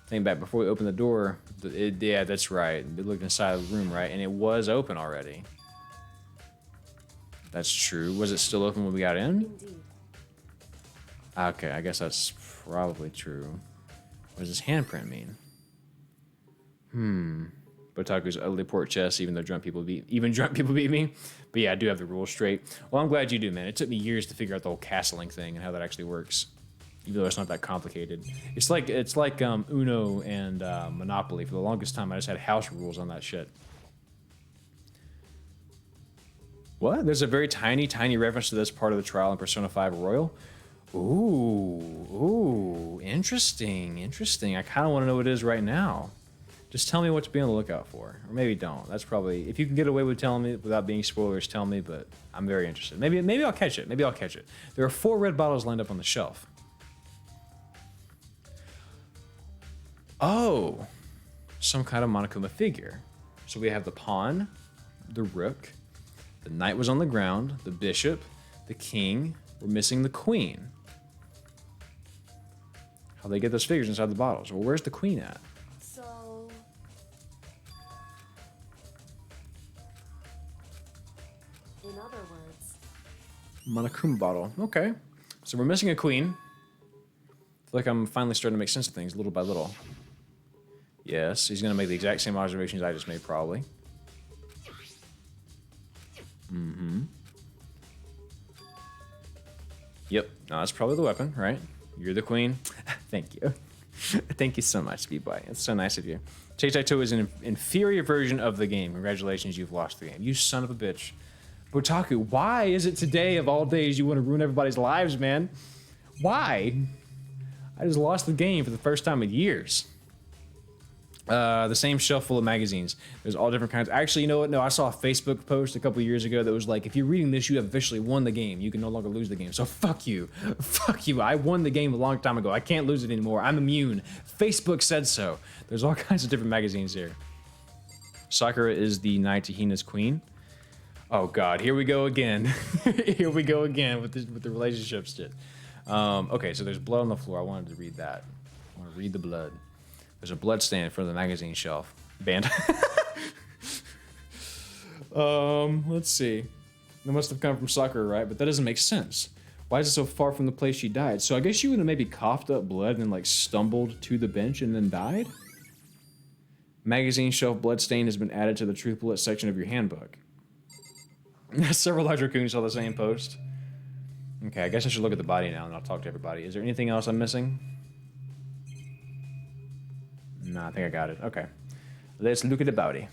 A: Think back, before we opened the door, yeah, that's right. We looked inside the room, right? And it was open already. That's true. Was it still open when we got in?
F: indeed.
A: Okay, I guess that's probably true. What does this handprint mean? Botaku's ugly port chest, even drunk people beat me. But yeah, I do have the rules straight. Well, I'm glad you do, man. It took me years to figure out the whole castling thing and how that actually works. Even though it's not that complicated. It's like Uno and Monopoly. For the longest time, I just had house rules on that shit. What? There's a very tiny, tiny reference to this part of the trial in Persona 5 Royal. Ooh, interesting. I kind of want to know what it is right now. Just tell me what to be on the lookout for. Or maybe don't. That's probably... If you can get away with telling me without being spoilers, tell me, but I'm very interested. Maybe I'll catch it. There are 4 red bottles lined up on the shelf. Oh, some kind of Monokuma figure. So we have the pawn, the rook, the knight was on the ground, the bishop, the king. We're missing the queen. How they get those figures inside the bottles? Well, where's the queen at?
F: So... In other words...
A: Monokuma bottle. Okay. So we're missing a queen. I feel like I'm finally starting to make sense of things little by little. Yes, he's going to make the exact same observations I just made, probably. Yep. No, that's probably the weapon, right? You're the queen. Thank you. Thank you so much, Speed Boy. It's so nice of you. Tic-Tac-Toe is an inferior version of the game. Congratulations, you've lost the game. You son of a bitch. Botaku, why is it today of all days you want to ruin everybody's lives, man? Why? I just lost the game for the first time in years. The same shelf full of magazines. There's all different kinds. Actually, you know what? No, I saw a Facebook post a couple years ago that was like, if you're reading this, you have officially won the game. You can no longer lose the game. So fuck you. Fuck you. I won the game a long time ago. I can't lose it anymore. I'm immune. Facebook said so. There's all kinds of different magazines here. Sakura is the knight to Hina's queen. Oh god, here we go again. Here we go again with the relationship shit. Okay, so there's blood on the floor. I wanted to read that. I want to read the blood. There's a blood stain in front of the magazine shelf. Banned. Let's see. That must have come from Sakura, right? But that doesn't make sense. Why is it so far from the place she died? So I guess she would have maybe coughed up blood and then like stumbled to the bench and then died? Magazine shelf blood stain has been added to the truth bullet section of your handbook. Several large raccoons saw the same post. Okay, I guess I should look at the body now and I'll talk to everybody. Is there anything else I'm missing? No, I think I got it. Okay. Let's look at the body.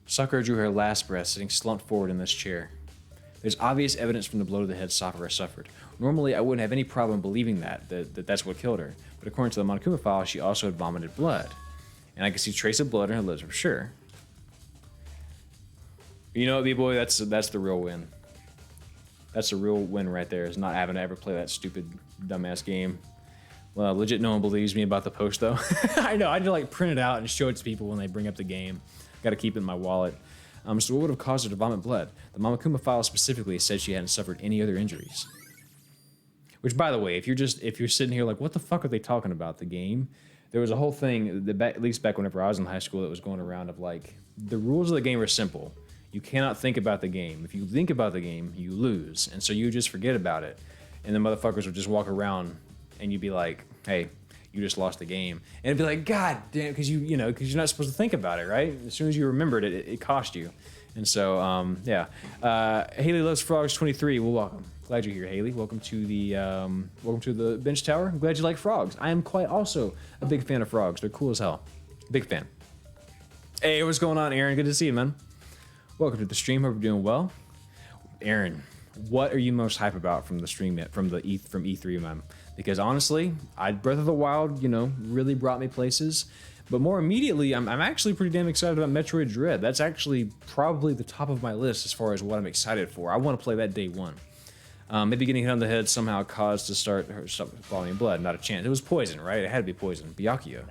A: Sakura drew her last breath, sitting slumped forward in this chair. There's obvious evidence from the blow to the head Sakura suffered. Normally, I wouldn't have any problem believing that's what killed her. But according to the Monokuma file, she also had vomited blood. And I can see trace of blood on her lips for sure. You know what, B-Boy? That's the real win. That's the real win right there, is not having to ever play that stupid, dumbass game. Well, legit no one believes me about the post, though. I know, I had to like print it out and show it to people when they bring up the game. Gotta keep it in my wallet. So what would have caused her to vomit blood? The Monokuma file specifically said she hadn't suffered any other injuries. Which, by the way, if you're sitting here like, what the fuck are they talking about, the game? there was a whole thing, at least back whenever I was in high school, that was going around of like, the rules of the game are simple. You cannot think about the game. If you think about the game, you lose. And so you just forget about it. And the motherfuckers would just walk around and you'd be like, hey, you just lost the game. And it'd be like, God damn, because because you're not supposed to think about it, right? As soon as you remembered it, it cost you. And so, yeah. Haley Loves Frogs 23, well, welcome. Glad you're here, Haley. Welcome to the bench tower. I'm glad you like frogs. I am quite also a big fan of frogs. They're cool as hell. Big fan. Hey, what's going on, Aaron? Good to see you, man. Welcome to the stream. Hope you're doing well. Aaron, what are you most hype about from the stream from E3, man? Because honestly, Breath of the Wild, really brought me places. But more immediately, I'm actually pretty damn excited about Metroid Dread. That's actually probably the top of my list as far as what I'm excited for. I want to play that day one. Maybe getting hit on the head somehow caused to start following blood. Not a chance. It was poison, right? It had to be poison. Byakuya.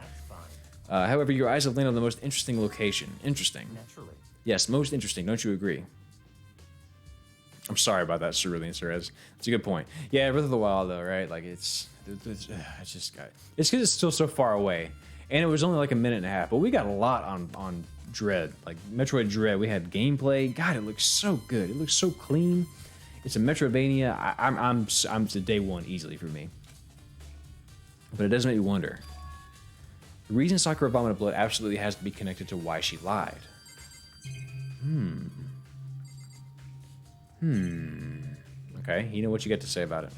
A: However, your eyes have landed on the most interesting location. Interesting.
D: Naturally.
A: Yes, most interesting. Don't you agree? I'm sorry about that, Cerulean Cerez. It's a good point. Yeah, Breath of the Wild, though, right? Like, it's just it's because it's still so far away. And it was only like a minute and a half. But we got a lot on Dread. Like, Metroid Dread, we had gameplay. God, it looks so good. It looks so clean. It's a Metroidvania. I'm to day one easily for me. But it does make me wonder. The reason Sakura vomited blood absolutely has to be connected to why she lied. Okay, you know what you got to say about it.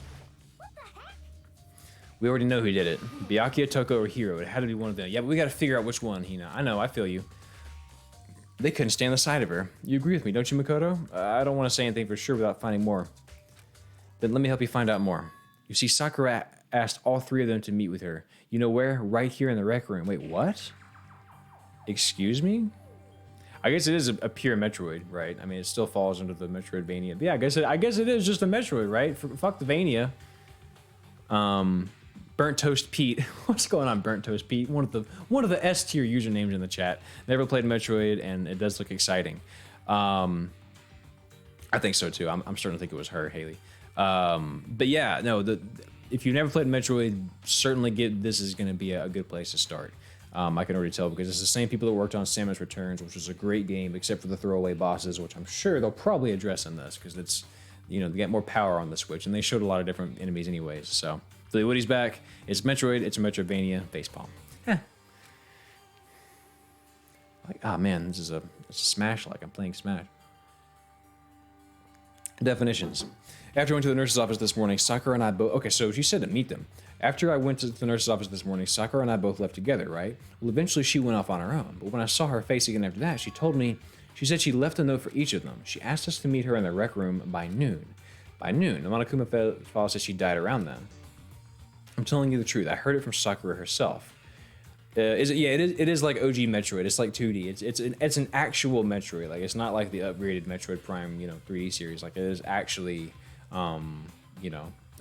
A: We already know who did it. Byakuya, Toko, or Hiro. It had to be one of them. Yeah, but we got to figure out which one, Hina. I know, I feel you. They couldn't stand the sight of her. You agree with me, don't you, Makoto? I don't want to say anything for sure without finding more. Then let me help you find out more. You see, Sakura asked all three of them to meet with her. You know where? Right here in the rec room. Wait, what? Excuse me? I guess it is a pure Metroid, right? I mean, it still falls under the Metroidvania. But yeah, I guess it is just a Metroid, right? Fuck the Vania. Burnt Toast Pete. What's going on, Burnt Toast Pete? One of the S tier usernames in the chat. Never played Metroid, and it does look exciting. I think so too. I'm starting to think it was her, Haley. But yeah, no. If you've never played Metroid, certainly this is going to be a good place to start. I can already tell because it's the same people that worked on Samus Returns, which was a great game, except for the throwaway bosses, which I'm sure they'll probably address in this because it's, they get more power on the Switch, and they showed a lot of different enemies anyways. So, Philly Woody's back. It's Metroid. It's a Metroidvania. Facepalm. Like, oh man, it's a Smash. Like I'm playing Smash. Definitions. After I went to the nurse's office this morning, Sakura and I both... Okay, so she said to meet them. After I went to the nurse's office this morning, Sakura and I both left together, right? Well, eventually she went off on her own. But when I saw her face again after that, she told me... She said she left a note for each of them. She asked us to meet her in the rec room by noon. By noon. The Monokuma Fall said she died around then. I'm telling you the truth. I heard it from Sakura herself. Is it? Yeah, it is like OG Metroid. It's like 2D. It's an actual Metroid. Like it's not like the upgraded Metroid Prime, 3D series. Like it is actually... a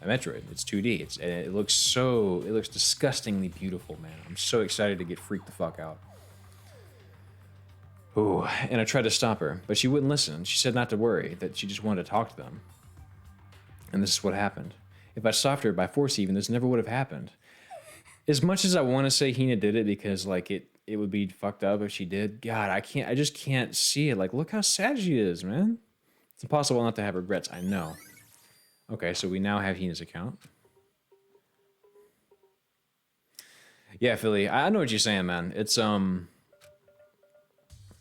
A: Metroid. It's 2D. It looks disgustingly beautiful, man. I'm so excited to get freaked the fuck out. Ooh, and I tried to stop her, but she wouldn't listen. She said not to worry, that she just wanted to talk to them. And this is what happened. If I stopped her by force even, this never would have happened. As much as I want to say Hina did it because like it would be fucked up if she did, God, I just can't see it. Like, look how sad she is, man. It's impossible not to have regrets, I know. Okay, so we now have Hina's account. Yeah, Philly, I know what you're saying, man. It's, hang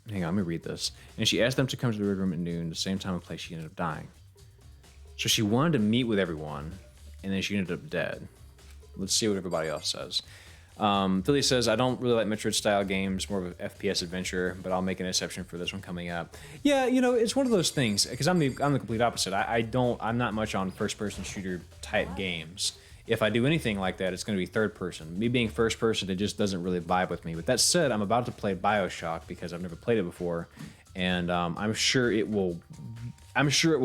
A: on, let me read this. And she asked them to come to the red room at noon, the same time and place she ended up dying. So she wanted to meet with everyone, and then she ended up dead. Let's see what everybody else says. Philly says, I don't really like Metroid-style games, more of an FPS adventure, but I'll make an exception for this one coming up. Yeah, it's one of those things, because I'm the complete opposite. I'm not much on first-person shooter type games. If I do anything like that, it's going to be third-person. Me being first-person, it just doesn't really vibe with me. With that said, I'm about to play BioShock, because I've never played it before, and I'm sure it will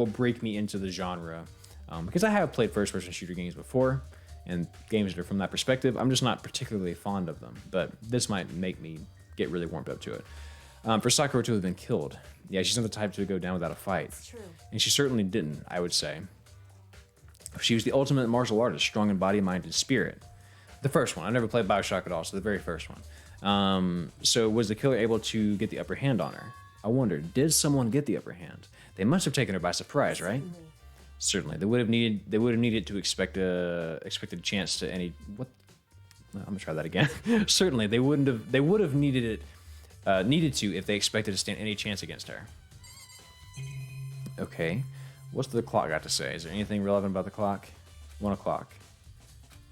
A: break me into the genre, because I have played first-person shooter games before, and games that are from that perspective, I'm just not particularly fond of them. But this might make me get really warmed up to it. For Sakura to have been killed, yeah, she's not the type to go down without a fight.
F: It's true.
A: And she certainly didn't, I would say. She was the ultimate martial artist, strong in body, mind, and spirit. The first one. I never played Bioshock at all, so the very first one. So was the killer able to get the upper hand on her? I wonder, did someone get the upper hand? They must have taken her by surprise, right? Certainly. They would have needed to expect a chance to any what well, I'm gonna try that again. Certainly, they would have needed to if they expected to stand any chance against her. Okay. What's the clock got to say? Is there anything relevant about the clock? 1 o'clock.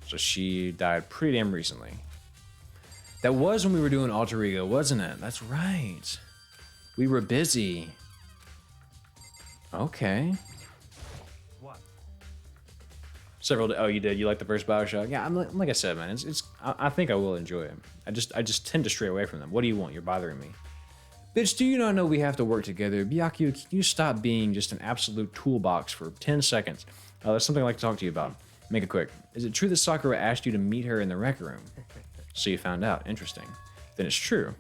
A: So she died pretty damn recently. That was when we were doing Alter Ego, wasn't it? That's right. We were busy. Okay.
D: What?
A: Oh, you did. You like the first Bioshock? Yeah, like I said, man. I think I will enjoy it. I just tend to stray away from them. What do you want? You're bothering me. Bitch, do you not know we have to work together? Byakuya, can you stop being just an absolute toolbox for 10 seconds? There's something I'd like to talk to you about. Make it quick. Is it true that Sakura asked you to meet her in the rec room? So you found out. Interesting. Then it's true.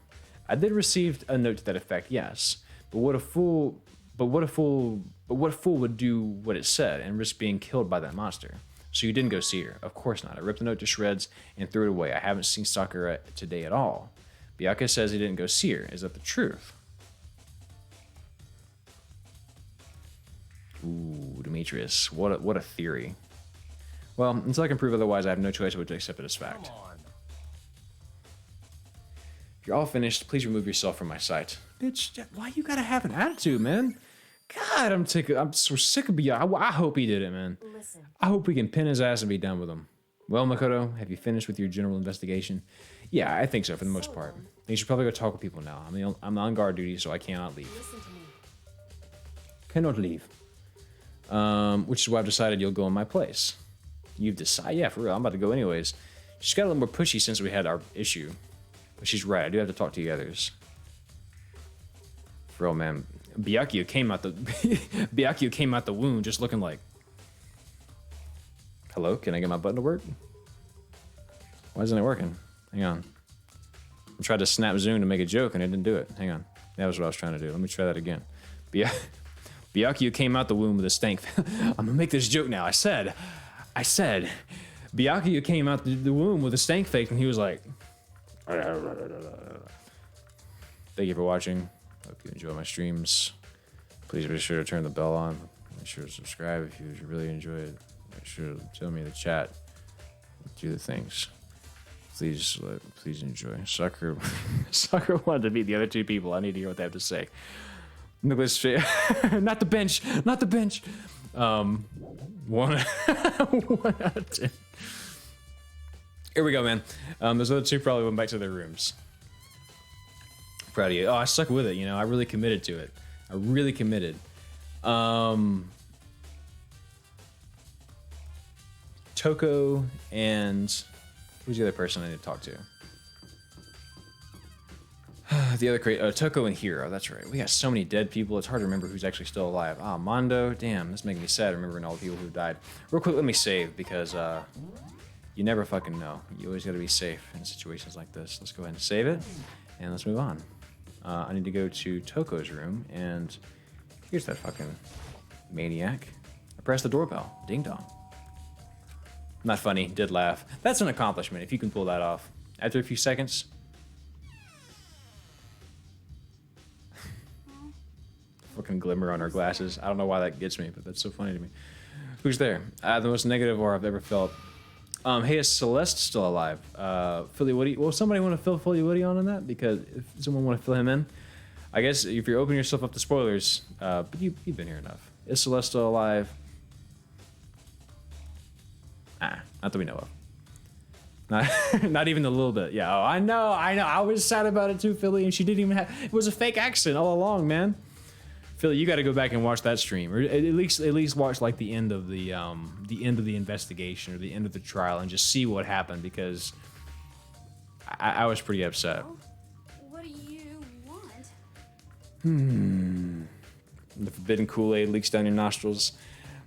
A: I did receive a note to that effect, yes. But what a fool would do what it said and risk being killed by that monster? So you didn't go see her? Of course not. I ripped the note to shreds and threw it away. I haven't seen Sakura today at all. Byakuya says he didn't go see her. Is that the truth? Ooh, Demetrius. What a theory. Well, until I can prove otherwise, I have no choice but to accept it as fact.
D: Come on.
A: If you're all finished, please remove yourself from my sight. Bitch, why you gotta have an attitude, man? God, I'm so sick of Byakuya. I hope he did it, man.
F: Listen.
A: I hope we can pin his ass and be done with him. Well, Makoto, have you finished with your general investigation? Yeah, I think so for the most part. You should probably go talk with people now. I'm on guard duty, so I cannot leave.
F: Listen to me.
A: Cannot leave. Which is why I've decided you'll go in my place. You've decided? Yeah, for real. I'm about to go anyways. She's got a little more pushy since we had our issue. But she's right. I do have to talk to the others. For real, man. Byakuya came out the wound just looking like... Hello? Can I get my button to work? Why isn't it working? Hang on. I tried to snap zoom to make a joke and it didn't do it. Hang on. That was what I was trying to do. Let me try that again. Byakuya came out the womb with a stank. I'm gonna make this joke now. I said, Byakuya came out the womb with a stank fake and he was like... Thank you for watching. Hope you enjoy my streams. Please be sure to turn the bell on. Make sure to subscribe if you really enjoy it. Make sure to tell me in the chat. Do the things. Please enjoy. Sakura wanted to meet the other two people. I need to hear what they have to say. Nicholas, not the bench. One out of 10. Here we go, man. Those other two probably went back to their rooms. Proud of you. Oh, I stuck with it. You know, I really committed to it. I really committed. Toko and who's the other person I need to talk to? The other Toko and Hiro. That's right. We got so many dead people. It's hard to remember who's actually still alive. Ah, Mondo. Damn, this making me sad remembering all the people who died. Real quick, let me save because you never fucking know. You always got to be safe in situations like this. Let's go ahead and save it and let's move on. I need to go to Toko's room and here's that fucking maniac. I pressed the doorbell. Ding dong. Not funny. Did laugh. That's an accomplishment if you can pull that off. After a few seconds. Fucking glimmer on her glasses. I don't know why that gets me, but that's so funny to me. Who's there? The most negative aura I've ever felt. Hey, is Celeste still alive? Philly Woody. Well, somebody want to fill Philly Woody on that? Because if someone want to fill him in, I guess if you're opening yourself up to spoilers, but you've been here enough. Is Celeste still alive? Not that we know of. Not even a little bit. Yeah, oh, I know. I was sad about it too, Philly, and she didn't even have. It was a fake accent all along, man. Philly, you got to go back and watch that stream, or at least watch like the end of the investigation or the end of the trial, and just see what happened because I was pretty upset.
C: What do you want?
A: The forbidden Kool-Aid leaks down your nostrils.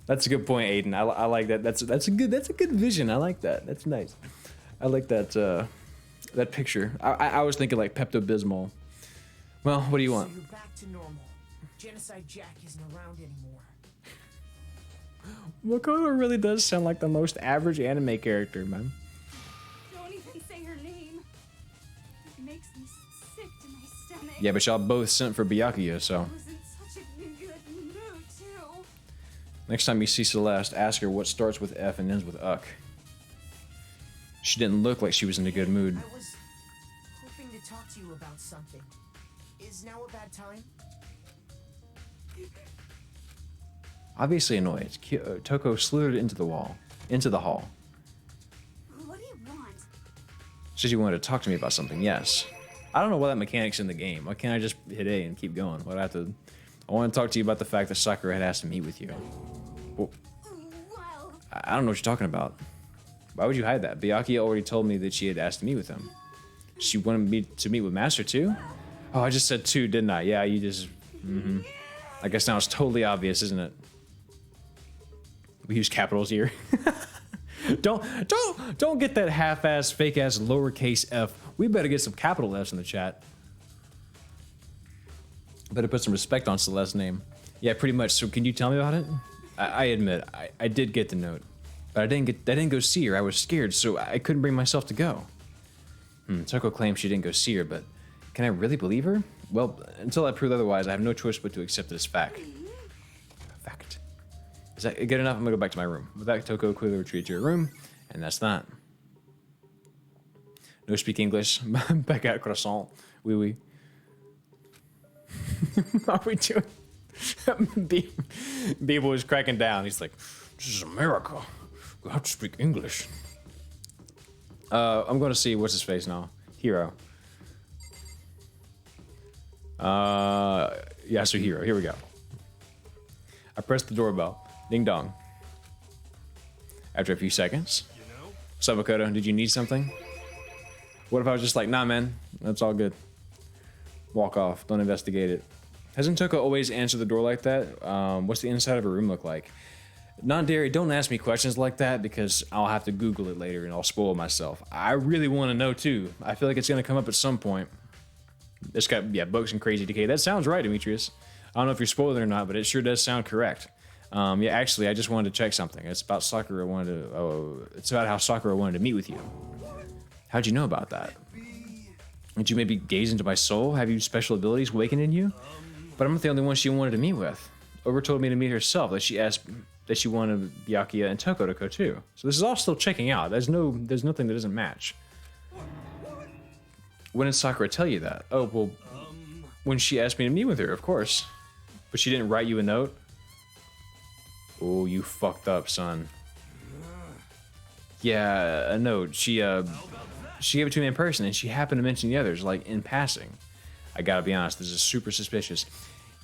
A: That's a good point, Aiden. I like that. That's a good vision. I like that. That's nice. I like that that picture. I was thinking like Pepto-Bismol. Well, what do you want?
E: So you're back to normal. Genocide Jack isn't around anymore.
A: Makoto really does sound like the most average anime character, man.
C: makes me sick to my stomach.
A: Yeah, but y'all both sent for Byakuya, so.
C: I was in such a good mood, too.
A: Next time you see Celeste, ask her what starts with F and ends with Uck. She didn't look like she was in a good mood.
E: I was hoping to talk to you about something. Is now a bad time?
A: Obviously annoyed, Toko slithered into the hall.
C: What do you want?
A: Says you wanted to talk to me about something, yes. I don't know why that mechanic's in the game. Why can't I just hit A and keep going? I want to talk to you about the fact that Sakura had asked to meet with you. Well,
C: Well,
A: I don't know what you're talking about. Why would you hide that? Byakuya already told me that she had asked to meet with him. She wanted me to meet with Master too? Oh, I just said two, didn't I? Yeah, you just... I guess now it's totally obvious, isn't it? We use capitals here. Don't get that half-ass, fake-ass lowercase f. We better get some capital F's in the chat. Better put some respect on Celeste's name. Yeah, pretty much. So can you tell me about it? I admit, I did get the note. But I didn't go see her. I was scared, so I couldn't bring myself to go. Toko claims she didn't go see her, but can I really believe her? Well, until I prove otherwise, I have no choice but to accept it as fact. Fact. Is that good enough? I'm gonna go back to my room. With that, Toko quickly retreated to her room, and that's that. No speak English. Back at croissant. Oui, oui. What are we doing? Beeble was cracking down. He's like, this is America. We have to speak English. I'm gonna see what's his face now. Hero. Yeah, so Hero. Here we go. I pressed the doorbell. Ding dong. After a few seconds. What's up, Makoto? Did you need something? What if I was just like, nah, man, that's all good. Walk off. Don't investigate it. Hasn't Toko always answered the door like that? What's the inside of a room look like? Non-dairy, don't ask me questions like that because I'll have to Google it later and I'll spoil myself. I really want to know too. I feel like it's going to come up at some point. It's got, yeah, books and crazy decay. That sounds right, Demetrius. I don't know if you're spoiling or not, but it sure does sound correct. Yeah, actually, I just wanted to check something. It's about Sakura wanted to, it's about how Sakura wanted to meet with you. How'd you know about that? Did you maybe gaze into my soul? Have you special abilities waken in you? But I'm not the only one she wanted to meet with. Over told me to meet herself, that she asked that she wanted Byakuya and Toko to go too. So this is all still checking out. There's nothing that doesn't match. When did Sakura tell you that? Oh, well, when she asked me to meet with her, of course. But she didn't write you a note? Oh, you fucked up, son. Yeah, a note. She gave it to me in person, and she happened to mention the others, like, in passing. I gotta be honest, this is super suspicious.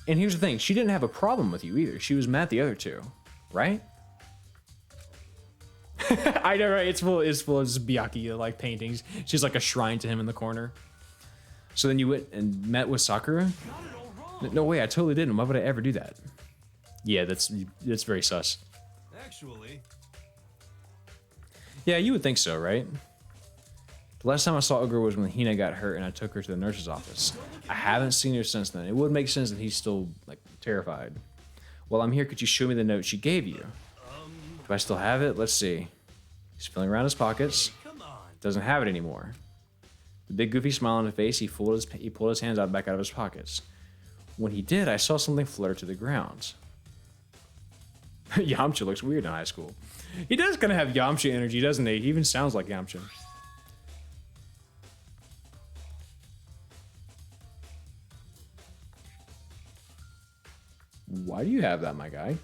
A: And here's the thing, she didn't have a problem with you either. She was mad at the other two, right? I know, right? It's full of Byakuya, like, paintings. She's like a shrine to him in the corner. So then you went and met with Sakura? No way, I totally didn't. Why would I ever do that? Yeah, that's very sus.
D: Actually.
A: Yeah, you would think so, right? The last time I saw Ogre was when Hina got hurt and I took her to the nurse's office. I haven't seen her since then. It would make sense that he's still, like, terrified. While I'm here, could you show me the note she gave you? Do I still have it? Let's see. He's feeling around his pockets. Doesn't have it anymore. The big goofy smile on his face, he pulled his hands back out of his pockets. When he did, I saw something flutter to the ground. Yamcha looks weird in high school. He does kind of have Yamcha energy, doesn't he? He even sounds like Yamcha. Why do you have that, my guy?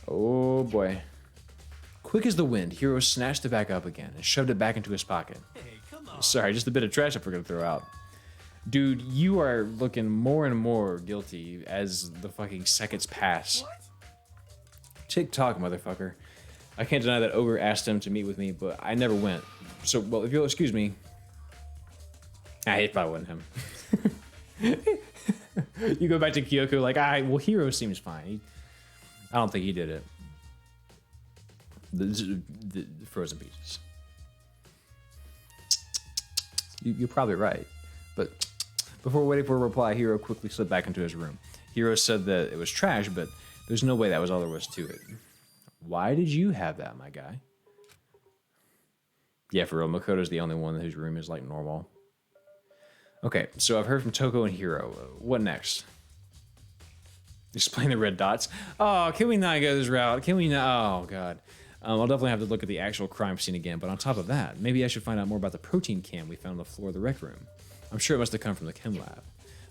A: Oh boy. Quick as the wind, Hiro snatched it back up again and shoved it back into his pocket.
D: Hey, come on.
A: Sorry, just a bit of trash I forgot to throw out. Dude, you are looking more and more guilty as the fucking seconds pass. Tick-tock, motherfucker. I can't deny that Ogre asked him to meet with me, but I never went. So, well, if you'll excuse me... it probably wasn't him. You go back to Kyoko like, well, Hiro seems fine. I don't think he did it. The frozen pieces. You're probably right. But before waiting for a reply, Hiro quickly slipped back into his room. Hiro said that it was trash, but there's no way that was all there was to it. Why did you have that, my guy? Yeah, for real. Makoto's the only one whose room is like normal. Okay, so I've heard from Toko and Hiro. What next? Explain the red dots. Oh, can we not go this route? Can we not? Oh, God. I'll definitely have to look at the actual crime scene again, but on top of that, maybe I should find out more about the protein can we found on the floor of the rec room. I'm sure it must have come from the chem lab.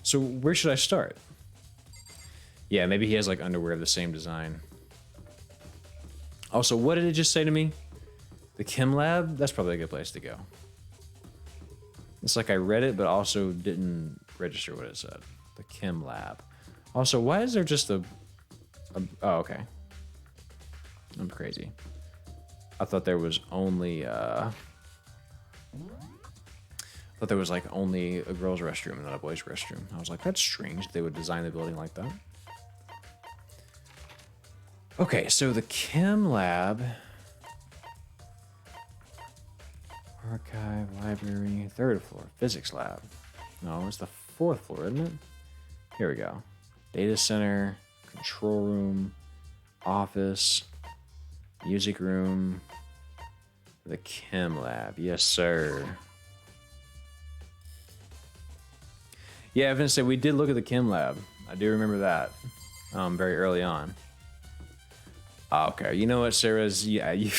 A: So where should I start? Yeah, maybe he has like underwear of the same design. Also, what did it just say to me? The chem lab? That's probably a good place to go. It's like I read it, but also didn't register what it said. The chem lab. Also, why is there just a oh, okay. I'm crazy. I thought there was only I thought there was like only a girl's restroom and not a boy's restroom. I was like, that's strange. They would design the building like that. Okay, so the chem lab, archive, library, third floor, physics lab. No, it's the fourth floor, isn't it? Here we go. Data center, control room, office, music room, the chem lab. Yes, sir. Yeah, I was gonna say we did look at the chem lab. I do remember that very early on. Okay, you know what, Sarah's? Yeah, you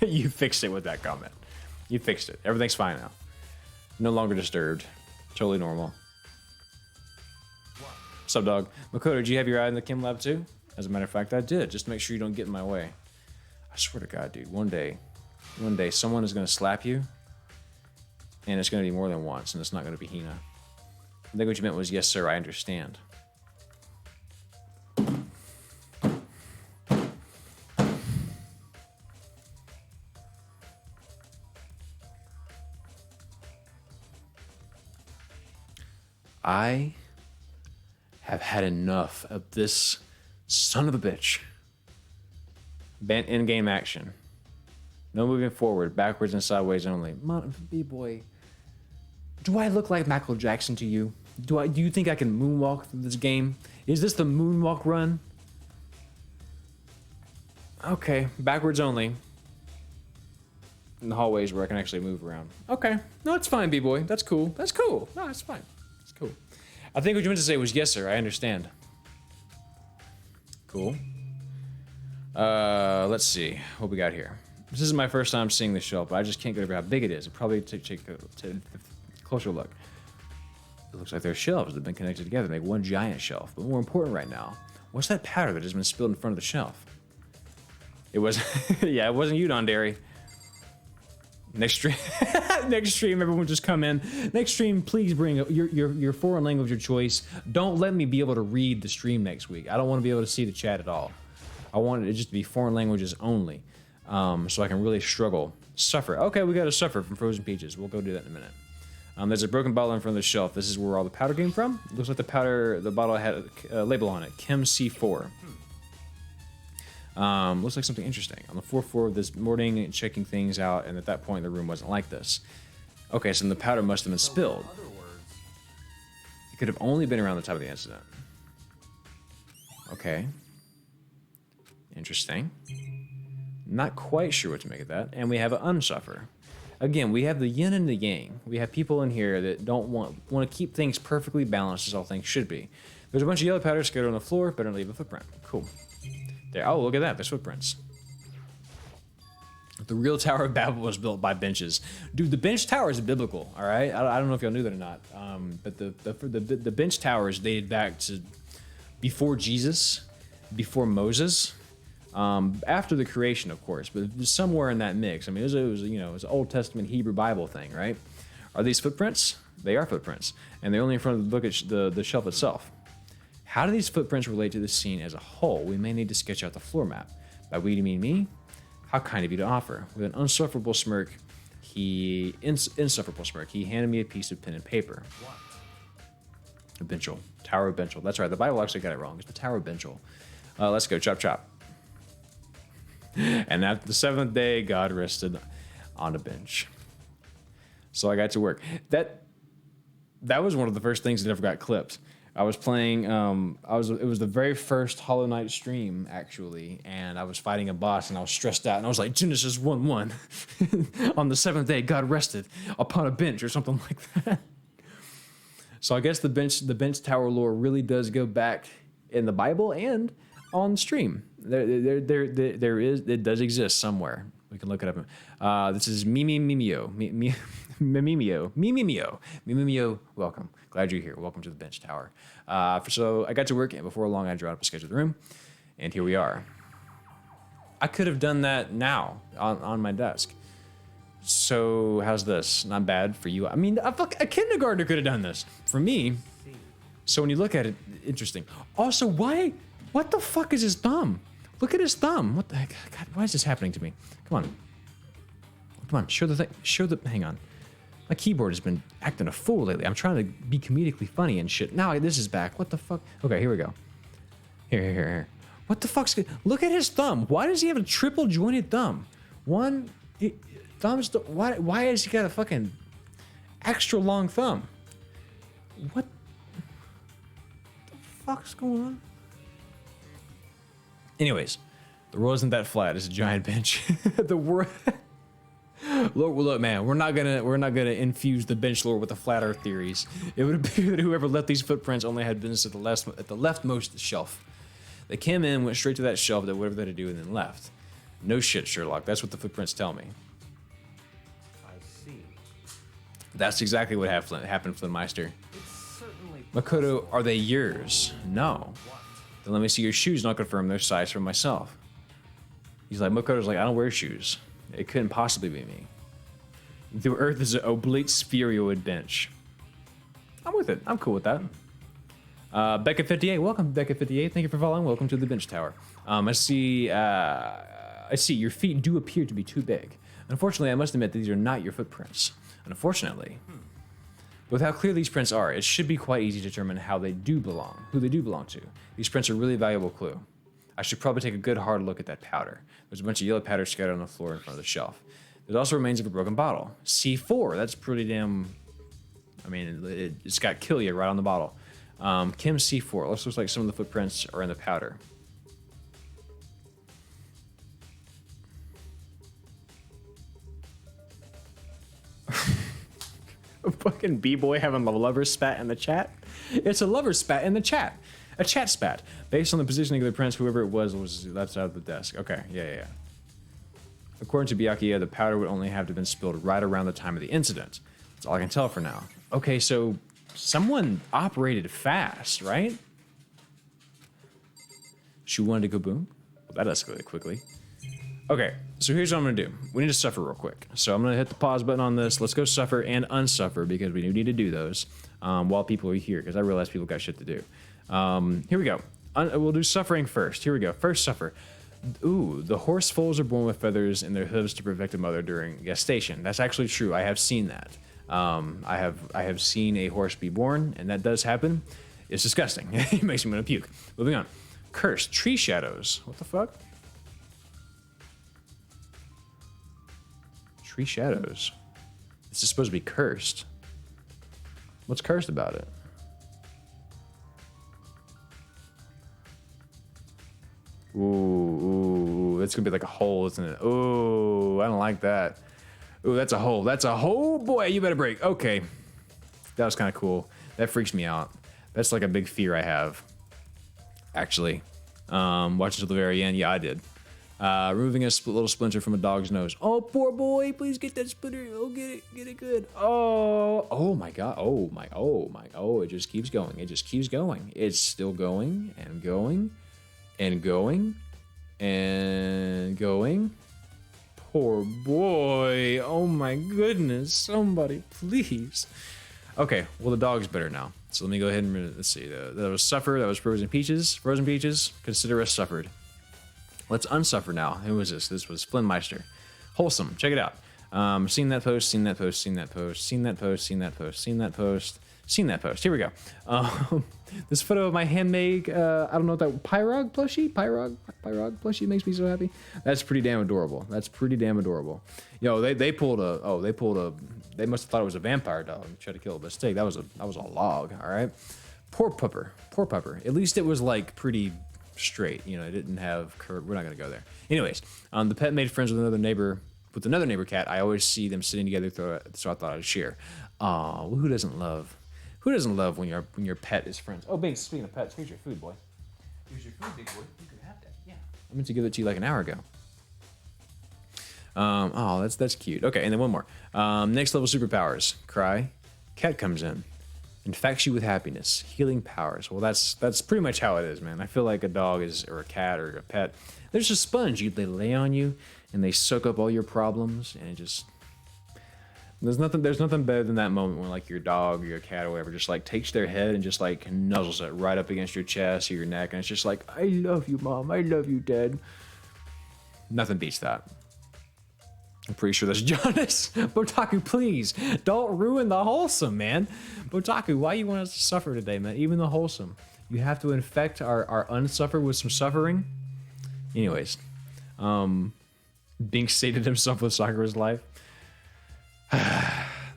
A: you fixed it with that comment. You fixed it. Everything's fine now. No longer disturbed. Totally normal. What's up, dog? Makoto, did you have your eye in the chem lab too? As a matter of fact, I did. Just to make sure you don't get in my way. I swear to God, dude. One day, someone is gonna slap you, and it's gonna be more than once, and it's not gonna be Hina. I think what you meant was, yes, sir, I understand. I have had enough of this son of a bitch. Bent in-game action. No moving forward, backwards and sideways only. B-boy, do I look like Michael Jackson to you? Do you think I can moonwalk through this game? Is this the moonwalk run? Okay, backwards only. In the hallways where I can actually move around. Okay, no, it's fine, B-boy. That's cool. That's cool. No, it's fine. It's cool. I think what you meant to say was, yes, sir, I understand. Cool. Let's see what we got here. This is my first time seeing this shelf, but I just can't get over how big it is. It probably take a closer look. It looks like their shelves that have been connected together to make one giant shelf. But more important right now, what's that powder that has been spilled in front of the shelf? It was, yeah, it wasn't you, Don Dairy. Next stream, next stream, everyone just come in. Next stream, please bring your foreign language of choice. Don't let me be able to read the stream next week. I don't want to be able to see the chat at all. I want it just to be foreign languages only, so I can really suffer. Okay, we got to suffer from frozen peaches. We'll go do that in a minute. There's a broken bottle in front of the shelf. This is where all the powder came from. It looks like the bottle had a label on it, Chem C4. Looks like something interesting. On the fourth floor this morning, checking things out, and at that point, the room wasn't like this. Okay, so the powder must have been spilled. It could have only been around the time of the incident. Okay. Interesting. Not quite sure what to make of that. And we have an unsuffer. Again, we have the yin and the yang. We have people in here that don't want to keep things perfectly balanced as all things should be. There's a bunch of yellow powder scattered on the floor. Better leave a footprint. Cool. There. Oh, look at that. There's footprints. The real Tower of Babel was built by benches. Dude, the bench tower is biblical, all right? I don't know if y'all knew that or not. But the bench towers dated back to before Jesus, before Moses, after the creation, of course, but somewhere in that mix. I mean, it was an Old Testament Hebrew Bible thing, right? Are these footprints? They are footprints, and they're only in front of the book, the shelf itself. How do these footprints relate to the scene as a whole? We may need to sketch out the floor map. By we, do you mean me? How kind of you to offer. With an insufferable smirk, he handed me a piece of pen and paper. A benchel. Tower of Benchel. That's right, the Bible actually got it wrong. It's the Tower of Benchel. Let's go, chop chop. And after the seventh day, God rested on a bench. So I got to work. That was one of the first things that ever got clipped. I was playing. It was the very first Hollow Knight stream actually, and I was fighting a boss, and I was stressed out, and I was like, Genesis 1:1. On the seventh day, God rested upon a bench or something like that. So I guess the bench tower lore really does go back in the Bible and on stream. It does exist somewhere. We can look it up. This is Mimimio. Mimimio, welcome. Glad you're here. Welcome to the bench tower. So I got to work, and before long, I drew up a sketch of the room, and here we are. I could have done that now on my desk. So how's this? Not bad for you. I mean, a kindergartner could have done this. For me, so when you look at it, interesting. Also, what the fuck is his thumb? Look at his thumb. What the heck? God, why is this happening to me? Come on, show the thing. Hang on. My keyboard has been acting a fool lately. I'm trying to be comedically funny and shit. Now this is back. What the fuck? Okay, here we go. Here. What the fuck's good? Look at his thumb. Why does he have a triple jointed thumb? Why has he got a fucking extra long thumb? What the fuck's going on? Anyways, the world isn't that flat. It's a giant bench. The world. Look, man. We're not gonna infuse the bench lore with the flat Earth theories. It would appear that whoever left these footprints only had business at the leftmost shelf. They came in, went straight to that shelf, did whatever they had to do, and then left. No shit, Sherlock. That's what the footprints tell me.
D: I see.
A: That's exactly what happened, Flynmeister.
D: It's certainly
A: Makoto, are they yours? No. Then let me see your shoes, and I'll confirm their size for myself. He's like, Makoto's like, I don't wear shoes. It couldn't possibly be me. The Earth is an oblate spheroid bench. I'm with it. I'm cool with that. Becca58, welcome, Becca58. Thank you for following. Welcome to the bench tower. I see your feet do appear to be too big. Unfortunately, I must admit that these are not your footprints. Unfortunately. With how clear these prints are, it should be quite easy to determine who they do belong to. These prints are a really valuable clue. I should probably take a good hard look at that powder. There's a bunch of yellow powder scattered on the floor in front of the shelf. There's also remains of a broken bottle. C4, that's pretty damn... I mean, it's got kill you right on the bottle. Kim C4, looks like some of the footprints are in the powder. A fucking B-boy having a lover spat in the chat? It's a lover spat in the chat. A chat spat. Based on the positioning of the prints, whoever it was left out of the desk. Okay, yeah. According to Byakuya, the powder would only have to have been spilled right around the time of the incident. That's all I can tell for now. Okay, so someone operated fast, right? She wanted to go boom? Well, that escalated quickly. Okay, so here's what I'm gonna do. We need to suffer real quick. So I'm gonna hit the pause button on this. Let's go suffer and unsuffer because we do need to do those while people are here because I realize people got shit to do. Here we go. We'll do suffering first. Here we go. First suffer. Ooh, the horse foals are born with feathers in their hooves to protect a mother during gestation. That's actually true. I have seen that. I have seen a horse be born, and that does happen. It's disgusting. It makes me want to puke. Moving on. Cursed. Tree shadows. What the fuck? Tree shadows. This is supposed to be cursed. What's cursed about it? Ooh, that's gonna be like a hole, isn't it? Ooh, I don't like that. Ooh, that's a hole. That's a hole, boy. You better break. Okay, that was kind of cool. That freaks me out. That's like a big fear I have. Actually, watch until the very end. Yeah, I did. Removing a little splinter from a dog's nose. Oh, poor boy. Please get that splinter. Oh, get it good. Oh my God. Oh my. Oh, it just keeps going. It just keeps going. It's still going and going. And going, and going. Poor boy. Oh my goodness. Somebody, please. Okay, well, the dog's better now. So let me go ahead and, let's see. That was suffer. That was frozen peaches. Frozen peaches, consider us suffered. Let's unsuffer now. Who was this? This was Flynmeister. Wholesome. Check it out. Seen that post, seen that post, seen that post, seen that post, seen that post, seen that post, seen that post. Here we go. This photo of my handmade, I don't know what that, Pyrog plushie? Pyrog plushie makes me so happy. That's pretty damn adorable. That's pretty damn adorable. Yo, they pulled a, they must have thought it was a vampire dog and tried to kill it, but stick, that was a log, all right? Poor pupper. Poor pupper. At least it was like pretty straight. You know, it didn't have curve. We're not gonna go there. Anyways, the pet made friends with another neighbor cat. I always see them sitting together, so I thought I'd share. Aw, well, who doesn't love when your pet is friends? Oh, Binks, speaking of pets, here's your food, boy. Here's your food, big boy. You can have that. Yeah. I meant to give it to you like an hour ago. Oh, that's cute. Okay, and then one more. Next level superpowers. Cry. Cat comes in. Infects you with happiness. Healing powers. Well, that's pretty much how it is, man. I feel like a dog or a cat or a pet. They're just a sponge. They lay on you and they soak up all your problems, and it just there's nothing better than that moment when like your dog or your cat or whatever just like takes their head and just like nuzzles it right up against your chest or your neck, and it's just like, I love you, Mom. I love you, Dad. Nothing beats that. I'm pretty sure that's Jonas. Botaku, please don't ruin the wholesome, man. Botaku, why you want us to suffer today, man? Even the wholesome. You have to infect our unsuffer with some suffering. Anyways, Binks sated himself with Sakura's life.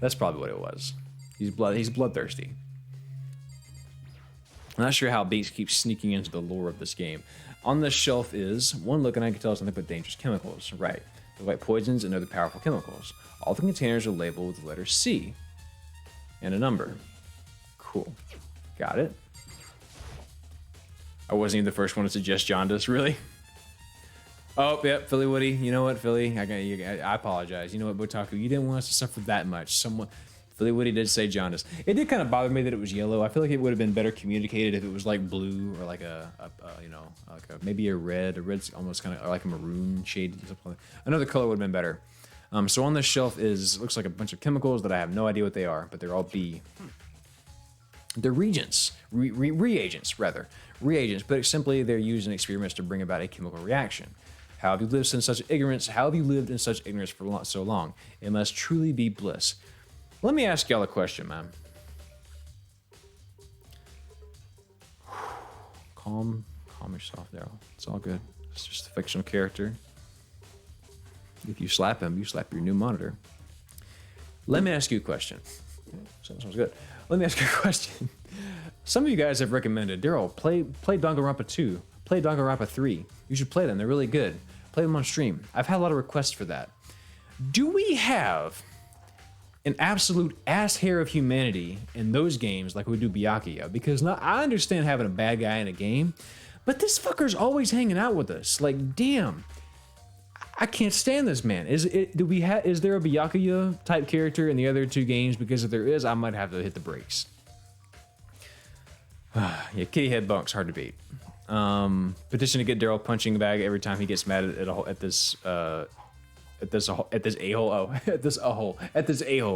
A: That's probably what it was. He's bloodthirsty. I'm not sure how Binks keeps sneaking into the lore of this game. On the shelf is one look, and I can tell it's nothing but dangerous chemicals. Right. The white poisons and other powerful chemicals. All the containers are labeled with the letter C and a number. Cool. Got it. I wasn't even the first one to suggest jaundice, really. Oh, yep, Philly Woody. You know what, Philly? I apologize. You know what, Botaku? You didn't want us to suffer that much. Philly Woody did say jaundice. It did kind of bother me that it was yellow. I feel like it would have been better communicated if it was like blue or like maybe a red's almost kind of like a maroon shade. Another color would have been better. So on this shelf looks like a bunch of chemicals that I have no idea what they are, but they're all B. They're reagents, but simply they're used in experiments to bring about a chemical reaction. How have you lived in such ignorance? How have you lived in such ignorance for so long? It must truly be bliss. Let me ask y'all a question, man. Calm yourself, Daryl. It's all good. It's just a fictional character. If you slap him, you slap your new monitor. Let me ask you a question. Sounds good. Let me ask you a question. Some of you guys have recommended, Daryl, play Danganronpa 2, play Danganronpa 3. You should play them. They're really good. Play them on stream. I've had a lot of requests for that. Do we have an absolute ass hair of humanity in those games like we do Byakuya? Because I understand having a bad guy in a game, but this fucker's always hanging out with us. Like, damn. I can't stand this man. Is there a Byakuya type character in the other two games? Because if there is, I might have to hit the brakes. Yeah, kitty head bunk's hard to beat. Petition to get Daryl punching bag every time he gets mad at this a-hole.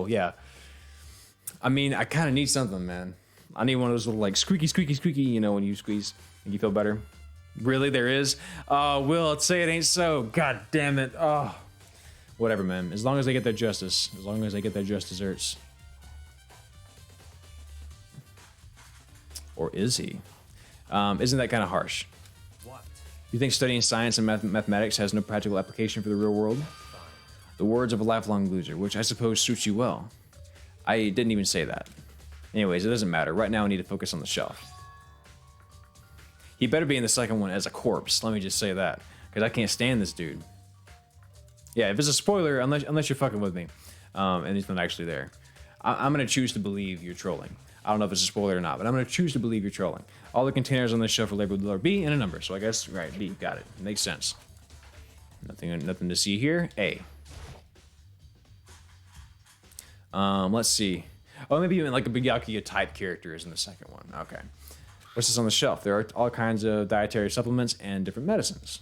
A: Yeah. I mean, I kind of need something, man. I need one of those little like squeaky, you know, when you squeeze and you feel better. Really, there is? Will, say it ain't so. God damn it. Oh, whatever, man. As long as they get their justice. As long as they get their just desserts. Or is he? Isn't that kind of harsh?
D: What?
A: You think studying science and mathematics has no practical application for the real world? The words of a lifelong loser, which I suppose suits you well. I didn't even say that. Anyways, it doesn't matter. Right now, I need to focus on the shelf. He better be in the second one as a corpse. Let me just say that, because I can't stand this dude. Yeah, if it's a spoiler, unless you're fucking with me, and he's not actually there, I'm gonna choose to believe you're trolling. I don't know if it's a spoiler or not, but I'm gonna choose to believe you're trolling. All the containers on this shelf are labeled with the letter B and a number, so I guess right, B, got it. Makes sense. Nothing to see here. A. Let's see. Oh, maybe even like a Byakuya type character is in the second one. Okay. What's this on the shelf? There are all kinds of dietary supplements and different medicines.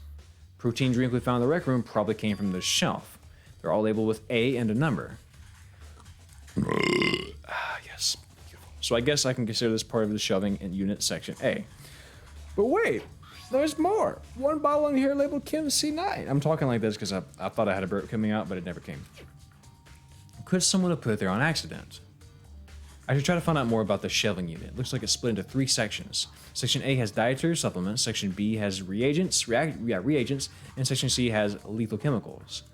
A: Protein drink we found in the rec room probably came from this shelf. They're all labeled with A and a number. Yes. So I guess I can consider this part of the shelving in unit section A. But wait, there's more. One bottle in here labeled Kim C9. I'm talking like this because I thought I had a burp coming out, but it never came. Could someone have put it there on accident? I should try to find out more about the shelving unit. It looks like it's split into 3 sections. Section A has dietary supplements, Section B has reagents, and Section C has lethal chemicals.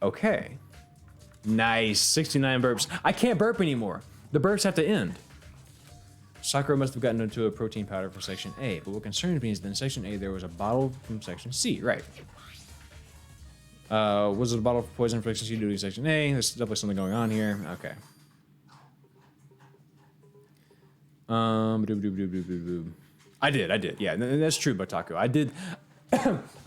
A: Okay. Nice, 69 burps. I can't burp anymore. The burps have to end. Sakura must have gotten into a protein powder from Section A, but what concerns me is that in Section A there was a bottle from Section C. Right. Was it a bottle of poison from Section C due to Section A? There's definitely something going on here. Okay. I did. Yeah, and that's true, Botaku. I did,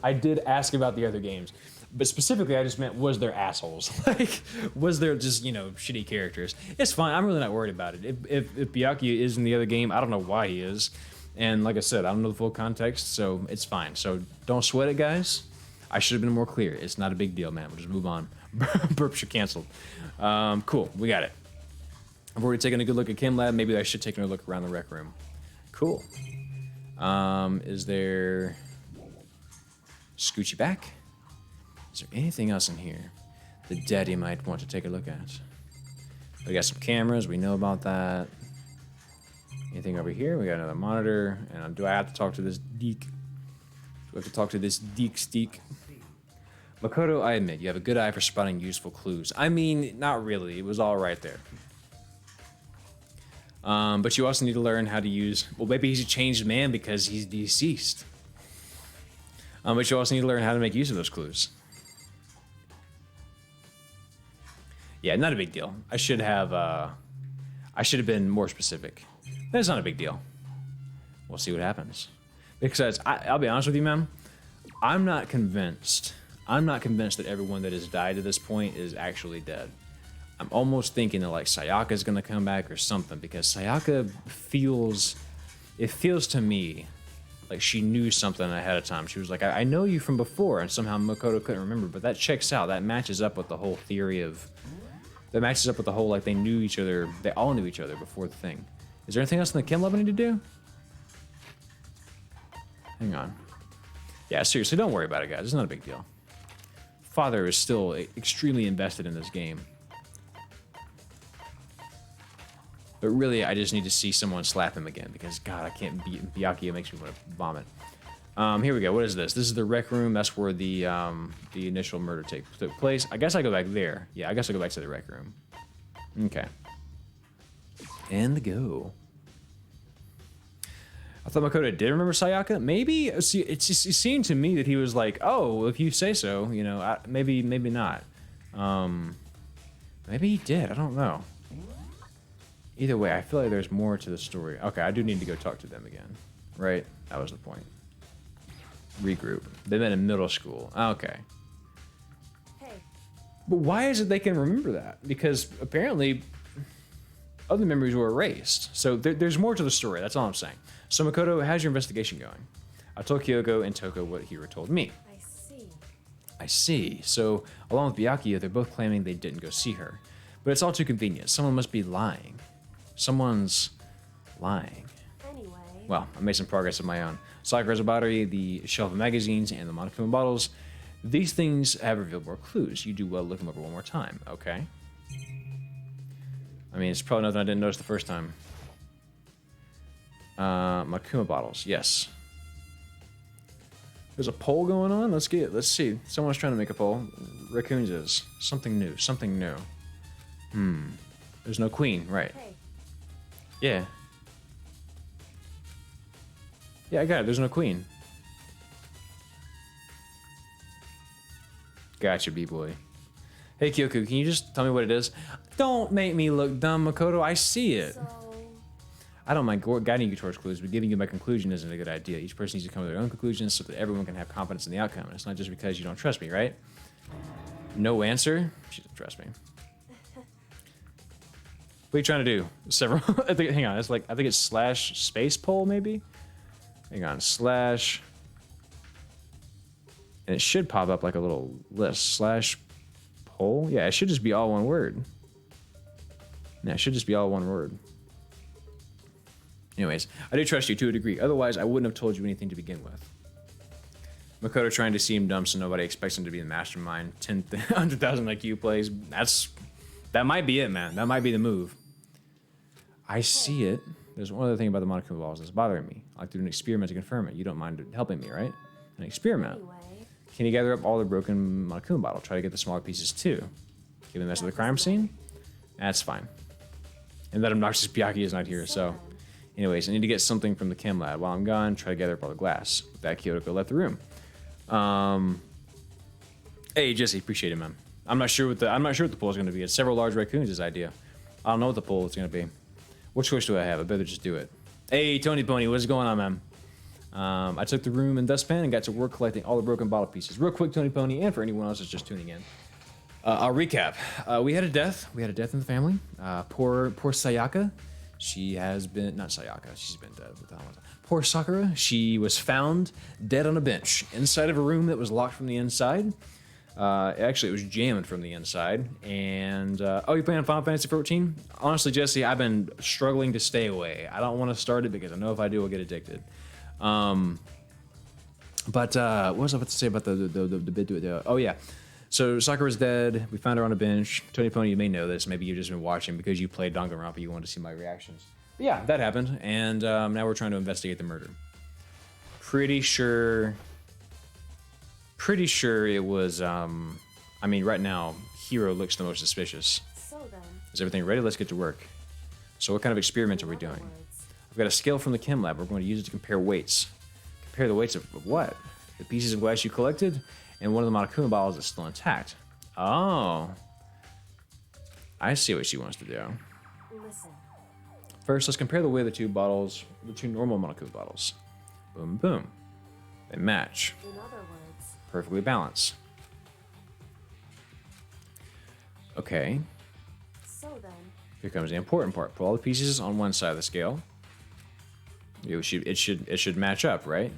A: I did ask about the other games, but specifically, I just meant was there assholes? Like, was there just shitty characters? It's fine. I'm really not worried about it. If Byakuya is in the other game, I don't know why he is, and like I said, I don't know the full context, so it's fine. So don't sweat it, guys. I should have been more clear. It's not a big deal, man. We'll just move on. Burps are canceled. Cool. We got it. I've already taken a good look at Chem Lab. Maybe I should take another look around the rec room. Cool. Is there... Scoochie back? Is there anything else in here that Daddy might want to take a look at? We got some cameras. We know about that. Anything over here? We got another monitor. And do I have to talk to this deek? Do I have to talk to this deek? Makoto, I admit, you have a good eye for spotting useful clues. I mean, not really. It was all right there. But you also need to learn how to use... Well, maybe he's a changed man because he's deceased. But you also need to learn how to make use of those clues. Yeah, not a big deal. I should have been more specific. That's not a big deal. We'll see what happens. Because I'll be honest with you, man. I'm not convinced that everyone that has died to this point is actually dead. I'm almost thinking that like Sayaka's gonna come back or something, because Sayaka feels to me like she knew something ahead of time. She was like, I know you from before, and somehow Makoto couldn't remember, but that checks out. That matches up with the whole theory of... That matches up with the whole, like, they knew each other, they all knew each other before the thing. Is there anything else in the chem lab I need to do? Hang on. Yeah, seriously, don't worry about it, guys. It's not a big deal. Father is still extremely invested in this game. But really, I just need to see someone slap him again, because, God, I can't beat Byakuya. Makes me want to vomit. Here we go. What is this? This is the rec room. That's where the initial murder took place. I guess I go back there. Yeah, I guess I go back to the rec room. Okay. And go. I thought Makoto did remember Sayaka. Maybe. See, it seemed to me that he was like, oh, if you say so, maybe not. Maybe he did. I don't know. Either way, I feel like there's more to the story. Okay, I do need to go talk to them again. Right? That was the point. Regroup. They met in middle school. Okay.
F: Hey.
A: But why is it they can remember that? Because apparently other memories were erased. So there's more to the story. That's all I'm saying. So Makoto, how's your investigation going? I told Kyoko and Toko what Hiro told me. I see. So along with Byakuya, they're both claiming they didn't go see her. But it's all too convenient. Someone must be lying. Someone's lying.
F: Anyway.
A: Well, I made some progress of my own. Sakura's battery, the shelf of magazines, and the Monokuma bottles. These things have revealed more clues. You do well to look them over one more time, okay? I mean, it's probably nothing I didn't notice the first time. Monokuma bottles, yes. There's a poll going on? Let's see. Someone's trying to make a poll. Raccoons is. Something new. There's no queen, right.
F: Hey.
A: Yeah. Yeah, I got it. There's no queen. Gotcha, B-boy. Hey, Kyoku, can you just tell me what it is? Don't make me look dumb, Makoto. I see it.
F: So...
A: I don't mind guiding you towards clues, but giving you my conclusion isn't a good idea. Each person needs to come to their own conclusions so that everyone can have confidence in the outcome. And it's not just because you don't trust me, right? No answer? She doesn't trust me. What are you trying to do? Several. Hang on. It's like, I think it's slash space poll, maybe? Hang on. Slash. And it should pop up like a little list. Slash poll. Yeah, it should just be all one word. Yeah, it should just be all one word. Anyways, I do trust you to a degree. Otherwise, I wouldn't have told you anything to begin with. Makoto trying to seem dumb so nobody expects him to be the mastermind. 100,000 IQ plays. That might be it, man. That might be the move. I see it. There's one other thing about the Monokuma balls that's bothering me. I like to do an experiment to confirm it. You don't mind helping me, right? An experiment.
F: Anyway.
A: Can you gather up all the broken Monokuma bottle? Try to get the smaller pieces too. Give the mess of the crime scene? That's fine. And that obnoxious Byakuya is not here, so... Anyways, I need to get something from the chem lab. While I'm gone, try to gather up all the glass. With that, Kyoko left the room. Hey Jesse, appreciate it, man. I'm not sure what the poll is going to be. It's several large raccoons' idea. I don't know what the poll is going to be. What choice do I have? I better just do it. Hey Tony Pony, what's going on, man? I took the room and dustpan and got to work collecting all the broken bottle pieces. Real quick, Tony Pony, and for anyone else that's just tuning in. I'll recap. We had a death. We had a death in the family. Poor Sayaka. She has been, not Sayaka, she's been dead. Poor Sakura. She was found dead on a bench inside of a room that was locked from the inside. Actually, it was jammed from the inside. And, oh, you playing Final Fantasy 14? Honestly, Jesse, I've been struggling to stay away. I don't want to start it because I know if I do, I'll get addicted. But what was I about to say about the bit to it? Oh, yeah. So Sakura's dead. We found her on a bench. Tony Pony, you may know this. Maybe you've just been watching because you played Danganronpa. You wanted to see my reactions. But yeah, that happened. And now we're trying to investigate the murder. Pretty sure it was, I mean, right now, Hiro looks the most suspicious.
F: So then,
A: Is everything ready? Let's get to work. So what kind of experiments are we doing? I've got a scale from the chem lab. We're going to use it to compare weights. Compare the weights of what? The pieces of glass you collected and one of the Monokuma bottles that's still intact. Oh. I see what she wants to do.
F: listen.
A: First, let's compare the weight of the two bottles, the two normal Monokuma bottles. Boom, boom. They match.
F: In other words,
A: Perfectly balanced. Okay.
F: so then,
A: Here comes the important part. Put all the pieces on one side of the scale. It should match up, right?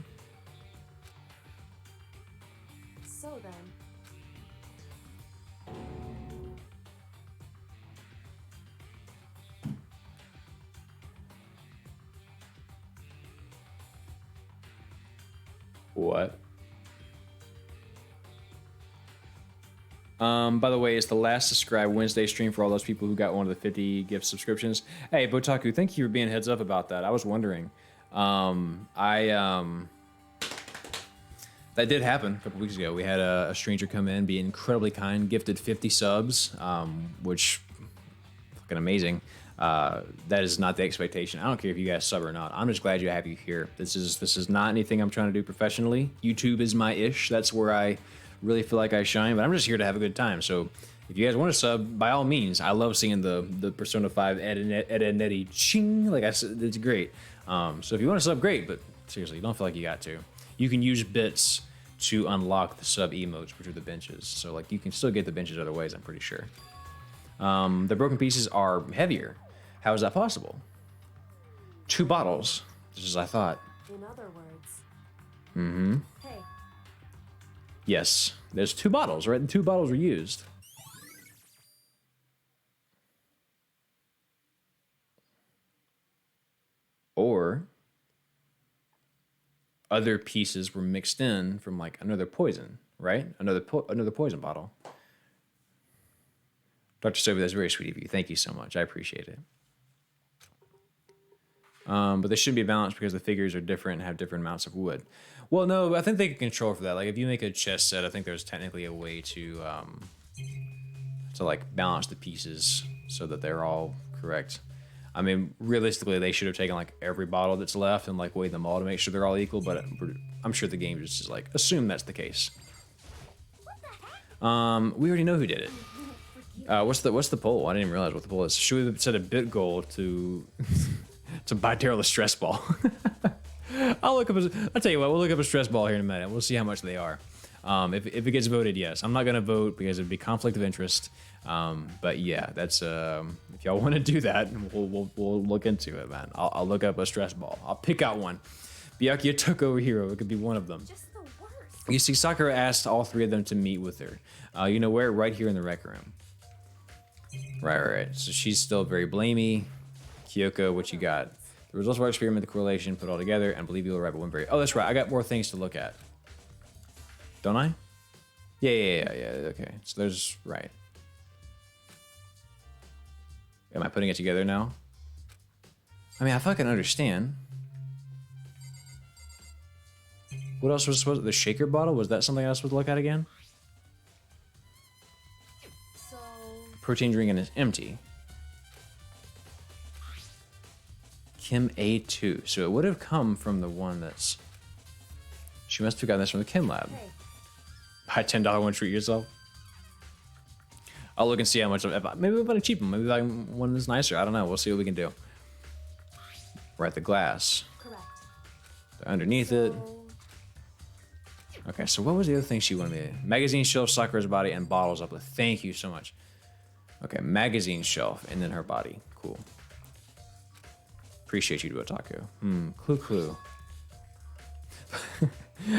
F: so then,
A: What? By the way, it's the last subscribe Wednesday stream for all those people who got one of the 50 gift subscriptions. Hey, Botaku, thank you for being heads up about that. I was wondering. That did happen a couple weeks ago. We had a stranger come in, be incredibly kind, gifted 50 subs, which fucking amazing. That is not the expectation. I don't care if you guys sub or not. I'm just glad you have you here. This is not anything I'm trying to do professionally. YouTube is my ish. That's where I really feel like I shine, but I'm just here to have a good time. So if you guys want to sub, by all means. I love seeing the Persona 5 Ed and Nettie ching. Like I said, it's great. So if you want to sub, great, but seriously, don't feel like you got to. You can use bits to unlock the sub emotes, which are the benches. So like you can still get the benches other ways, I'm pretty sure. The broken pieces are heavier. How is that possible? 2 bottles, just as I thought.
F: in other words,
A: Mm-hmm.
F: hey,
A: Yes, there's 2 bottles, right? The 2 bottles were used. Or other pieces were mixed in from like another poison, right? Another poison bottle. Dr. Sophie, that's very sweet of you. Thank you so much. I appreciate it. But they shouldn't be balanced because the figures are different and have different amounts of wood. Well, no, I think they can control for that. Like if you make a chess set, I think there's technically a way to like balance the pieces so that they're all correct. I mean, realistically, they should have taken like every bottle that's left and like weighed them all to make sure they're all equal. But I'm sure the game just is like assume that's the case. We already know who did it. What's the poll? I didn't even realize what the poll is. Should we set a bit goal to to buy Daryl a stress ball? I'll tell you what, we'll look up a stress ball here in a minute. We'll see how much they are. If it gets voted, yes. I'm not gonna vote because it'd be conflict of interest. But yeah, that's if y'all want to do that, we'll look into it, man. I'll look up a stress ball. I'll pick out one. Byakuya took over Hero. It could be one of them.
F: just the worst.
A: You see, Sakura asked all 3 of them to meet with her. You know where? Right here in the rec room. Right. So she's still very blamey. Kyoko, what you got? The results of our experiment, the correlation, put it all together, and believe you'll arrive at one very... Oh, that's right. I got more things to look at. Don't I? Yeah. Okay. So there's... Right. Am I putting it together now? I mean, I fucking understand. What else was supposed... The shaker bottle? Was that something I was supposed to look at again?
F: So,
A: Protein drink and it's empty. Kim A2. So it would have come from the one that's... She must have gotten this from the Kim lab.
F: Hey,
A: Buy $10 one, treat yourself. I'll look and see how much. Maybe we'll buy a cheap one. Maybe buy one that's nicer. I don't know. We'll see what we can do. We're at the glass.
F: correct.
A: They're underneath it.
F: So,
A: Okay, so what was the other thing she wanted me to... Magazine shelf, Sakura's body, and bottles uplift. Thank you so much. Okay, magazine shelf, and then her body. Cool. Appreciate you, Otaku. Clue.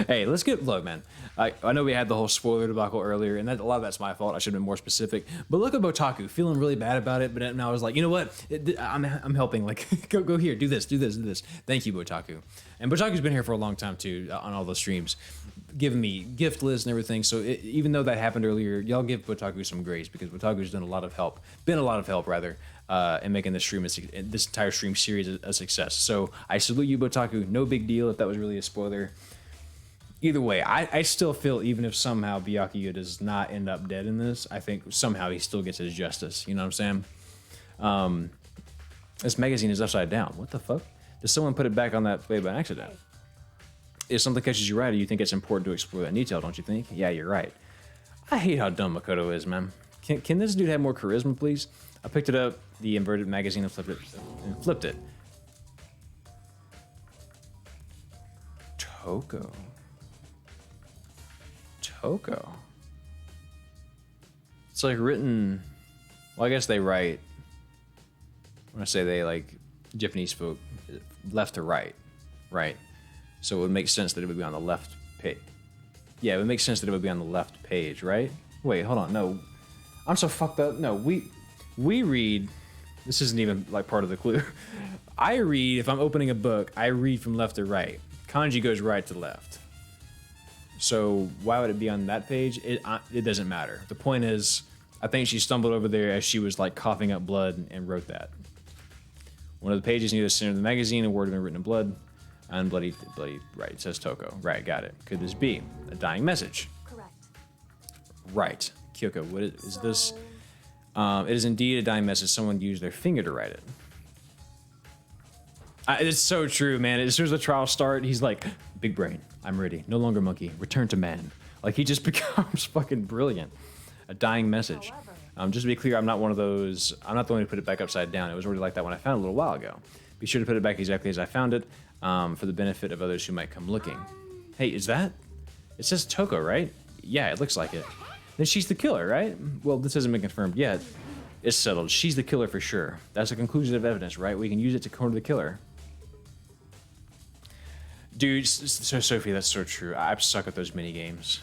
A: Hey, let's get... Look, man. I know we had the whole spoiler debacle earlier, and a lot of that's my fault. I should have been more specific. But look at Botaku, feeling really bad about it, but now I was like, you know what? I'm helping. Like, go here, do this. Thank you, Botaku. And Botaku's been here for a long time, too, on all the streams, giving me gift lists and everything. So even though that happened earlier, y'all give Botaku some grace, because Botaku's done a lot of help, in making this entire stream series a success. So I salute you, Botaku. No big deal if that was really a spoiler. Either way, I still feel, even if somehow Byakuya does not end up dead in this, I think somehow he still gets his justice. You know what I'm saying? This magazine is upside down. What the fuck? Did someone put it back on that way by accident? If something catches you right, you think it's important to explore that in detail, don't you think? Yeah, you're right. I hate how dumb Makoto is, man. Can this dude have more charisma, please? I picked it up, the inverted magazine, and flipped it. Toko. It's like written... Well, I guess they write... When I say they, like, Japanese folk, left to right, right? So it would make sense that it would be on the left page. Yeah, it would make sense that it would be on the left page, right? Wait, hold on, no. I'm so fucked up. No, we read... This isn't even, like, part of the clue. I read, if I'm opening a book, I read from left to right. Kanji goes right to left. So why would it be on that page? It doesn't matter. The point is, I think she stumbled over there as she was like coughing up blood and wrote that. One of the pages near the center of the magazine, a word had been written in blood. And bloody, right, it says Toko. Right, got it. Could this be a dying message?
F: correct.
A: Right. Kyoko, what is this? It is indeed a dying message. Someone used their finger to write it. It's so true, man. As soon as the trials start, he's like, big brain, I'm ready. No longer monkey. Return to man. Like, he just becomes fucking brilliant. A dying message.
F: However,
A: Just to be clear, I'm not one of those... I'm not the one who put it back upside down. It was already like that when I found it a little while ago. Be sure to put it back exactly as I found it, for the benefit of others who might come looking. Hey, is that... It says Toko, right? Yeah, it looks like it. Then she's the killer, right? Well, this hasn't been confirmed yet. It's settled. She's the killer for sure. That's a conclusion of evidence, right? We can use it to corner the killer. Dude, so Sophie, that's so true. I suck at those mini games.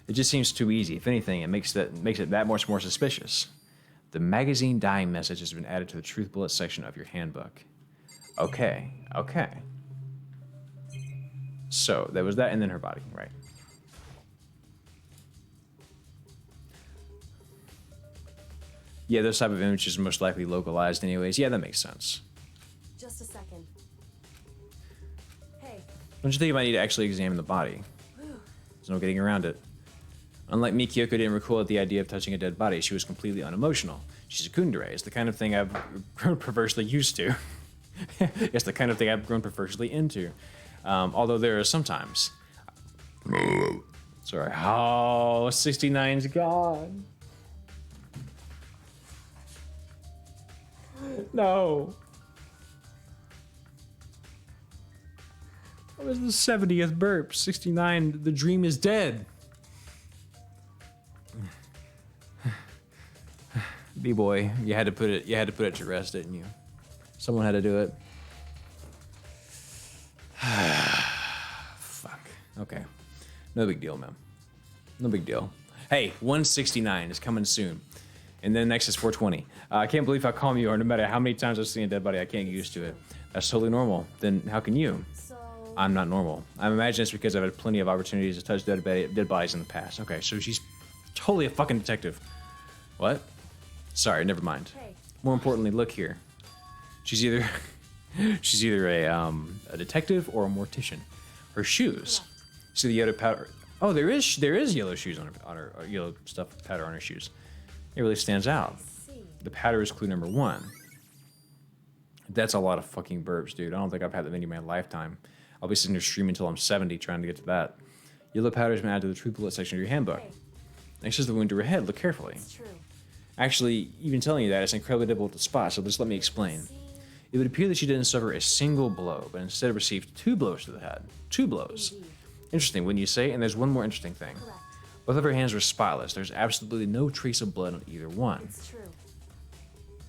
A: It just seems too easy. If anything, it makes it that much more suspicious. The magazine dying message has been added to the truth bullet section of your handbook. Okay. So there was that, and then her body, right? Yeah, those type of images are most likely localized anyways. Yeah, that makes sense.
F: just a second. Hey,
A: Don't you think you might need to actually examine the body? There's no getting around it. Unlike me, Kyoko didn't recoil at the idea of touching a dead body. She was completely unemotional. She's a kundere. It's the kind of thing I've grown perversely used to. It's the kind of thing I've grown perversely into. Although there are sometimes... Sorry. Oh, 69's gone. No. That was the 70th burp. 69, the dream is dead. B-boy, you had to put it to rest, didn't you? Someone had to do it. Fuck. Okay. No big deal, man. No big deal. Hey, 169 is coming soon. And then next is 420. I can't believe how calm you are. No matter how many times I've seen a dead body, I can't get used to it. That's totally normal. Then how can you?
F: so
A: I'm not normal. I imagine it's because I've had plenty of opportunities to touch dead bodies in the past. Okay, so she's totally a fucking detective. What? Sorry, never mind.
F: Hey.
A: More importantly, look here. She's either a detective or a mortician. Her shoes. See the yellow powder? Oh, there is yellow shoes on her yellow stuff powder on her shoes. It really stands out.
F: see.
A: The powder is clue number 1. That's a lot of fucking burps, dude. I don't think I've had that many in my lifetime. I'll be sitting here streaming until I'm 70 trying to get to that. Yellow powder has been added to the truth bullet section of your handbook.
F: Hey,
A: Next is the wound to her head. Look carefully.
F: it's true.
A: Actually, even telling you that, it's incredibly difficult to spot, so just let me explain. It would appear that she didn't suffer a single blow, but instead received 2 blows to the head. 2 blows.
F: Indeed.
A: Interesting, wouldn't you say? And there's one more interesting thing.
F: Correct.
A: Both of her hands were spotless. There's absolutely no trace of blood on either one.
F: It's true.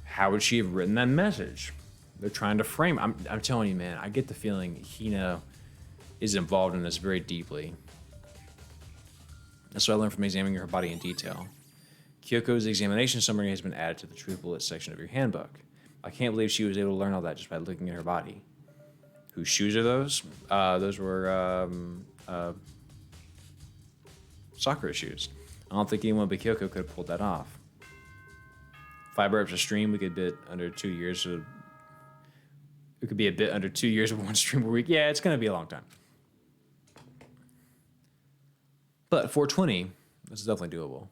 A: How would she have written that message? They're trying to frame. I'm telling you, man, I get the feeling Hina is involved in this very deeply. That's what I learned from examining her body in detail. Kyoko's examination summary has been added to the truth bullet section of your handbook. I can't believe she was able to learn all that just by looking at her body. Whose shoes are those? Those were Sakura's shoes. I don't think anyone but Kyoko could have pulled that off. 5 burps a stream, we could bit under 2 years. It could be a bit under 2 years of 1 stream per week. Yeah, it's going to be a long time. But 420, this is definitely doable.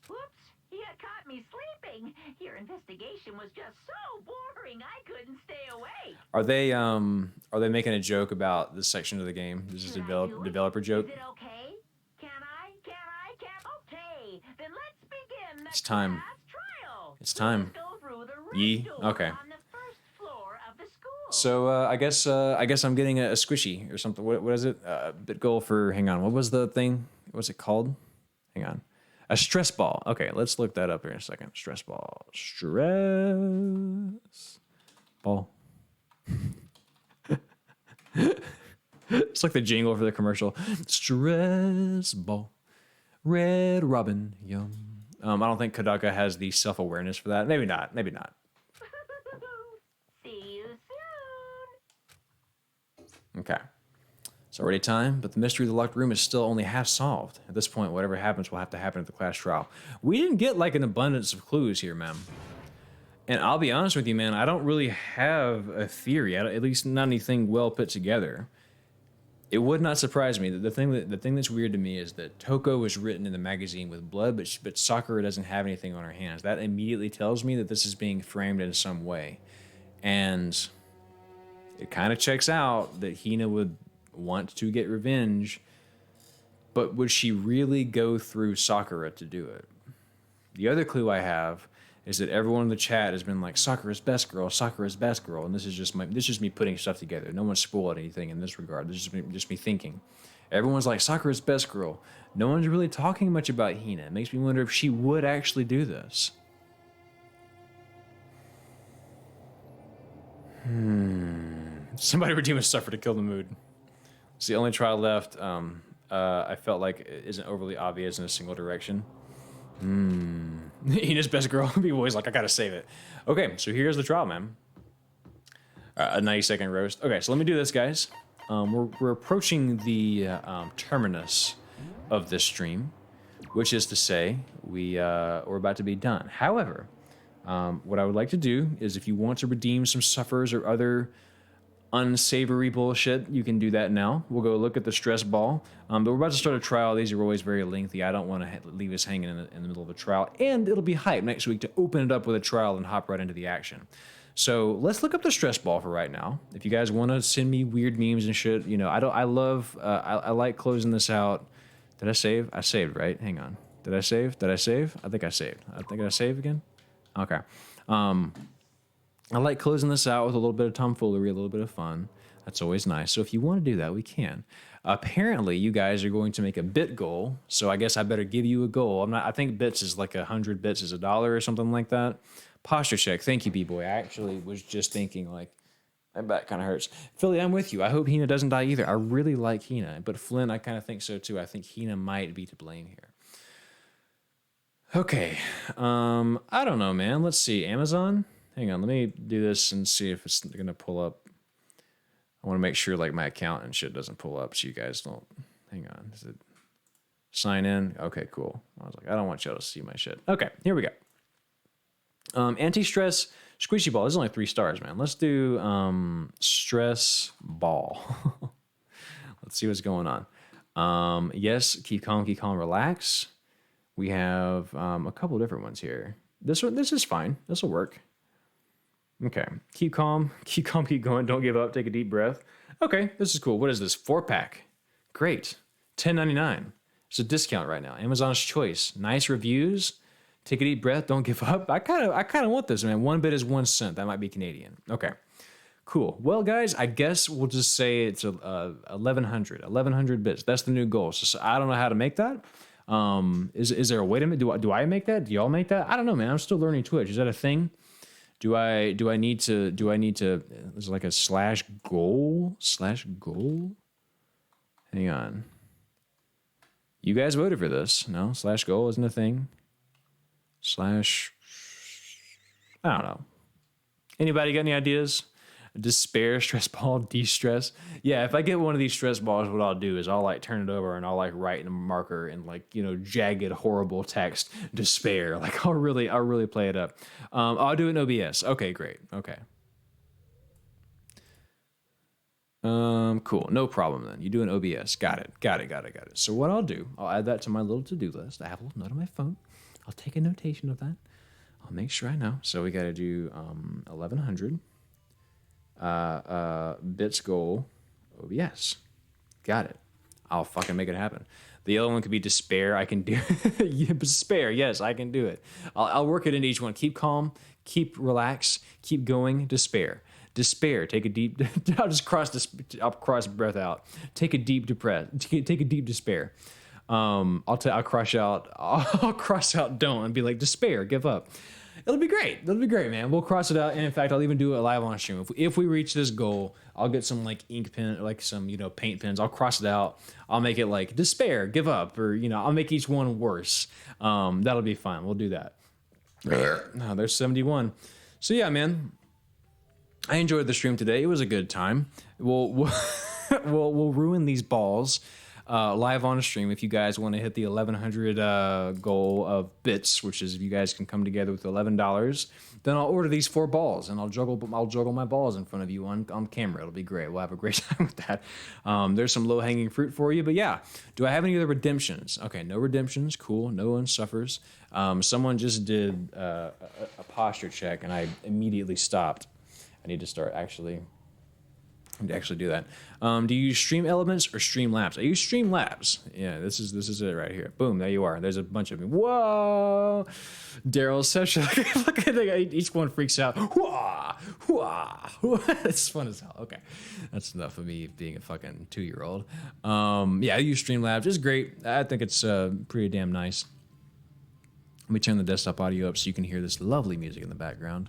B: Whoops, you caught me sleeping. Your investigation was just so boring I couldn't stay awake.
A: Are they making a joke about this section of the game? This is a
B: Should I do it?
A: developer joke.
B: Is it okay? Can I? Okay, then let's begin the
A: It's time.
B: class trial.
A: It's time.
B: Let's go through the
A: Yee?
B: red door
A: Okay.
B: on the first floor of the school.
A: So I guess I'm getting a squishy or something. What is it? Bit goal for. Hang on. What was the thing? What's it called? Hang on. A stress ball. Okay, let's look that up here in a second. Stress ball. Stress ball. It's like the jingle for the commercial. Stress ball. Red Robin. Yum. I don't think Kodaka has the self-awareness for that. Maybe not. Maybe not.
B: See you soon.
A: Okay. It's already time, but the mystery of the locked room is still only half solved. At this point, whatever happens will have to happen at the class trial. We didn't get like an abundance of clues here, man. And I'll be honest with you, man, I don't really have a theory, at least not anything well put together. It would not surprise me that the thing that's weird to me is that Toko was written in the magazine with blood, but Sakura doesn't have anything on her hands. That immediately tells me that this is being framed in some way. And it kind of checks out that Hina would want to get revenge, but would she really go through Sakura to do it? The other clue I have is that everyone in the chat has been like, Sakura's best girl, and this is just me putting stuff together. No one's spoiled anything in this regard. This is just me thinking. Everyone's like, Sakura's best girl. No one's really talking much about Hina. It makes me wonder if she would actually do this. Somebody redeem a suffer to kill the mood. It's the only trial left. I felt like it isn't overly obvious in a single direction. Hina's best girl. People always like, I gotta save it. Okay, so here's the trial, man. A 90-second roast. Okay, so let me do this, guys. We're approaching the terminus of this stream, which is to say we're about to be done. However, what I would like to do is if you want to redeem some suffers or other unsavory bullshit, you can do that now. We'll go look at the stress ball. But we're about to start a trial. These are always very lengthy. I don't want to leave us hanging in the middle of a trial. And it'll be hype next week to open it up with a trial and hop right into the action. So let's look up the stress ball for right now. If you guys want to send me weird memes and shit, you know, I like closing this out. Did I save? I saved, right? Hang on. Did I save? I think I saved. Did I save again? Okay. I like closing this out with a little bit of tomfoolery, a little bit of fun. That's always nice. So if you want to do that, we can. Apparently, you guys are going to make a bit goal. So I guess I better give you a goal. I think bits is like 100 bits is $1 or something like that. Posture check. Thank you, B-boy. I actually was just thinking like, my back kind of hurts. Philly, I'm with you. I hope Hina doesn't die either. I really like Hina. But Flynn, I kind of think so too. I think Hina might be to blame here. Okay. I don't know, man. Let's see. Amazon? Hang on, let me do this and see if it's gonna pull up. I want to make sure like my account and shit doesn't pull up so you guys don't. Hang on, is it sign in? Okay, cool. I was like, I don't want y'all to see my shit. Okay, here we go. Anti-stress squishy ball. This is only 3 stars, man. Let's do stress ball. Let's see what's going on. Yes, keep calm, relax. We have a couple different ones here. This is fine. This will work. Okay. Keep calm. Keep calm. Keep going. Don't give up. Take a deep breath. Okay. This is cool. What is this? 4-pack. Great. $10.99. It's a discount right now. Amazon's Choice. Nice reviews. Take a deep breath. Don't give up. I kind of want this, man. 1 bit is 1 cent. That might be Canadian. Okay. Cool. Well, guys, I guess we'll just say it's 1,100 bits. That's the new goal. So I don't know how to make that. Is there a way to make? Do I make that? Do y'all make that? I don't know, man. I'm still learning Twitch. Is that a thing? Do I need to? Is it like a /goal? Hang on. You guys voted for this. No, /goal isn't a thing. I don't know. Anybody got any ideas? Despair, stress ball, de-stress. Yeah, if I get one of these stress balls, what I'll do is I'll like turn it over and I'll like write in a marker in like, you know, jagged, horrible text, despair. Like I'll really play it up. I'll do it in OBS. Okay, great. Okay. Cool. No problem then. You do an OBS. Got it. So what I'll do, I'll add that to my little to-do list. I have a little note on my phone. I'll take a notation of that. I'll make sure I know. So we got to do 1,100. Bits goal. OBS. Got it. I'll fucking make it happen. The other one could be despair. I can do yeah, despair. Yes, I can do it. I'll work it into each one. Keep calm. Keep relax. Keep going. Despair. Despair. Take a deep. I'll just cross breath out. Take a deep Take a deep despair. I'll cross out don't and be like despair. Give up. It'll be great. Man. We'll cross it out. And in fact, I'll even do it live on stream. If we reach this goal, I'll get some like ink pen, like some, you know, paint pens. I'll cross it out. I'll make it like despair, give up, or, you know, I'll make each one worse. That'll be fun. We'll do that. No, there's 71. So yeah, man, I enjoyed the stream today. It was a good time. We'll ruin these balls. Live on a stream if you guys want to hit the 1,100 goal of bits, which is if you guys can come together with $11, then I'll order these 4 balls and I'll juggle my balls in front of you on camera. It'll be great. We'll have a great time with that. There's some low hanging fruit for you, but yeah. Do I have any other redemptions? Okay, no redemptions. Cool. No one suffers. Someone just did a posture check and I immediately stopped. I need to start actually do that. Do you use Stream Elements or Streamlabs? I use Streamlabs. Yeah, this is it right here. Boom, there you are. There's a bunch of them. Whoa! Daryl's session. Look at it. Each one freaks out. Whoa! Whoa! It's fun as hell. Okay, that's enough of me being a fucking 2-year-old. Yeah, I use Streamlabs. It's great. I think it's pretty damn nice. Let me turn the desktop audio up so you can hear this lovely music in the background.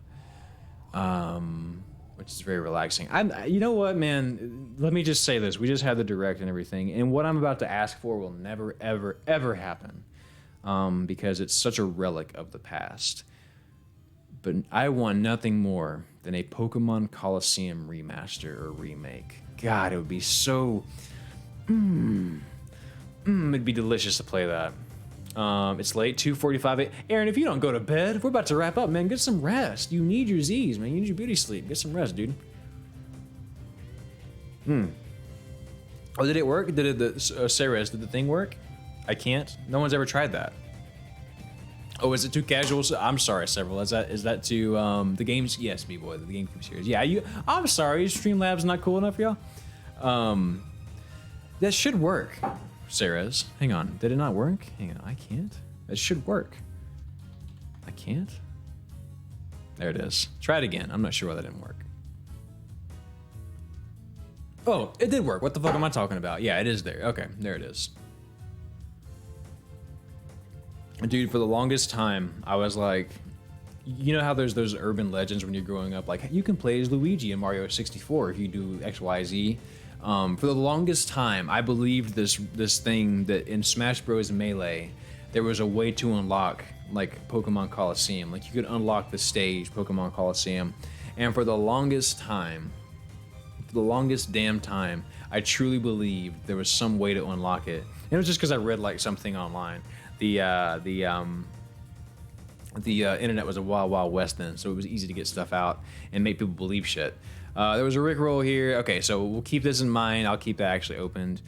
A: Which is very relaxing. You know what, man? Let me just say this. We just had the direct and everything, and what I'm about to ask for will never, ever, ever happen, because it's such a relic of the past. But I want nothing more than a Pokemon Coliseum remaster or remake. God, it would be so... it'd be delicious to play that. It's late, 2:45. Aaron, if you don't go to bed, we're about to wrap up, man. Get some rest. You need your Z's, man. You need your beauty sleep. Get some rest, dude. Oh, did it work? Ceres, did the thing work? I can't. No one's ever tried that. Oh, is it too casual? I'm sorry, several. Is that too the games? Yes, B-boy, the GameCube series. Yeah, I'm sorry. Streamlabs not cool enough for y'all. That should work. Ceres, hang on. Did it not work? Hang on, I can't. It should work. I can't. There it is. Try it again. I'm not sure why that didn't work. Oh, it did work. What the fuck am I talking about? Yeah, it is there. Okay, there it is. Dude, for the longest time, I was like, you know how there's those urban legends when you're growing up, like you can play as Luigi in Mario 64 if you do X, Y, Z. For the longest time, I believed this thing that in Smash Bros. Melee, there was a way to unlock like Pokemon Coliseum. Like you could unlock the stage Pokemon Coliseum, and for the longest damn time, I truly believed there was some way to unlock it. And it was just because I read like something online. The internet was a wild, wild west then, so it was easy to get stuff out and make people believe shit. There was a Rickroll here. Okay, so we'll keep this in mind. I'll keep that actually opened.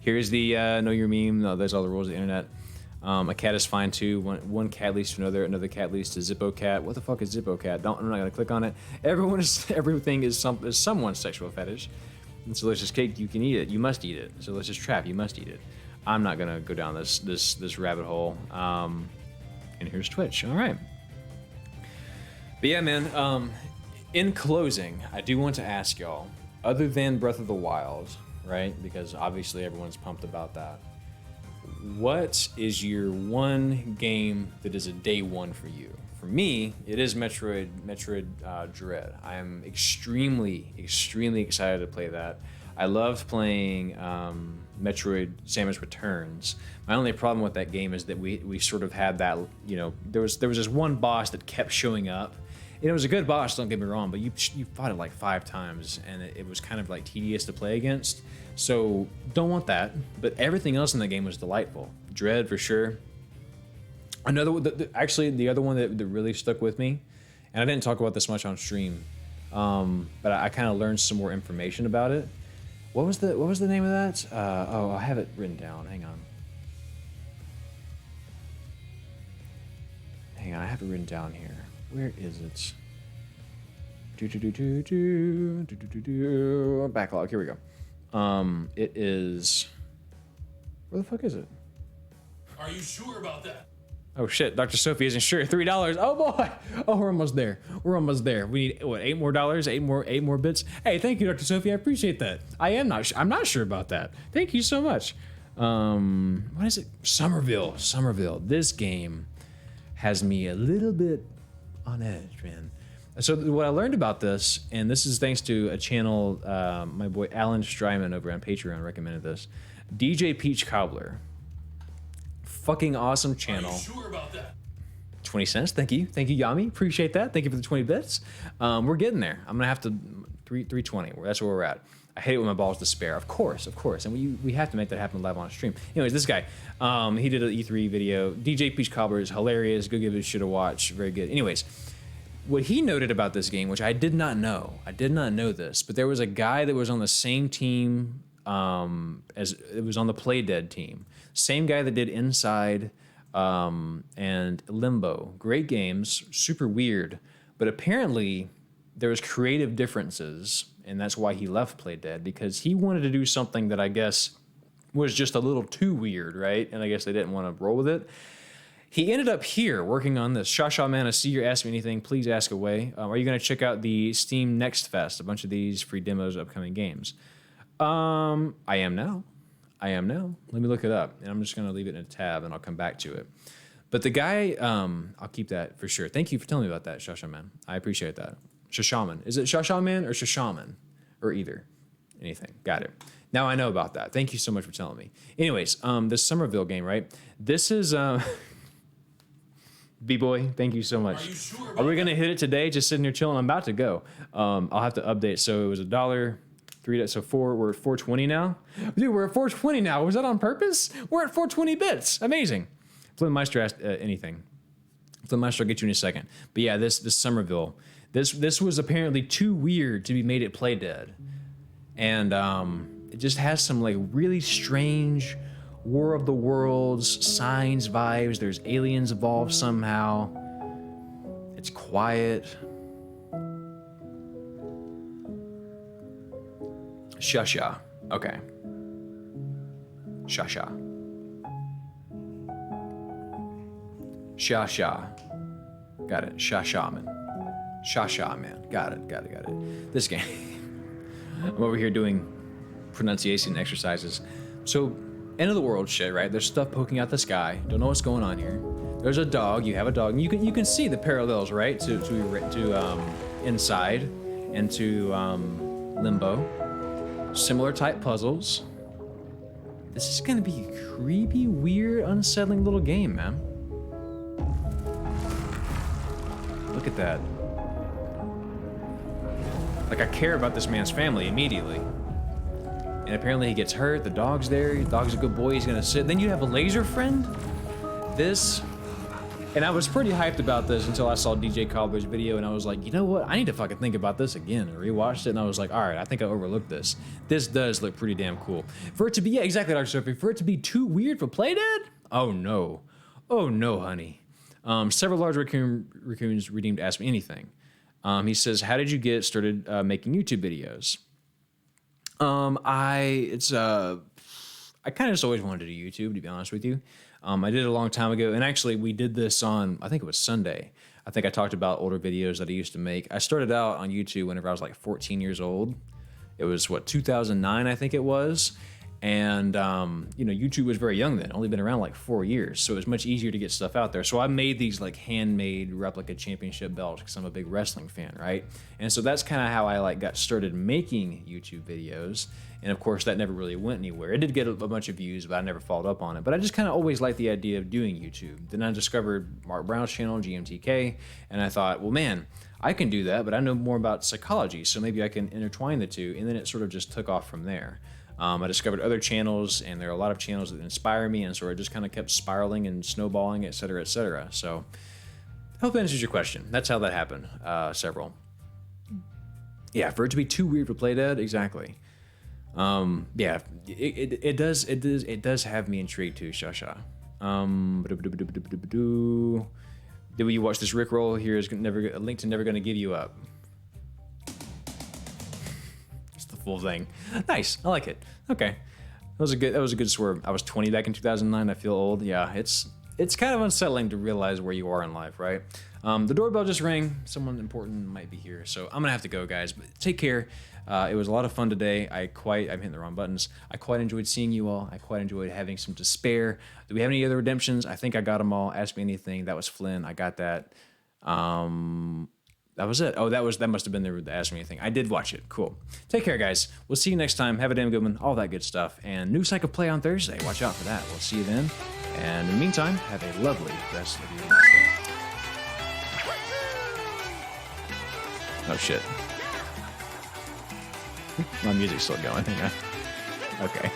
A: Here's the know your meme. No, there's all the rules of the internet. A cat is fine too. One cat leads to another cat leads to Zippo cat. What the fuck is Zippo cat? I'm not gonna click on it. Everything is someone's sexual fetish. It's delicious cake. You can eat it. You must eat it. It's a delicious trap. You must eat it. I'm not gonna go down this rabbit hole. And here's Twitch. All right. But yeah, man. In closing, I do want to ask y'all, other than Breath of the Wild, right? Because obviously everyone's pumped about that. What is your one game that is a day one for you? For me, it is Metroid Dread. I am extremely excited to play that. I loved playing Metroid Samus Returns. My only problem with that game is that we sort of had that, you know, there was this one boss that kept showing up. And it was a good boss, don't get me wrong, but you fought it like 5 times, and it was kind of like tedious to play against. So don't want that. But everything else in the game was delightful. Dread for sure. Actually, the other one that really stuck with me, and I didn't talk about this much on stream, but I kind of learned some more information about it. What was the name of that? Oh, I have it written down. Hang on, I have it written down here. Where is it? Backlog. Here we go. It is. Where the fuck is it?
G: Are you sure about that?
A: Oh shit, Dr. Sophie isn't sure. $3. Oh boy. Oh, we're almost there. We need what? $8 more? $8 more bits. Hey, thank you, Dr. Sophie. I appreciate that. I'm not sure about that. Thank you so much. What is it? Somerville. This game has me a little bit on edge, man. So what I learned about this, and this is thanks to a channel, my boy Alan Strymon over on Patreon recommended this. DJ Peach Cobbler. Fucking awesome channel.
G: Are you sure about that?
A: 20 cents. Thank you, Yami. Appreciate that. Thank you for the 20 bits. We're getting there. I'm gonna have to 320. That's where we're at. I hate it when my balls despair. Of course. And we have to make that happen live on stream. Anyways, this guy, he did an E3 video. DJ Peach Cobbler is hilarious. Go give it a shit a watch. Very good. Anyways, what he noted about this game, which I did not know this, but there was a guy that was on the same team as it was on the Play Dead team. Same guy that did Inside and Limbo. Great games, super weird, but apparently there was creative differences, and that's why he left Play Dead, because he wanted to do something that I guess was just a little too weird, right? And I guess they didn't want to roll with it. He ended up here working on this. Shasha Man, I see you're asking me anything. Please ask away. Are you going to check out the Steam Next Fest? A bunch of these free demos of upcoming games. I am now. Let me look it up. And I'm just going to leave it in a tab, and I'll come back to it. But the guy, I'll keep that for sure. Thank you for telling me about that, Shasha Man. I appreciate that. Shashaman. Is it Shashaman or Shashaman? Or either. Anything. Got it. Now I know about that. Thank you so much for telling me. Anyways, this Somerville game, right? This is... B-Boy, thank you so much.
G: Are you sure
A: Are we going to hit it today? Just sitting here chilling? I'm about to go. I'll have to update. So it was $1, $3, so 4. We're at 420 now? Dude, we're at 420 now. Was that on purpose? We're at 420 bits. Amazing. Flynn Meister asked anything. Flynn Meister, I'll get you in a second. But yeah, this Somerville, this was apparently too weird to be made at Play Dead. And it just has some like really strange War of the Worlds, Signs vibes. There's aliens involved somehow. It's quiet. Shasha. Okay. Shasha. Got it. Shashaman. Shashaman. Got it. This game. I'm over here doing pronunciation exercises. So, end of the world shit, right? There's stuff poking out the sky. Don't know what's going on here. There's a dog. You have a dog, and you can see the parallels, right? To Inside and to Limbo. Similar type puzzles. This is gonna be a creepy, weird, unsettling little game, man. Look at that. Like I care about this man's family immediately. And apparently he gets hurt, the dog's there, the dog's a good boy, he's gonna sit. Then you have a laser friend? And I was pretty hyped about this until I saw DJ Cobbler's video, and I was like, you know what? I need to fucking think about this again. And rewatched it, and I was like, all right, I think I overlooked this. This does look pretty damn cool. For it to be, yeah, exactly, Dr. Sophie. For it to be too weird for Play Dead? Oh no. Oh no, honey. Several large raccoons redeemed Ask Me Anything. He says, how did you get started making YouTube videos? I kind of just always wanted to do YouTube, to be honest with you. I did it a long time ago, and actually we did this on, I think it was Sunday. I think I talked about older videos that I used to make. I started out on YouTube whenever I was like 14 years old. It was, 2009, I think it was. And, YouTube was very young then, only been around like 4 years. So it was much easier to get stuff out there. So I made these like handmade replica championship belts because I'm a big wrestling fan, right? And so that's kind of how I like got started making YouTube videos. And of course that never really went anywhere. It did get a bunch of views, but I never followed up on it. But I just kind of always liked the idea of doing YouTube. Then I discovered Mark Brown's channel, GMTK, and I thought, well, man, I can do that, but I know more about psychology, so maybe I can intertwine the two. And then it sort of just took off from there. I discovered other channels, and there are a lot of channels that inspire me, and so it just kind of kept spiraling and snowballing, et cetera, et cetera. So I hope that answers your question. That's how that happened, several. Yeah, for it to be too weird for Playdead, exactly. Yeah, it does have me intrigued too, Shasha. Did you watch this Rickroll? Here is never a link to Never Gonna Give You Up. It's the full thing. Nice, I like it. Okay, that was a good swerve. I was 20 back in 2009. I feel old. Yeah, it's kind of unsettling to realize where you are in life, right? The doorbell just rang. Someone important might be here, so I'm gonna have to go, guys. But take care. It was a lot of fun today. I'm hitting the wrong buttons. I quite enjoyed seeing you all. I quite enjoyed having some to spare. Do we have any other redemptions? I think I got them all. Ask Me Anything. That was Flynn. I got that. That was it. Oh, that must have been the Ask Me Anything. I did watch it. Cool. Take care, guys. We'll see you next time. Have a damn good one. All that good stuff. And new Psycho Play on Thursday. Watch out for that. We'll see you then. And in the meantime, have a lovely rest of your day. Oh, shit. My music's still going. Yeah. Okay.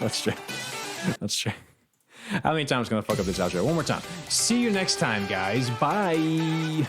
A: Let's try. How many times can I fuck up this outro? One more time. See you next time, guys. Bye.